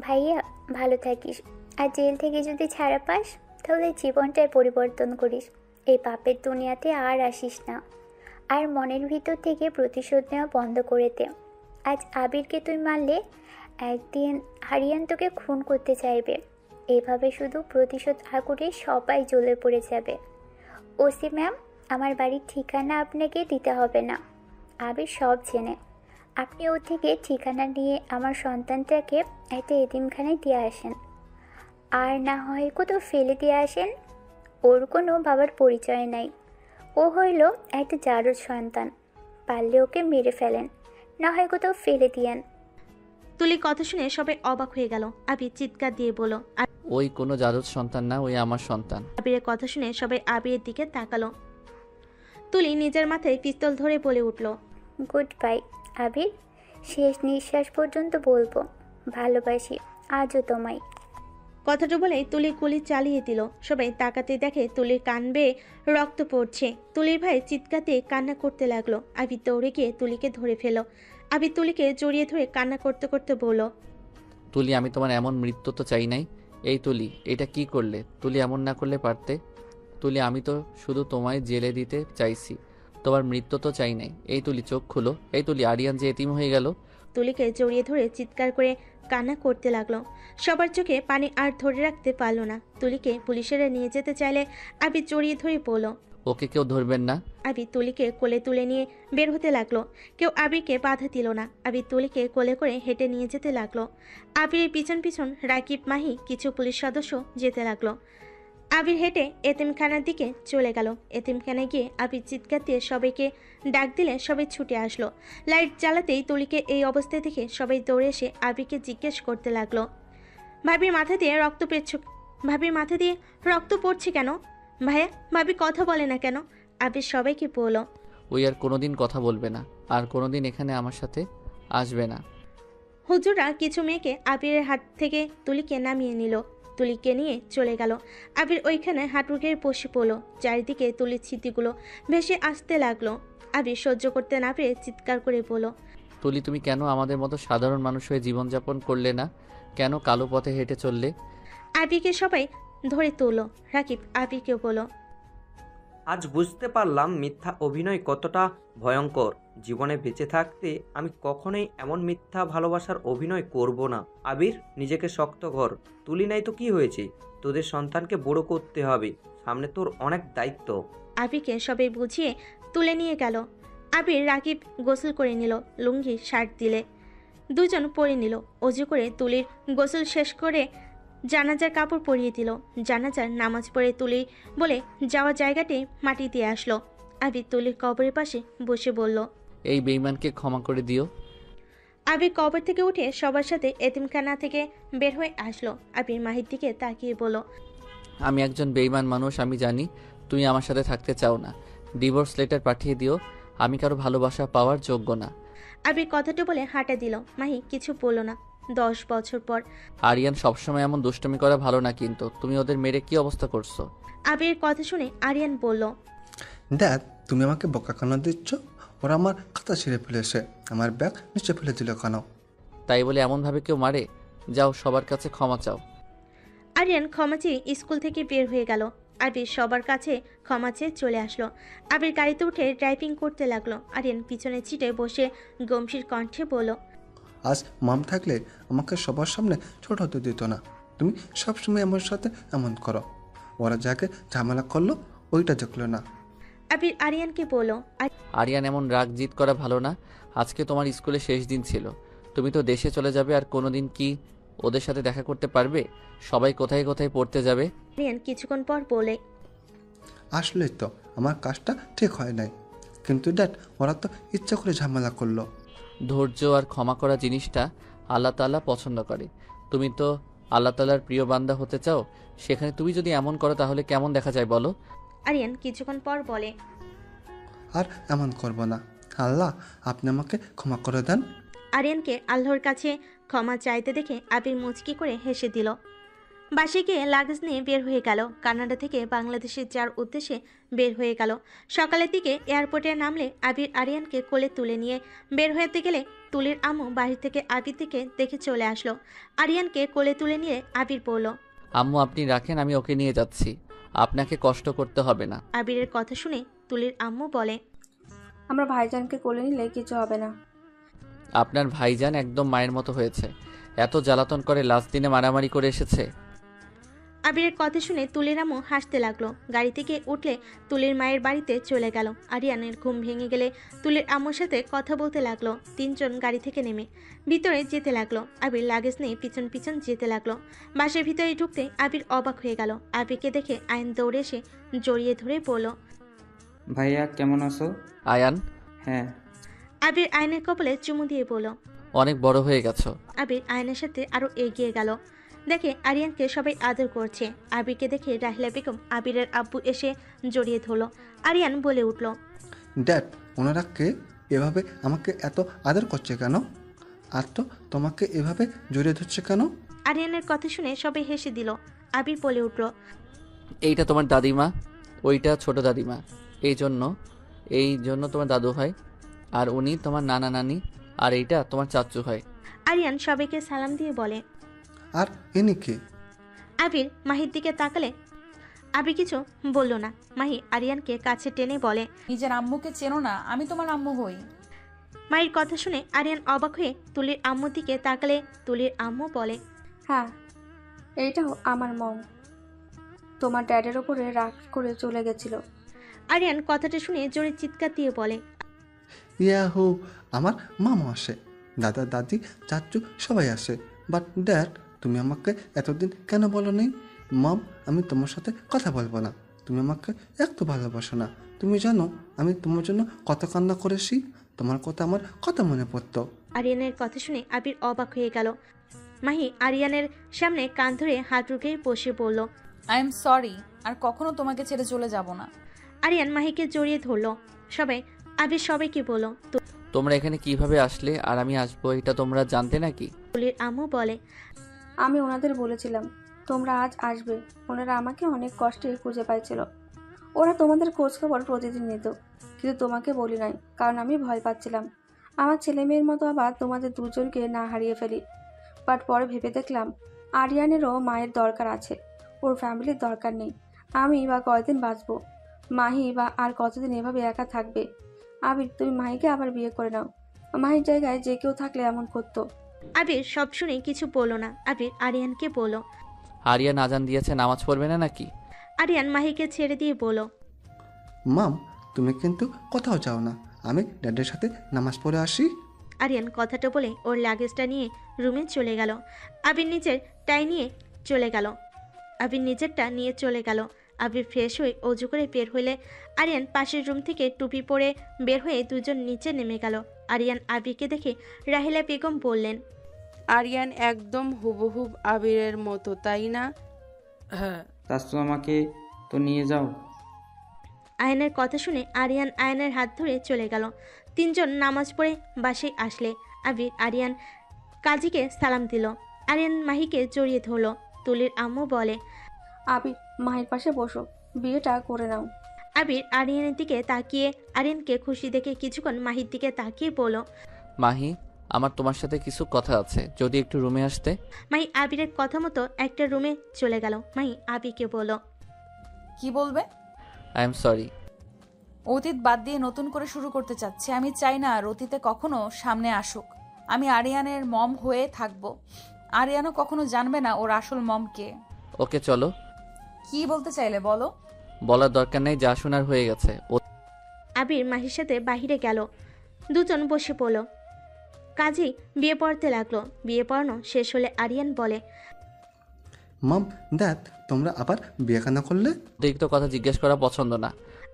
J: ভাইয়া, ভালো থাকিস। আর জেল থেকে যদি ছাড়া পাস তাহলে জীবনটাই পরিবর্তন করিস। এই পাপের দুনিয়াতে আর আসিস না। আর মনের ভিতর থেকে প্রতিশোধ নেওয়া বন্ধ করে দে। আজ আবিরকে তুই মারলে একদিন হারিয়ান তোকে খুন করতে চাইবে। এভাবে শুধু প্রতিশোধ আগুনে সবাই জ্বলে পড়ে যাবে। ওসি ম্যাম, আমার বাড়ির ঠিকানা আপনাকে দিতে হবে না, আবির সব জেনে। আপনি ওর থেকে ঠিকানা নিয়ে আমার সন্তানটাকে একটা এতিমখানায় দিয়ে আসেন, আর না হয় কোথাও ফেলে দিয়ে আসেন। ওর কোনো বাবার পরিচয় নাই, ও হইল একটা জারজ সন্তান। পারলে ওকে মেরে ফেলেন, না হয় কোথাও ফেলে দিয়েন।
C: তুলি কথা শুনে সবাই অবাক হয়ে গেল। আবির চিৎকার দিয়ে বলল,
A: ওই কোনো জারজ সন্তান না, ওই আমার সন্তান।
C: আবিরের কথা শুনে সবাই আবিরের দিকে তাকালো। তুলি নিজের মাথায় পিস্তল ধরে বলে উঠল,
J: গুড বাই আবির, শেষ নিঃশ্বাস পর্যন্ত বলবো ভালোবাসি আজও তোমায়।
C: কথাটা বলেই তুলি গুলি চালিয়ে দিল। সবাই তাকাতে দেখে তুলির কান বেয়ে রক্ত পড়ছে। তুলির ভাই চিৎকার দিয়ে কান্না করতে লাগলো। আবির দৌড়ে গিয়ে তুলিকে ধরে ফেলো। আবির তুলিকে জড়িয়ে ধরে কান্না করতে করতে বলল,
A: তুলি, আমি তোমার এমন মৃত্যু তো চাই নাই। এই তুলি, এটা কি করলে? তুলি, এমন না করলে পারতে। তুলি, আমি তো শুধু তোমায় জেলে দিতে চাইছি, তোমার মৃত্যু তো চাই নাই। এই তুলি, চোখ খুলো। এই তুলি, আরিয়ান যে এতিম হয়ে গেল।
C: তুলিকে জড়িয়ে ধরে চিৎকার করে কান্না করতে লাগলো। সবার চোখে পানি আর ধরে রাখতে পারলো না। তুলিকে পুলিশেরা নিয়ে যেতে চাইলে আবির জড়িয়ে ধরে বলল,
A: ওকে কেউ ধরবেন না।
C: আবির তুলিকে কোলে তুলে নিয়ে বের হতে লাগলো। কেউ আবিরকে বাধা দিল না। আবির তুলিকে কোলে করে হেঁটে নিয়ে যেতে লাগলো। আবিরের পিছন পিছন রাকিব, মাহি, কিছু পুলিশ সদস্য যেতে লাগলো। আবির হেঁটে এতিমখানার দিকে চলে গেল। এতিমখানায় গিয়ে আবির চিৎকার দিয়ে সবাইকে ডাক দিলে সবাই ছুটে আসলো। লাইট জ্বালাতেই তুলিকে এই অবস্থায় দেখে সবাই দৌড়ে এসে আবিরকে জিজ্ঞেস করতে লাগলো, ভাবির মাথা দিয়ে রক্ত পড়ছে কেন? ভাইয়া, ভাবি কথা বলে না কেন? আবির সবাইকে বলল,
A: ওই আর কোনোদিন কথা বলবে না, আর কোনোদিন এখানে আমার সাথে আসবে না।
C: হুজুরা কিছু মেয়েকে আবিরের হাত থেকে তুলিকে নামিয়ে নিল। তুলিকে নিয়ে চলে গেল। আবির ওইখানে হাঁটুকে বসে পড়ল। চারিদিকে তুলির স্মৃতিগুলো ভেসে আসতে লাগলো। আবির সহ্য করতে না পেরে চিৎকার করে বলল,
A: তুলি, তুমি কেন আমাদের মতো সাধারণ মানুষ হয়ে জীবনযাপন করলে না? কেন কালো পথে হেঁটে চললে?
C: আবিরকে সবাই ধরে তুলল। রাকিব আবিরকে বলল,
I: আজ বুঝতে পারলাম মিথ্যা অভিনয় কতটা ভয়ঙ্কর। জীবনে বেঁচে থাকতে আমি কখনোই এমন মিথ্যা ভালোবাসার অভিনয় করব না। আবির, নিজেকে শক্ত কর। তুলি নাই তো কি হয়েছে, তোদের সন্তানকে বড় করতে হবে। সামনে তোর অনেক দায়িত্ব।
C: আবিরকে সবাই বুঝিয়ে তুলে নিয়ে গেল। আবির রাকিব গোসল করে নিল, লুঙ্গি শার্ট দিলে দুজন পরে নিল। অজু করে তুলির গোসল শেষ করে জানাজার কাপড় পরিয়ে দিল। জানাজার নামাজ পড়ে তুলি বলে যাওয়া জায়গাটি মাটি দিয়ে আসলো। আবির তুলির কবরের পাশে বসে বলল,
A: এই বেঈমানকে ক্ষমা করে দিও।
C: আবির কবর থেকে উঠে সবার সাথে এতিমখানা থেকে বের হয়ে আসলো। আবির মাহির দিকে তাকিয়ে বলল,
A: আমি একজন বেঈমান মানুষ, আমি জানি তুমি আমার সাথে থাকতে চাও না। ডিভোর্স লেটার পাঠিয়ে দিও, আমি কারো ভালোবাসা পাওয়ার যোগ্য না।
C: আবির কথাটা বলে হাঁটা দিল। মাহি কিছু বলল না। 10 বছর পর।
A: আরিয়ান সবসময় এমন দুষ্টুমি করা ভালো না, কিন্তু তুমি ওদের মেরে কি অবস্থা করছো?
C: আবির কথা শুনে আরিয়ান বলল,
M: ড্যাড, তুমি আমাকে বোকা কেন দিচ্ছ? ওরা আমার খাতা ছিঁড়ে ফেলেছে, আমার ব্যাগ নিচে ফেলে দিল কেন?
A: তাই বলে এমনভাবে কেউ মারে? যাও, সবার কাছে ক্ষমা চাও।
C: আরিয়ান ক্ষমা চেয়ে স্কুল থেকে বের হয়ে গেল। আবির সবার কাছে ক্ষমা চেয়ে চলে আসলো। আবির গাড়িতে উঠে ড্রাইভিং করতে লাগলো। আরিয়ান পিছনে সিটে বসে গম্ভীর কণ্ঠে বলল,
M: আজ মাম থাকলে আমাকে সবার সামনে ছোট হতে দিত না। তুমি সবসময় আমার সাথে এমন করো। ওরা যাকে ঝামেলা করলো ওইটা দেখলো না।
C: আবির আরিয়ানকে বলল,
A: আরিয়ান, এমন রাগ জিত করা ভালো না। আজকে তোমার স্কুলে শেষ দিন ছিল, তুমি তো দেশে চলে যাবে। আর কোনোদিন কি ওদের সাথে দেখা করতে পারবে? সবাই কোথায় কোথায় পড়তে যাবে।
C: আরিয়ান কিছুক্ষণ পর বলে,
M: আসলেই তো আমার কাজটা ঠিক হয় নাই, কিন্তু ড্যাড ওরা তো ইচ্ছা করে ঝামেলা করলো।
A: ধৈর্য আর ক্ষমা করা জিনিসটা আল্লাহ তাআলা পছন্দ করে। তুমি তো আল্লাহ তাআলার প্রিয় বান্দা হতে চাও, সেখানে তুমি যদি এমন করো তাহলে কেমন দেখা যায় বলো?
C: আরিয়ান কিছুক্ষণ পর বলে,
M: আর এমন করব না। আল্লাহ, আপনি আমাকে ক্ষমা করে দেন।
C: আরিয়ানকে আল্লাহর কাছে ক্ষমা চাইতে দেখে আবির মুচকি করে হেসে দিল। বাসে গিয়ে লাগেজ নিয়ে বের হয়ে গেল। কানাডা থেকে বাংলাদেশে যাওয়ার উদ্দেশ্যে বের হয়ে গেল। সকালের দিকে এয়ারপোর্টে নামলে আবির আরিয়ানকে কোলে তুলে নিয়ে বের হতে গেলে তুলির আম্মু বাহির থেকে আবির দিকে দেখে চলে আসলো। আরিয়ানকে কোলে তুলে নিয়ে আবির বলল,
A: আম্মু, আপনি রাখেন, আমি ওকে নিয়ে যাচ্ছি, আপনাকে কষ্ট করতে হবে না।
C: আবিরের কথা শুনে তুলির আম্মু বলে,
N: আমরা ভাইজানকে কোলে নিলে কিছু হবে না।
A: আপনার ভাইজান একদম মায়ের মতো হয়েছে, এত জ্বালাতন করে লাস্ট দিনে মারামারি করে এসেছে।
C: আবিরের কথা শুনে তুলির আম্মু হাসতে লাগলো। গাড়ি থেকে উঠলে তুলির মায়ের বাড়িতে চলে গেল। আরিয়ানের ঘুম ভেঙে গেলে তুলির আম্মুর সাথে কথা বলতে লাগলো। তিনজন গাড়ি থেকে নেমে ভিতরে যেতে লাগলো। আবির লাগেজ নিয়ে পিছন পিছন যেতে লাগলো। বাসের ভিতরে ঢুকতে আবির অবাক হয়ে গেল। আবিরকে দেখে আয়ন দৌড়ে এসে জড়িয়ে ধরে বলল,
G: ভাইয়া কেমন আছো?
A: আয়ান?
G: হ্যাঁ।
C: আবির আয়নের কপালে চুমু দিয়ে বলল,
A: অনেক বড় হয়ে গেছো।
C: আবির আয়নের সাথে আরো এগিয়ে গেল। দেখে আরিয়ানকে সবাই আদর করছে। আবিরকে দেখে রাহিলা বেগম আবিরের আব্বু এসে জড়িয়ে ধরল। আরিয়ান বলে উঠল,
M: ড্যাড, ওনারা কে? এভাবে আমাকে এত আদর করছে কেন? আর তো তোমাকে এভাবে জড়িয়ে ধরছে কেন?
C: আরিয়ানের কথা শুনে সবাই হেসে দিল। আবির বলে উঠল,
A: এইটা তোমার দাদিমা, ওইটা ছোট দাদিমা, এই জন্য তোমার দাদু হয়, আর উনি তোমার নানা নানি, আর এইটা তোমার চাচু হয়।
C: আরিয়ান সবাইকে সালাম দিয়ে বলে,
M: আর ইনি কে?
C: আবির মাহির দিকে তাকালে আবির কিছু বলল না। মাহি আরিয়ানকে কাছে টেনে বলে,
B: নিজের আম্মুকে চেনো না? আমি তোমার আম্মু হই।
C: মায়ের কথা শুনে আরিয়ান অবাক হয়ে তুলির আম্মুর দিকে তাকালে তুলির আম্মু বলে,
N: হ্যাঁ, এইটাও আমার মম। তোমার ড্যাডের ওপরে রাগ করে চলে গেছিল।
C: আরিয়ান কথাটা শুনে জোরে চিৎকার দিয়ে বলে,
M: ইয়াহু, আমার মামা আসে, দাদা দাদি চাচু সবাই আসে, বাট ড্যাড তুমি আমাকে এতদিন কেন বলো নি? মম, আমি তোমার সাথে কথা বলবো না। তুমি আমাকে একটু ভালোবাসো না। তুমি জানো আমি তোমার জন্য কত কান্না করেছি? তোমার কথা আমার কত মনে পড়তো।
C: আরিয়ানের কথা শুনে আবির অবাক হয়ে গেল। মাহি আরিয়ানের সামনে কান ধরে হাত রুখে বসে বলল,
B: আই এম সরি, আর কখনো তোমাকে ছেড়ে চলে যাব না।
C: আরিয়ান মাহিকে জড়িয়ে ধরলো। আবির সবাইকে বলল,
A: তোমরা এখানে কিভাবে আসলে আর আমি আসবো এটা তোমরা জানতে নাকি?
C: তুলির আম্মু বলে,
N: আমি ওনাদের বলেছিলাম তোমরা আজ আসবে। ওনারা আমাকে অনেক কষ্টে খুঁজে পাইছিল। ওরা তোমাদের খোঁজখবর প্রতিদিন নিত, কিন্তু তোমাকে বলি নাই, কারণ আমি ভয় পাচ্ছিলাম আমার ছেলে মেয়ের মতো আবার তোমাদের দুজনকে না হারিয়ে ফেলি। বাট পরে ভেবে দেখলাম আরিয়ানেরও মায়ের দরকার আছে, ওর ফ্যামিলির দরকার নেই। আমি বা কয়দিন বাঁচবো, মাহি বা আর কতদিন এভাবে একা থাকবে। আবির, তুমি মাহিকে আবার বিয়ে করে নাও। মাহির জায়গায় যে কেউ থাকলে এমন করতো।
C: আবির সব শুনে কিছু বলল না। আবির আরিয়ানকে বলল,
A: আরিয়ান আজান দিয়েছে, নামাজ পড়বে না নাকি?
C: আরিয়ান মাহিকে ছেড়ে দিয়ে বলল,
M: মাম তুমি কিন্তু কোথাও যাও না, আমি ড্যাডের সাথে নামাজ পড়ে আসি।
C: আরিয়ান কথাটা বলে ওর লাগেজটা নিয়ে রুমে চলে গেল। আবির নিজেরটা নিয়ে চলে গেল। আবির ফ্রেশ হয়ে অজু করে বের হইলে আরিয়ান পাশের রুম থেকে টুপি পরে বের হয়ে দুজন নিচে নেমে গেল। আরিয়ান আবিরকে দেখে রাহিলা বেগম বললেন,
F: আরিয়ান একদম হুবহুব আবিরের মতো, তাই না?
D: হ্যাঁ।
G: তো আমাকে তো নিয়ে যাও।
C: আয়নের কথা শুনে আরিয়ান আয়নের হাত ধরে চলে গেল। তিনজন নামাজ পড়ে বাসায় আসলে আবির আরিয়ান কাজীকে সালাম দিল। আরিয়ান মাহিকে জড়িয়ে ধরল। তুলির আম্মু বলে,
N: আবির, মাহির পাশে বসো, বিয়েটা করে নাও।
C: আবির আরিয়ানের দিকে তাকিয়ে আরিয়ানকে খুশি দেখে কিছুক্ষণ মাহির দিকে তাকিয়ে বলল,
A: মাহি, আমার তোমার সাথে কিছু কথা আছে, যদি একটু রুমে আসতে।
C: মাহি আবিরের কথা মতো একটা রুমে চলে গেল। মাহি আবিরকে বলল,
B: কি বলবে?
A: I am sorry.
B: অতীত বাদ দিয়ে নতুন করে শুরু করতে চাচ্ছে। আমি চাই না আর অতীতে কখনো সামনে আসুক। আমি আরিয়ানের মম হয়ে থাকবো। আরিয়ানও কখনো জানবে না ওর আসল মম কে।
A: ওকে চলো।
B: কি বলতে চাইলে বলো।
A: বলার দরকার নেই, যা শোনার হয়ে গেছে।
C: আবির মাহির সাথে বাহিরে গেল। দুজন বসে পড়ল। কাজী বিয়ে পড়তে লাগলো। বিয়ে পড়ানো শেষ হলে আরিয়ান বলে,
M: মাম দ্যাট তোমরা আবার বিয়ে কেন করলে?
A: অতিরিক্ত কথা জিজ্ঞেস করা পছন্দ না।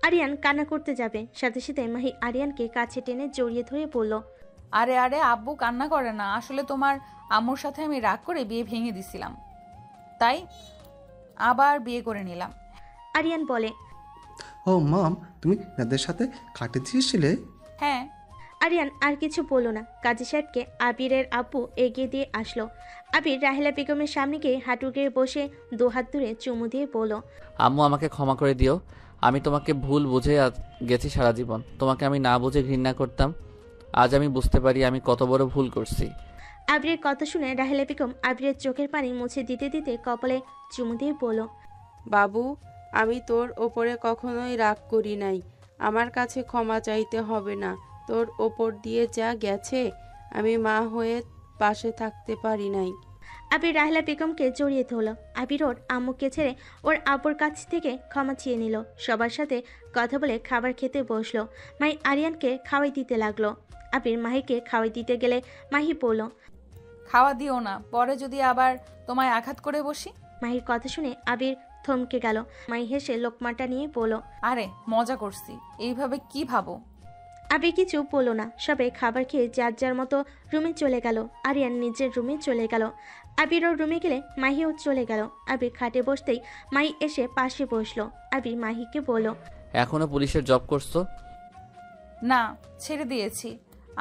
C: আরিয়ান কান্না করতে যাবে, সাথে সাথে মাহি আরিয়ানকে কাছে টেনে জড়িয়ে ধরে বলল,
B: আরে আরে আব্বু কান্না করে না, আসলে তোমার আম্মুর সাথে আমি রাগ করে বিয়ে ভেঙে দিছিলাম, তাই আবার বিয়ে করে নিলাম।
C: আরিয়ান বলে,
M: ও মাম তুমি দাদের সাথে কাটে দিয়েছিলে?
B: হ্যাঁ।
C: আরিয়ান আর কিছু বলল না। কাজী সাহেবকে আবিরের আব্বু এগিয়ে দিয়ে আসলো। আবির রাহেলা বেগমের সামনে গিয়ে হাঁটু গেড়ে বসে দুহাত ধরে চুমু দিয়ে বলল,
A: আম্মু আমাকে ক্ষমা করে দিও, আমি তোমাকে ভুল বুঝে গেছি সারা জীবন। তোমাকে আমি না বুঝে ঘৃণা করতাম, আজ আমি বুঝতে পারি আমি কত বড় ভুল করছি।
C: আবিরের কথা শুনে রাহেলা বেগম আবিরের চোখের পানি মুছে দিতে দিতে কপালে চুমু দিয়ে বলল,
F: বাবু, আমি তোর ওপরে কখনোই রাগ করি নাই। আমার কাছে ক্ষমা চাইতে হবে না। তোর ওপর দিয়ে যা গেছে আমি মা হয়ে পাশে থাকতে পারি নাই।
C: আবির রাহেলা বেগমকে জড়িয়ে ধরল। আবির ওর আম্মুকে ছেড়ে ওর আব্বুর কাছ থেকে ক্ষমা চেয়ে নিল। সবার সাথে কথা বলে খাবার খেতে বসলো। মাহি আরিয়ানকে খাওয়াই দিতে লাগলো। আবির মাহিকে খাওয়াই দিতে গেলে মাহি বলল,
B: খাওয়া দিও না, পরে যদি আবার তোমায় আঘাত করে বসি।
C: মাহির কথা শুনে আবির থমকে গেল। মাহি হেসে লোকমাটা নিয়ে বলল,
B: আরে মজা করছি, এইভাবে কি ভাবো?
C: আবির কিছু বলল না। সবাই খাবার খেয়ে যার যার মতো রুমে চলে গেল। আরিয়ান নিজের রুমে চলে গেল। আবির ওর রুমে গেলে মাহিও চলে গেল। আবির খাটে বসতেই মাহি এসে পাশে বসলো। আবির মাহিকে বলল,
A: এখনো পুলিশের জব করছো?
B: না, ছেড়ে দিয়েছি।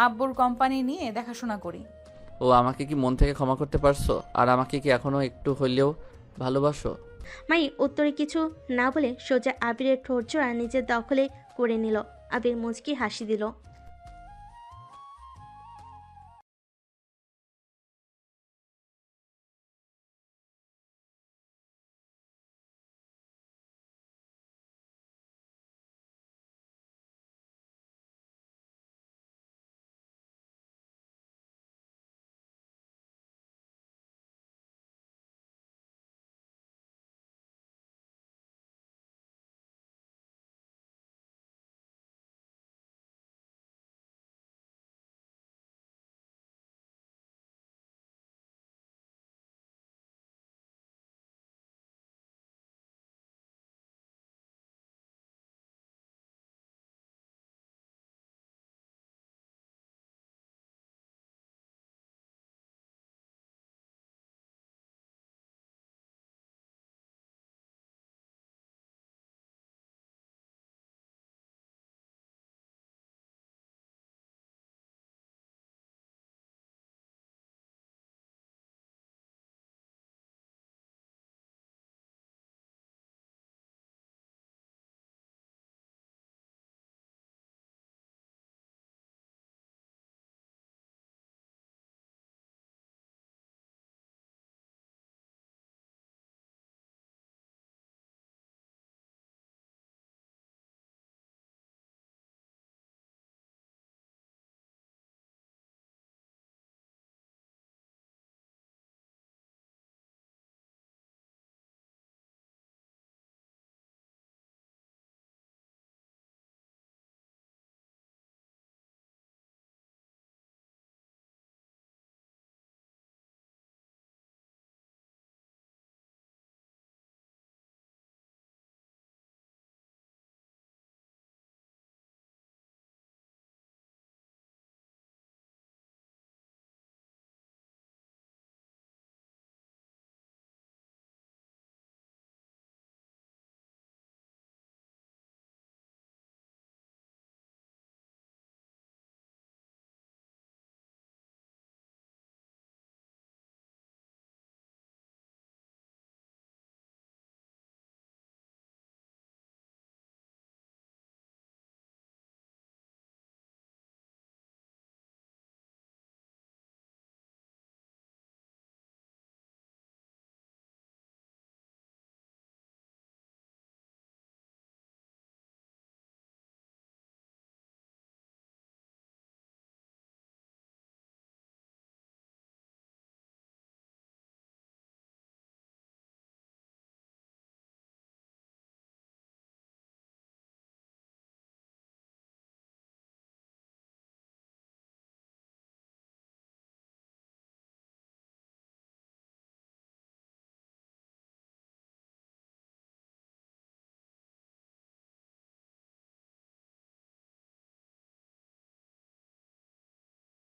B: আব্বুর কোম্পানি নিয়ে দেখাশোনা করি।
A: ও, আমাকে কি মন থেকে ক্ষমা করতে পারছো? আর আমাকে কি এখনো একটু হইলেও ভালোবাসো?
C: মাহি উত্তরে কিছু না বলে সোজা আবিরের ঠোঁট জোড়া নিজের দখলে করে নিল। আবির মুচকি হাসি দিল।